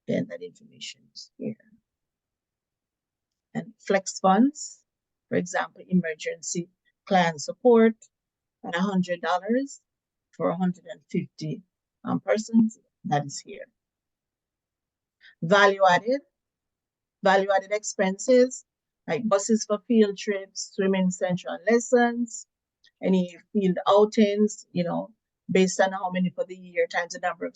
Then that information is here. And flex funds, for example, emergency client support at $100 for 150 persons, that is here. Value added expenses like buses for field trips, swimming central lessons, any field outings, you know, based on how many for the year times the number of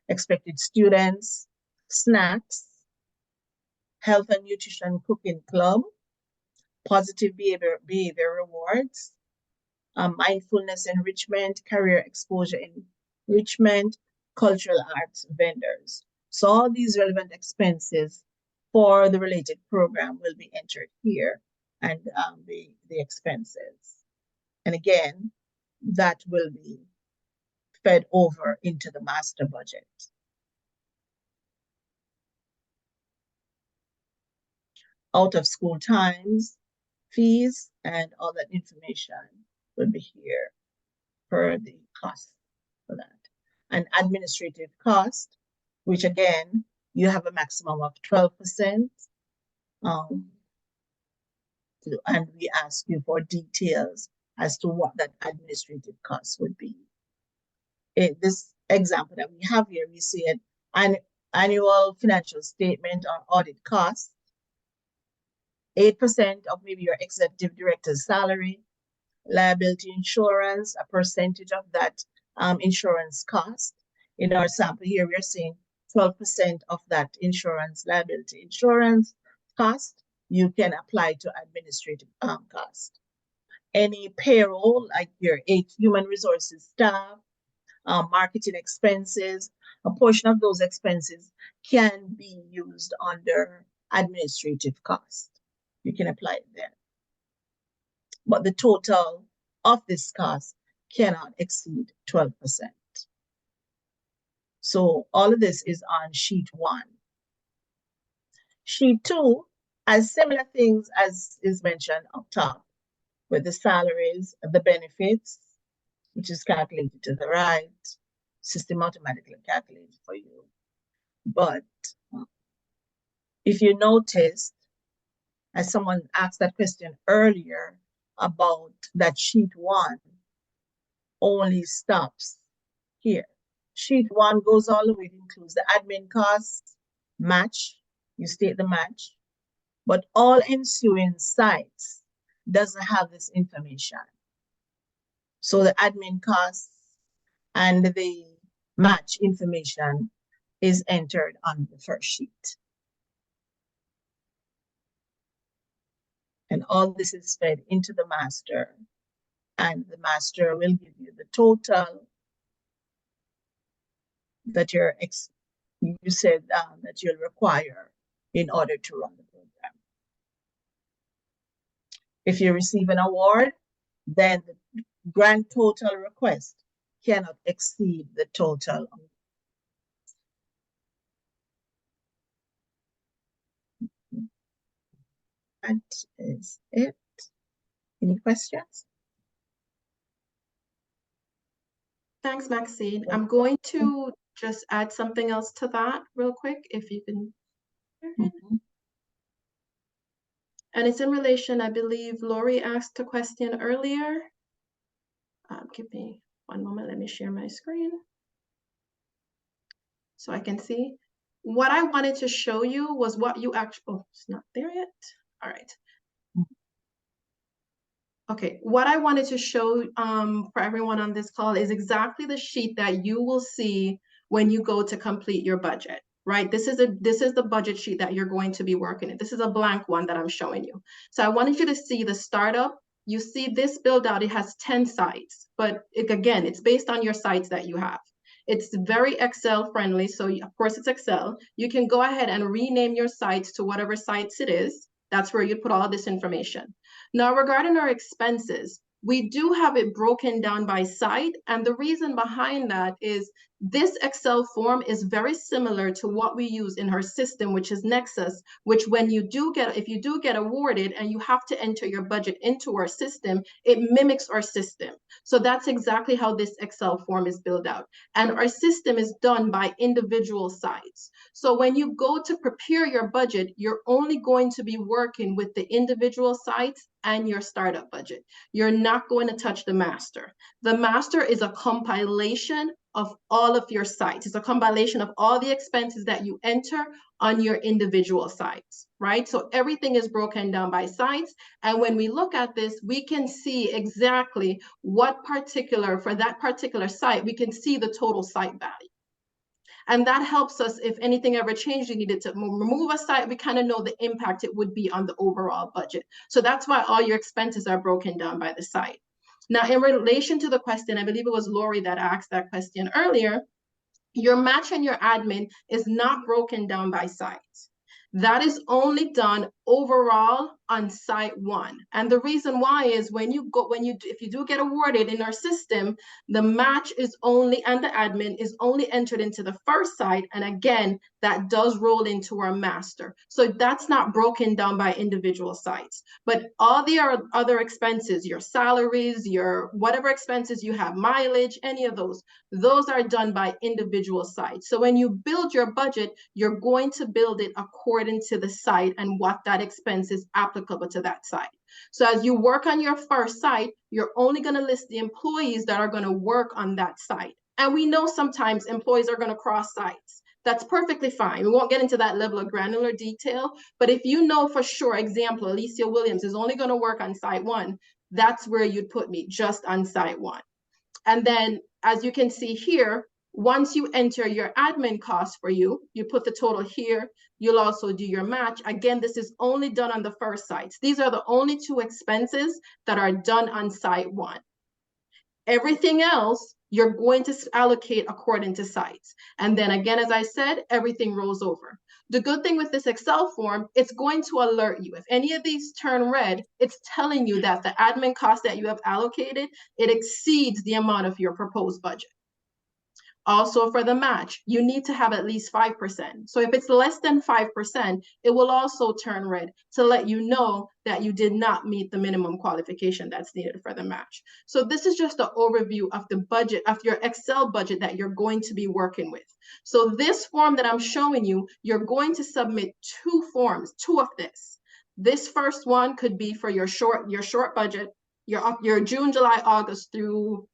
expected students, snacks, health and nutrition cooking club, positive behavior rewards, mindfulness enrichment, career exposure enrichment, cultural arts vendors. So all these relevant expenses for the related program will be entered here, and the expenses. And again, that will be fed over into the master budget. Out of school times, fees, and all that information will be here for the cost for that. And administrative cost, which again, you have a maximum of 12%. And we ask you for details as to what that administrative cost would be. This example that we have here, we see an annual financial statement or audit cost, 8% of maybe your executive director's salary, liability insurance, a percentage of that insurance cost. In our sample here, we're seeing 12% of that insurance, liability insurance cost, you can apply to administrative cost. Any payroll, like your human resources staff, marketing expenses, a portion of those expenses can be used under administrative cost. You can apply it there. But the total of this cost cannot exceed 12%. So all of this is on sheet 1. Sheet 2 has similar things as is mentioned up top, with the salaries, the benefits, which is calculated to the right, system automatically calculated for you. But if you noticed, as someone asked that question earlier about that sheet 1 only stops here. Sheet 1 goes all the way, it includes the admin costs, match, you state the match, but all ensuing sites doesn't have this information. So the admin costs and the match information is entered on the first sheet. And all this is fed into the master, and the master will give you the total that you said that you'll require in order to run the program. If you receive an award, then the grand total request cannot exceed the total. That is it. Any questions? Thanks, Maxine. I'm going to just add something else to that real quick, if you can. And it's in relation, I believe Lori asked a question earlier. Give me one moment, let me share my screen so I can see. What I wanted to show you was what you actually, oh, it's not there yet. All right. Okay, what I wanted to show for everyone on this call is exactly the sheet that you will see when you go to complete your budget, right? This is the budget sheet that you're going to be working in. This is a blank one that I'm showing you. So I wanted you to see the startup. You see this build out, it has 10 sites, but again, it's based on your sites that you have. It's very Excel friendly, so of course it's Excel. You can go ahead and rename your sites to whatever sites it is. That's where you put all of this information. Now, regarding our expenses, we do have it broken down by site. And the reason behind that is this Excel form is very similar to what we use in our system, which is Nexus, which if you do get awarded and you have to enter your budget into our system, it mimics our system. So that's exactly how this Excel form is built out. And our system is done by individual sites. So when you go to prepare your budget, you're only going to be working with the individual sites and your startup budget. You're not going to touch the master. The master is a compilation of all of your sites. It's a compilation of all the expenses that you enter on your individual sites, right? So everything is broken down by sites. And when we look at this, we can see exactly for that particular site, we can see the total site value. And that helps us, if anything ever changed, you needed to remove a site, we kind of know the impact it would be on the overall budget. So that's why all your expenses are broken down by the site. Now, in relation to the question, I believe it was Lori that asked that question earlier, your match and your admin is not broken down by sites. That is only done overall on site one. And the reason why is if you do get awarded in our system, the match is only, and the admin is only entered into the first site. And again, that does roll into our master. So that's not broken down by individual sites, but all the other expenses, your salaries, your whatever expenses you have, mileage, any of those are done by individual sites. So when you build your budget, you're going to build it according to the site and what that expense is applicable to that site. So as you work on your first site, you're only going to list the employees that are going to work on that site. And we know sometimes employees are going to cross sites. That's perfectly fine. We won't get into that level of granular detail, but if you know for sure, example, Alicia Williams is only going to work on site one, that's where you'd put me, just on site one. And then as you can see here, once you enter your admin costs for you put the total here. You'll also do your match. Again, this is only done on the first sites. These are the only two expenses that are done on site one. Everything else, you're going to allocate according to sites. And then again, as I said, everything rolls over. The good thing with this Excel form, it's going to alert you. If any of these turn red, it's telling you that the admin cost that you have allocated, it exceeds the amount of your proposed budget. Also for the match, you need to have at least 5%. So if it's less than 5%, it will also turn red to let you know that you did not meet the minimum qualification that's needed for the match. So this is just an overview of the budget, of your Excel budget that you're going to be working with. So this form that I'm showing you, you're going to submit two forms, two of this. This first one could be for your short budget, your June, July, August through,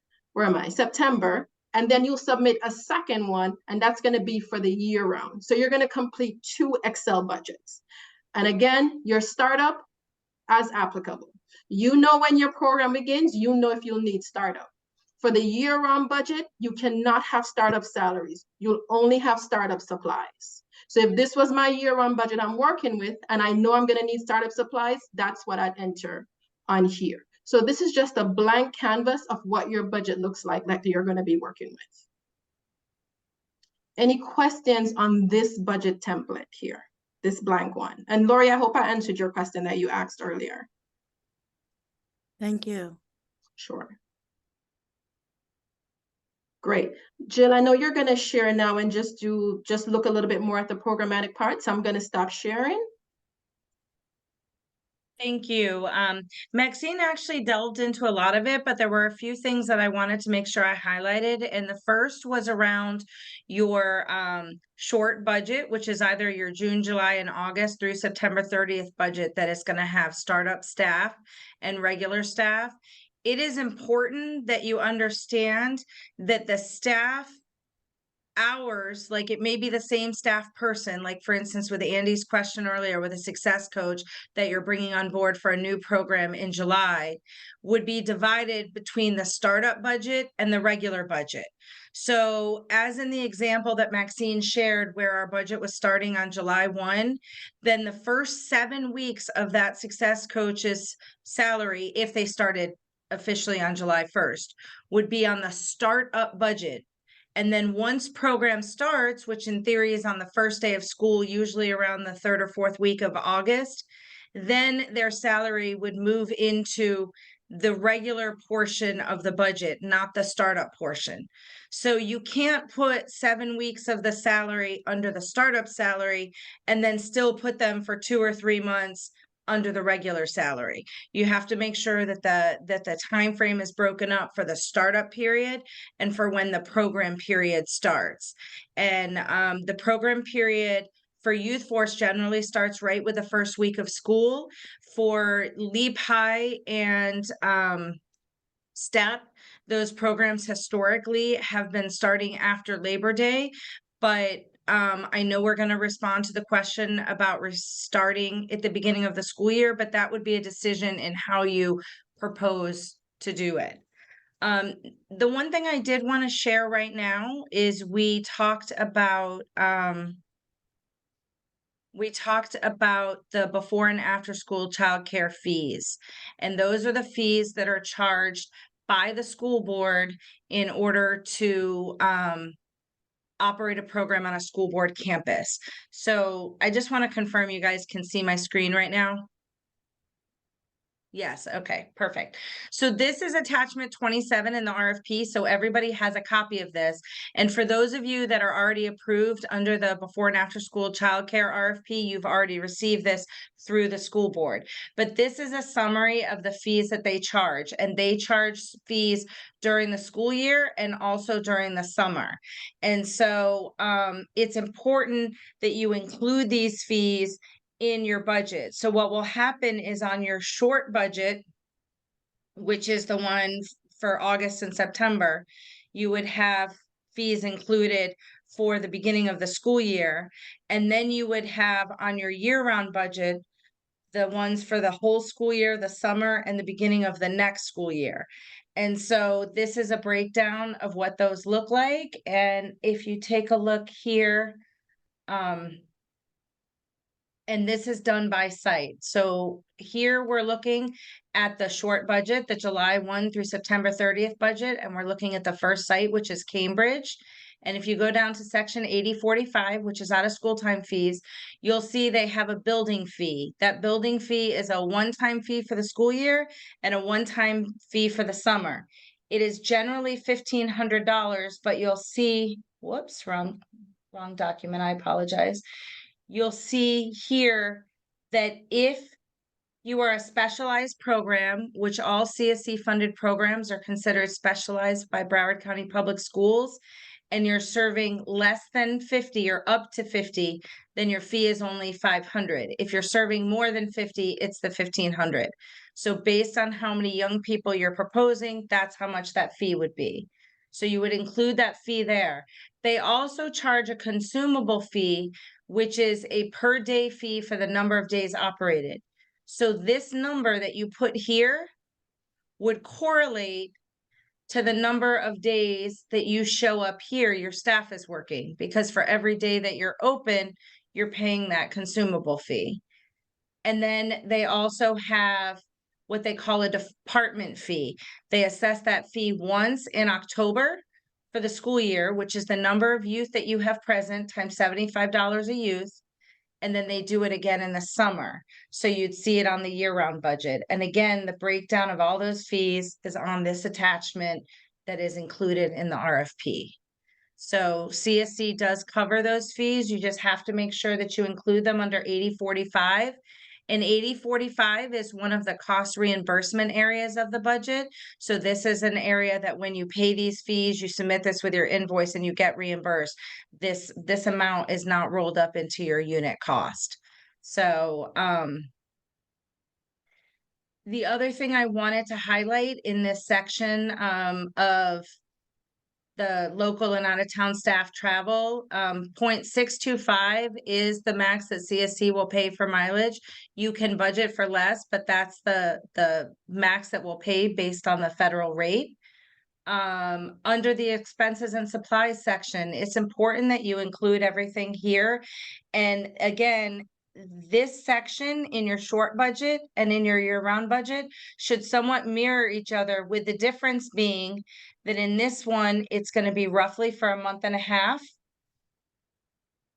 September. And then you'll submit a second one, and that's going to be for the year round. So you're going to complete two Excel budgets. And again, your startup as applicable. You know when your program begins, you know if you'll need startup. For the year round budget, you cannot have startup salaries. You'll only have startup supplies. So if this was my year round budget I'm working with, and I know I'm going to need startup supplies, that's what I'd enter on here. So this is just a blank canvas of what your budget looks like that you're going to be working with. Any questions on this budget template here, this blank one? And Lori, I hope I answered your question that you asked earlier. Thank you. Sure. Great. Jill, I know you're going to share now and just look a little bit more at the programmatic part. So I'm going to stop sharing. Thank you. Maxine actually delved into a lot of it, but there were a few things that I wanted to make sure I highlighted. And the first was around your short budget, which is either your June, July, and August through September 30th budget that is going to have startup staff and regular staff. It is important that you understand that the staff hours, like it may be the same staff person, like for instance, with Andy's question earlier with a success coach that you're bringing on board for a new program in July, would be divided between the startup budget and the regular budget. So as in the example that Maxine shared, where our budget was starting on July 1, then the first 7 weeks of that success coach's salary, if they started officially on July 1st, would be on the startup budget. And then once program starts, which in theory is on the first day of school, usually around the 3rd or 4th week of August, then their salary would move into the regular portion of the budget, not the startup portion. So you can't put 7 weeks of the salary under the startup salary and then still put them for 2 or 3 months under the regular salary. You have to make sure that the time frame is broken up for the startup period and for when the program period starts. And the program period for Youth Force generally starts right with the first week of school. For Leap High and STEP, those programs historically have been starting after Labor Day, but I know we're going to respond to the question about restarting at the beginning of the school year, but that would be a decision in how you propose to do it. The one thing I did want to share right now is we talked about the before and after school childcare fees. And those are the fees that are charged by the school board in order to operate a program on a school board campus. So I just want to confirm you guys can see my screen right now. Yes, okay, perfect. So this is attachment 27 in the RFP, so everybody has a copy of this. And for those of you that are already approved under the before and after school childcare RFP, you've already received this through the school board. But this is a summary of the fees that they charge, and they charge fees during the school year and also during the summer. And so it's important that you include these fees in your budget. So what will happen is on your short budget, which is the one for August and September, you would have fees included for the beginning of the school year. And then you would have on your year-round budget, the ones for the whole school year, the summer, and the beginning of the next school year. And so this is a breakdown of what those look like. And if you take a look here, and this is done by site. So here we're looking at the short budget, the July 1 through September 30th budget, and we're looking at the first site, which is Cambridge. And if you go down to section 8045, which is out of school time fees, you'll see they have a building fee. That building fee is a one-time fee for the school year and a one-time fee for the summer. It is generally $1,500, but you'll see, whoops, wrong document, I apologize. You'll see here that if you are a specialized program, which all CSC funded programs are considered specialized by Broward County Public Schools, and you're serving less than 50 or up to 50, then your fee is only $500. If you're serving more than 50, it's the $1,500. So based on how many young people you're proposing, that's how much that fee would be. So you would include that fee there. They also charge a consumable fee, which is a per day fee for the number of days operated. So this number that you put here would correlate to the number of days that you show up here, your staff is working, because for every day that you're open, you're paying that consumable fee. And then they also have what they call a department fee. They assess that fee once in October for the school year, which is the number of youth that you have present times $75 a youth. And then they do it again in the summer. So you'd see it on the year-round budget. And again, the breakdown of all those fees is on this attachment that is included in the RFP. So CSC does cover those fees. You just have to make sure that you include them under 8045. And 8045 is one of the cost reimbursement areas of the budget. So this is an area that when you pay these fees, you submit this with your invoice and you get reimbursed. This amount is not rolled up into your unit cost. So the other thing I wanted to highlight in this section of the local and out-of-town staff travel, 0.625 is the max that CSC will pay for mileage. You can budget for less, but that's the max that we'll pay based on the federal rate. Under the expenses and supplies section, it's important that you include everything here. And again, this section in your short budget and in your year-round budget should somewhat mirror each other, with the difference being that in this one, it's going to be roughly for a month and a half.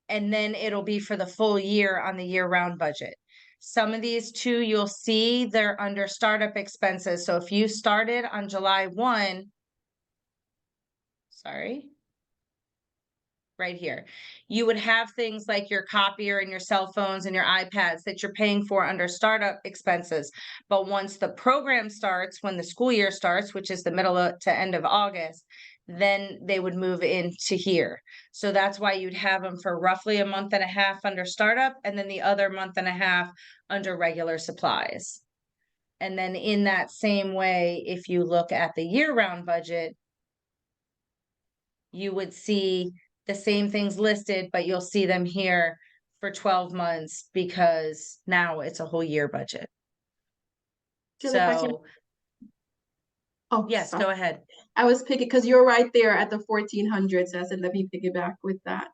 And then it'll be for the full year on the year-round budget. Some of these too, you'll see they're under startup expenses. So if you started on July 1, sorry, right here, you would have things like your copier and your cell phones and your iPads that you're paying for under startup expenses. But once the program starts, when the school year starts, which is the middle to end of August, then they would move into here. So that's why you'd have them for roughly a month and a half under startup, and then the other month and a half under regular supplies. And then in that same way, if you look at the year-round budget, you would see the same things listed, but you'll see them here for 12 months because now it's a whole year budget. Jill, if I can- So, Oh, yes, sorry. go ahead. I was picking, because you're right there at the 1400, so I said, let me piggyback with that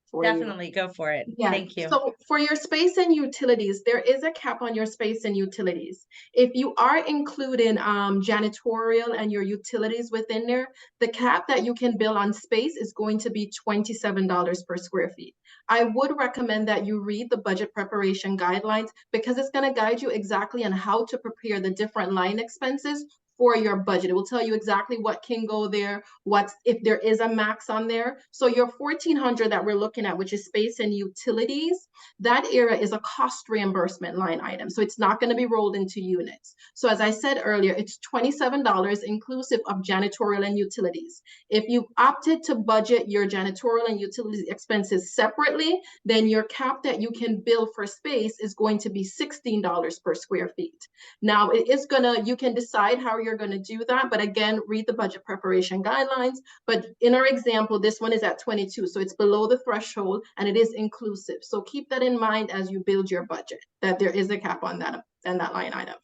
for you. Definitely go for it. Yeah, Thank you. so for your space and utilities, there is a cap on your space and utilities. If you are including janitorial and your utilities within there, the cap that you can bill on space is going to be $27 per square feet. I would recommend that you read the budget preparation guidelines because it's going to guide you exactly on how to prepare the different line expenses for your budget. It will tell you exactly what can go there, what's if there is a max on there. So your 1400 that we're looking at, which is space and utilities, that area is a cost reimbursement line item. So it's not going to be rolled into units. So as I said earlier, it's $27 inclusive of janitorial and utilities. If you opted to budget your janitorial and utilities expenses separately, then your cap that you can bill for space is going to be $16 per square feet. Now it is gonna, you can decide how you're gonna do that, but again, read the budget preparation guidelines. But in our example, this one is at 22, so it's below the threshold and it is inclusive. So keep that in mind as you build your budget, that there is a cap on that and that line item.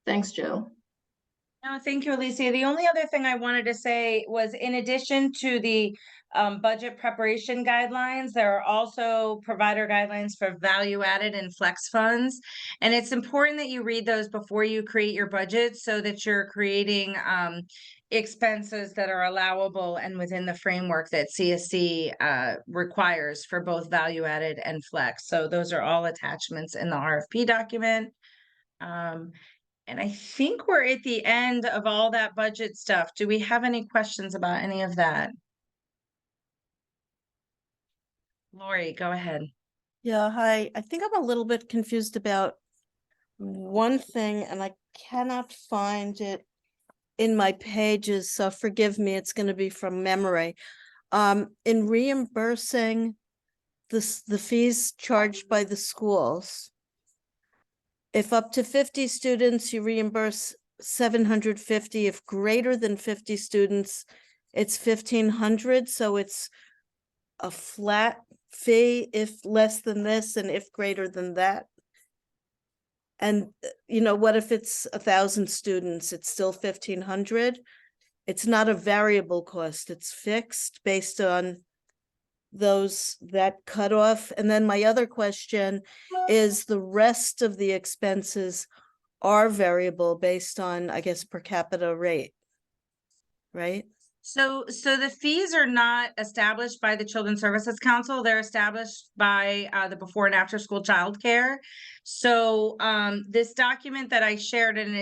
Thanks, Jill. No, thank you, Alicia. The only other thing I wanted to say was in addition to the budget preparation guidelines, there are also provider guidelines for value added and flex funds. And it's important that you read those before you create your budget so that you're creating expenses that are allowable and within the framework that CSC requires for both value added and flex. So those are all attachments in the RFP document. And I think we're at the end of all that budget stuff. Do we have any questions about any of that? Lori, go ahead. Yeah, hi. I think I'm a little bit confused about one thing and I cannot find it in my pages, so forgive me, it's going to be from memory. In reimbursing the fees charged by the schools, if up to 50 students, you reimburse 750. If greater than 50 students, it's 1,500. So it's a flat fee if less than this and if greater than that. And you know, what if it's 1,000 students? It's still 1,500. It's not a variable cost. It's fixed based on that cutoff. And then my other question is the rest of the expenses are variable based on, I guess, per capita rate, right? So the fees are not established by the Children's Services Council. They're established by the before and after school childcare. So this document that I shared and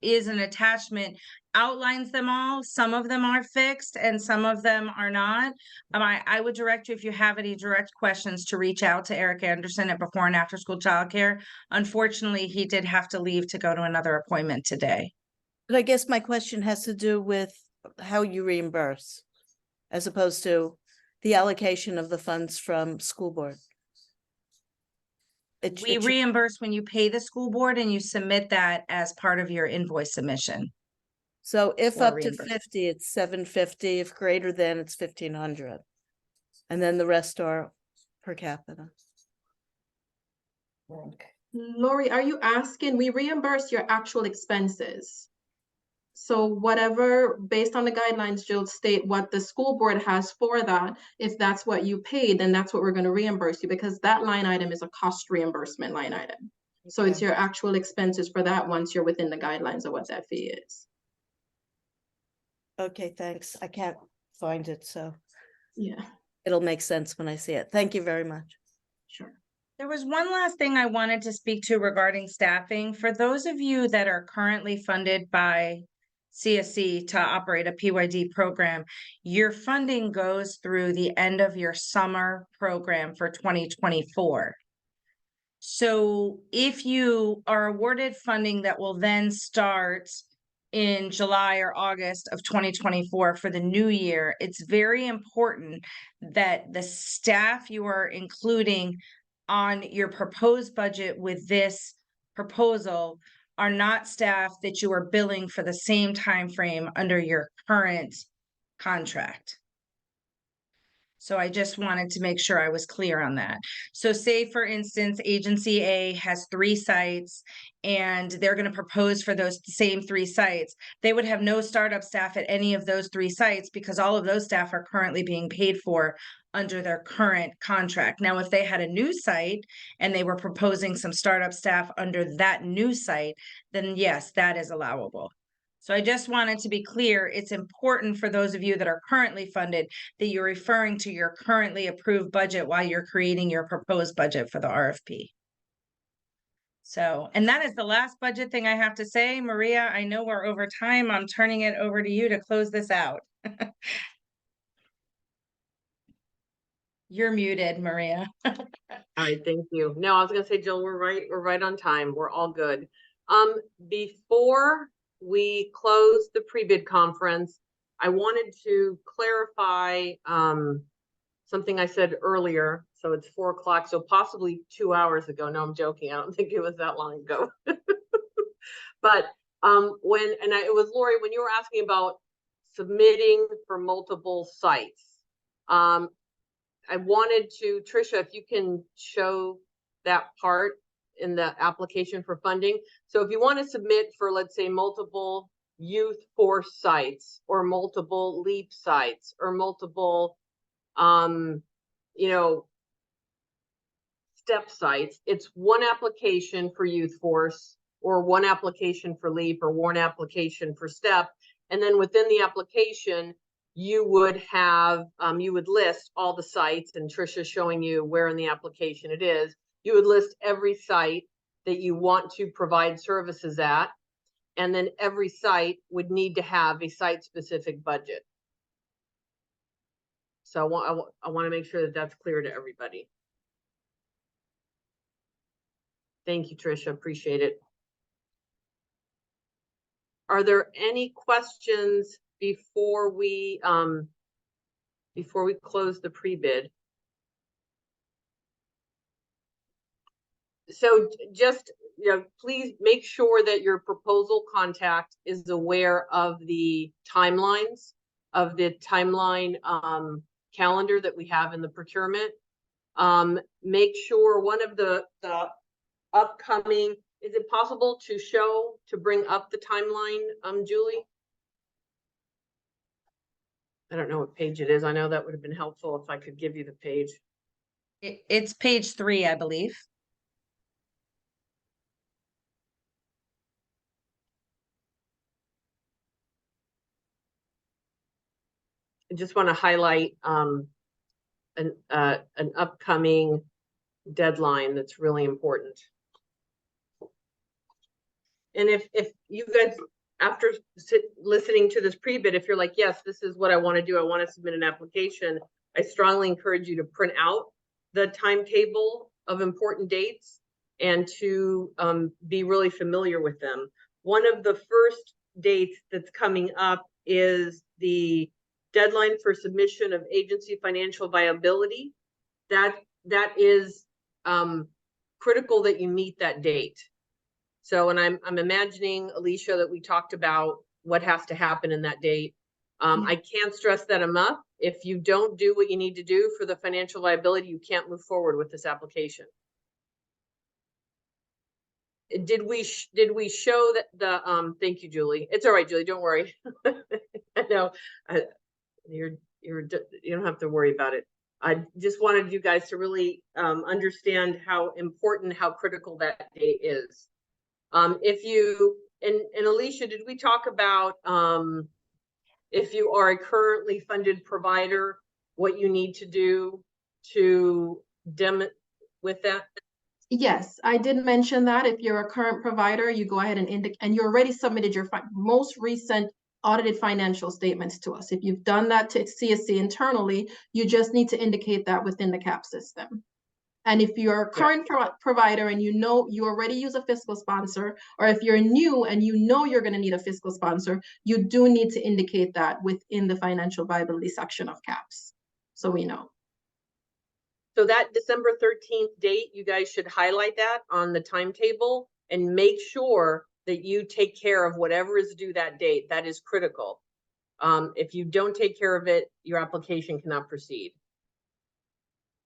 is an attachment outlines them all. Some of them are fixed and some of them are not. I would direct you, if you have any direct questions, to reach out to Eric Anderson at before and after school childcare. Unfortunately, he did have to leave to go to another appointment today. But I guess my question has to do with how you reimburse as opposed to the allocation of the funds from school board. We reimburse when you pay the school board and you submit that as part of your invoice submission. So if or up to reimburse. 50, it's 750. If greater than, it's 1,500. And then the rest are per capita. Lori, are you asking, we reimburse your actual expenses. So whatever, based on the guidelines, Jill, state what the school board has for that. If that's what you paid, then that's what we're going to reimburse you, because that line item is a cost reimbursement line item. So it's your actual expenses for that once you're within the guidelines of what that fee is. Okay, thanks. I can't find it, so yeah, it'll make sense when I see it. Thank you very much. Sure. There was one last thing I wanted to speak to regarding staffing. For those of you that are currently funded by CSC to operate a PYD program, your funding goes through the end of your summer program for 2024. So if you are awarded funding that will then start in July or August of 2024 for the new year, it's very important that the staff you are including on your proposed budget with this proposal are not staff that you are billing for the same time frame under your current contract. So I just wanted to make sure I was clear on that. So say, for instance, agency A has 3 sites and they're going to propose for those same 3 sites. They would have no startup staff at any of those 3 sites because all of those staff are currently being paid for under their current contract. Now, if they had a new site and they were proposing some startup staff under that new site, then yes, that is allowable. So I just wanted to be clear, it's important for those of you that are currently funded that you're referring to your currently approved budget while you're creating your proposed budget for the RFP. So, and that is the last budget thing I have to say. Maria, I know we're over time. I'm turning it over to you to close this out. You're muted, Maria. All right, thank you. No, I was gonna say, Jill, we're right on time. We're all good. Before we close the pre-bid conference, I wanted to clarify something I said earlier. So it's 4 o'clock, so possibly 2 hours ago. No, I'm joking. I don't think it was that long ago. But it was Lori, when you were asking about submitting for multiple sites. I wanted to, Trisha, if you can show that part in the application for funding. So if you want to submit for, let's say, multiple youth force sites or multiple LEAP sites or multiple, step sites, it's one application for youth force or one application for LEAP or one application for step. And then within the application, you would have, you would list all the sites, and Trisha's showing you where in the application it is. You would list every site that you want to provide services at, and then every site would need to have a site-specific budget. So I want to make sure that that's clear to everybody. Thank you, Trisha. Appreciate it. Are there any questions before we close the pre-bid? So just, please make sure that your proposal contact is aware of the timelines, of the timeline calendar that we have in the procurement. Make sure one of the upcoming, is it possible to bring up the timeline, Julie? I don't know what page it is. I know that would have been helpful if I could give you the page. It's page 3, I believe. I just want to highlight an upcoming deadline that's really important. And if you guys, after listening to this pre-bid, if you're like, yes, this is what I want to do, I want to submit an application, I strongly encourage you to print out the timetable of important dates and to be really familiar with them. One of the first dates that's coming up is the deadline for submission of agency financial viability. That is critical that you meet that date. So, and I'm imagining, Alicia, that we talked about what has to happen in that date. I can't stress that enough. If you don't do what you need to do for the financial viability, you can't move forward with this application. Did we show that the thank you, Julie. It's all right, Julie, don't worry. I know you don't have to worry about it. I just wanted you guys to really understand how important, how critical that date is. If you and Alicia, did we talk about if you are a currently funded provider, what you need to do to with that? Yes, I did mention that if you're a current provider, you go ahead and and you already submitted your most recent audited financial statements to us. If you've done that to CSC internally, you just need to indicate that within the CAP system. And if you're a current provider and you know you already use a fiscal sponsor, or if you're new and you know you're going to need a fiscal sponsor, you do need to indicate that within the financial viability section of CAPS, so we know. So that December 13th date, you guys should highlight that on the timetable and make sure that you take care of whatever is due that date. That is critical. If you don't take care of it, your application cannot proceed.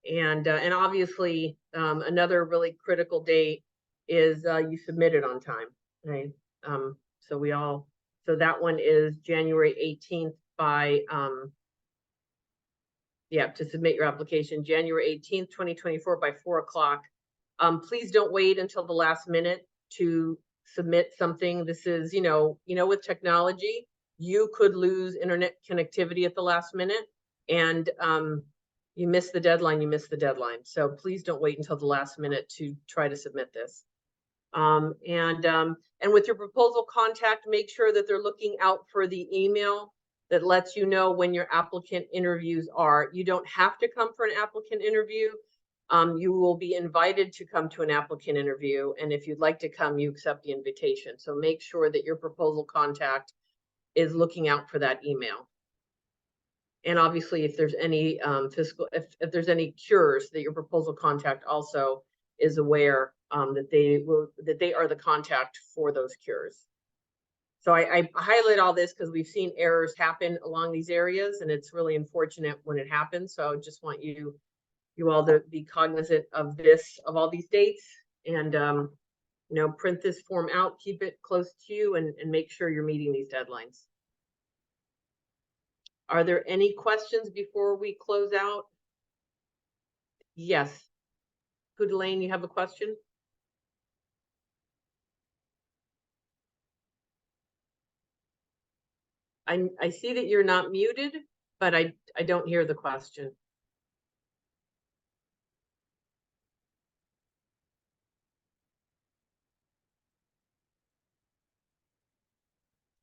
And obviously, another really critical date is you submit it on time, right? So that one is January 18th by, to submit your application, January 18th, 2024 by 4 o'clock. Please don't wait until the last minute to submit something. This is, with technology, you could lose internet connectivity at the last minute, and you miss the deadline, you miss the deadline. So please don't wait until the last minute to try to submit this. And with your proposal contact, make sure that they're looking out for the email that lets you know when your applicant interviews are. You don't have to come for an applicant interview. You will be invited to come to an applicant interview. And if you'd like to come, you accept the invitation. So make sure that your proposal contact is looking out for that email. And obviously, if there's any if there's any cures, that your proposal contact also is aware that they are the contact for those cures. So I highlight all this because we've seen errors happen along these areas, and it's really unfortunate when it happens. So I just want you all to be cognizant of this, of all these dates, and print this form out, keep it close to you, and make sure you're meeting these deadlines. Are there any questions before we close out? Yes. Houdelaine, you have a question? I see that you're not muted, but I don't hear the question.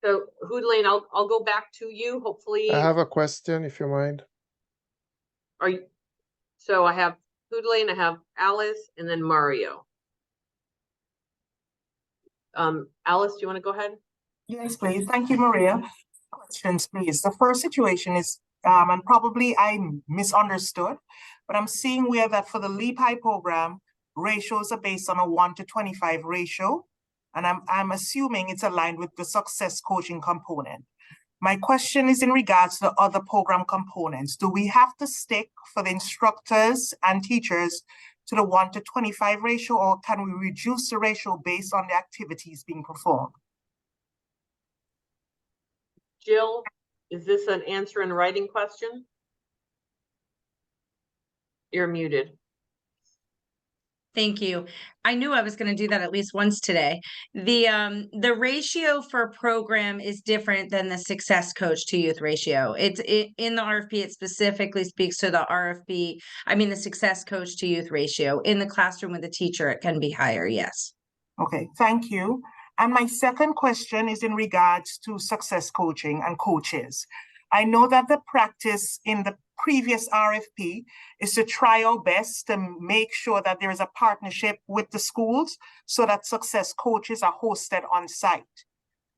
So Houdelaine, I'll go back to you. Hopefully. I have a question, if you mind. So I have Houdelaine, I have Alice, and then Mario. Alice, do you want to go ahead? Yes, please. Thank you, Maria. Questions, please. The first situation is, and probably I misunderstood, but I'm seeing where that for the LEAP-I program, ratios are based on a 1:25 ratio, and I'm assuming it's aligned with the success coaching component. My question is in regards to the other program components. Do we have to stick for the instructors and teachers to the 1:25 ratio, or can we reduce the ratio based on the activities being performed? Jill, is this an answer in writing question? You're muted. Thank you. I knew I was going to do that at least once today. The ratio for program is different than the success coach to youth ratio. In the RFP, it specifically speaks to the success coach to youth ratio. In the classroom with the teacher, it can be higher, yes. Okay, thank you. And my second question is in regards to success coaching and coaches. I know that the practice in the previous RFP is to try our best to make sure that there is a partnership with the schools so that success coaches are hosted on site.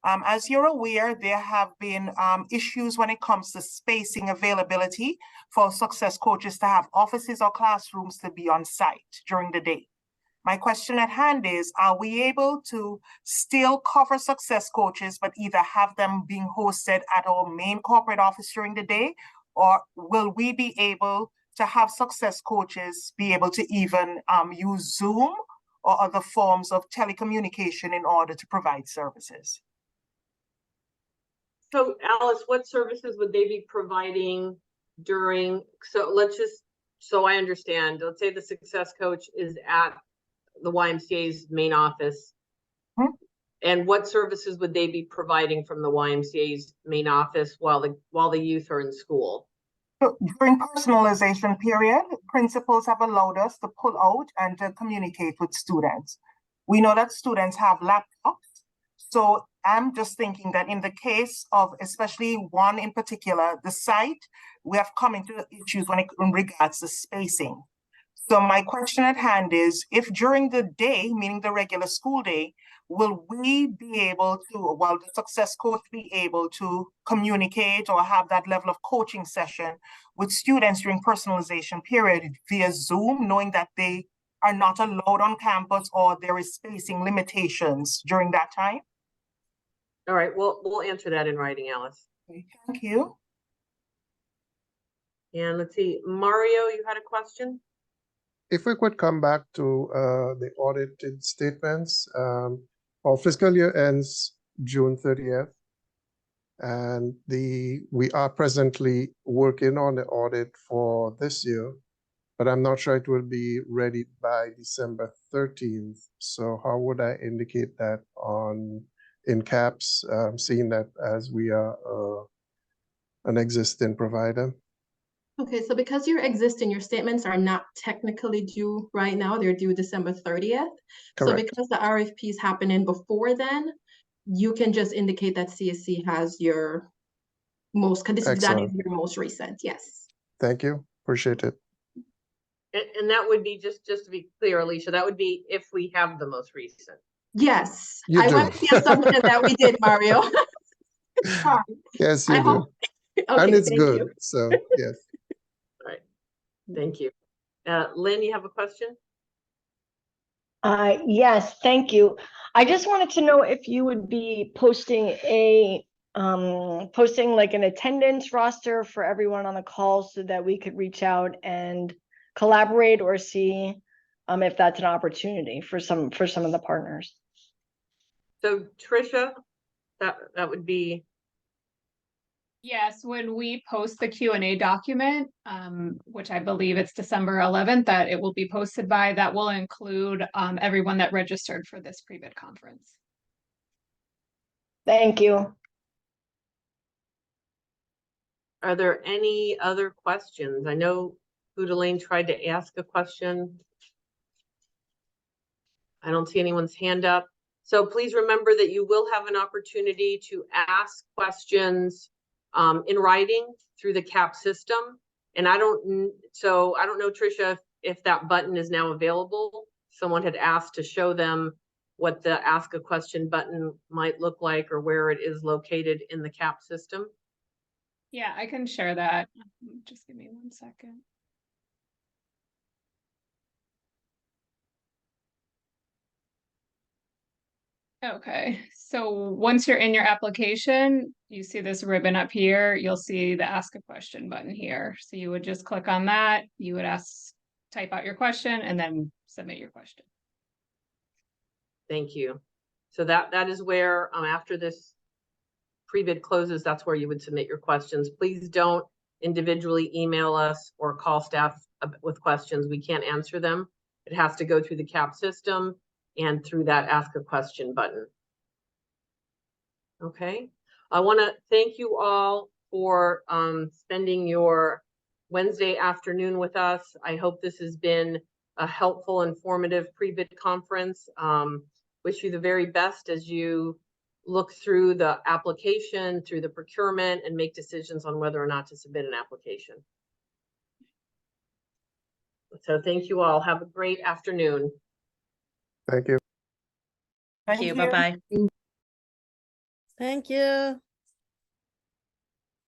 As you're aware, there have been issues when it comes to spacing availability for success coaches to have offices or classrooms to be on site during the day. My question at hand is, are we able to still cover success coaches, but either have them being hosted at our main corporate office during the day, or will we be able to have success coaches be able to even use Zoom or other forms of telecommunication in order to provide services? So Alice, what services would they be providing during, so I understand, let's say the success coach is at the YMCA's main office. And what services would they be providing from the YMCA's main office while the youth are in school? So during personalization period, principals have allowed us to pull out and to communicate with students. We know that students have laptops. So I'm just thinking that in the case of especially one in particular, the site, we have come into issues in regards to spacing. So my question at hand is, if during the day, meaning the regular school day, will we be able to, will the success coach be able to communicate or have that level of coaching session with students during personalization period via Zoom, knowing that they are not allowed on campus or there is spacing limitations during that time? All right, we'll answer that in writing, Alice. Okay, thank you. And let's see, Mario, you had a question? If we could come back to the audited statements, our fiscal year ends June 30th. And we are presently working on the audit for this year, but I'm not sure it will be ready by December 13th. So how would I indicate that in caps, seeing that as we are an existing provider? Okay, so because you're existing, your statements are not technically due right now. They're due December 30th. So Correct. because the RFPs happening before then, you can just indicate that CSC has your that is Excellent. your most recent, yes. Thank you. Appreciate it. And that would be, just to be clear, Alicia, that would be if we have the most recent. Yes, You I do. went with the assumption that we did, Mario. Sorry. Yes, you I do. hope- And Okay, it's thank good. you. So, yes. All right, thank you. Lynn, you have a question? Yes, thank you. I just wanted to know if you would be posting posting like an attendance roster for everyone on the call so that we could reach out and collaborate or see if that's an opportunity for some of the partners. So Trisha, that would be. Yes, when we post the Q&A document, which I believe it's December 11th that it will be posted by, that will include everyone that registered for this pre-bid conference. Thank you. Are there any other questions? I know Budelaine tried to ask a question. I don't see anyone's hand up. So please remember that you will have an opportunity to ask questions in writing through the CAP system. And I don't know, Trisha, if that button is now available. Someone had asked to show them what the ask a question button might look like or where it is located in the CAP system. Yeah, I can share that. Just give me 1 second. Okay, so once you're in your application, you see this ribbon up here, you'll see the ask a question button here. So you would just click on that, you would type out your question and then submit your question. Thank you. So that is where after this pre-bid closes, that's where you would submit your questions. Please don't individually email us or call staff with questions. We can't answer them. It has to go through the CAP system and through that ask a question button. Okay, I want to thank you all for spending your Wednesday afternoon with us. I hope this has been a helpful, informative pre-bid conference. Wish you the very best as you look through the application, through the procurement, and make decisions on whether or not to submit an application. So thank you all. Have a great afternoon. Thank you. Thank you. Bye-bye. Thank you.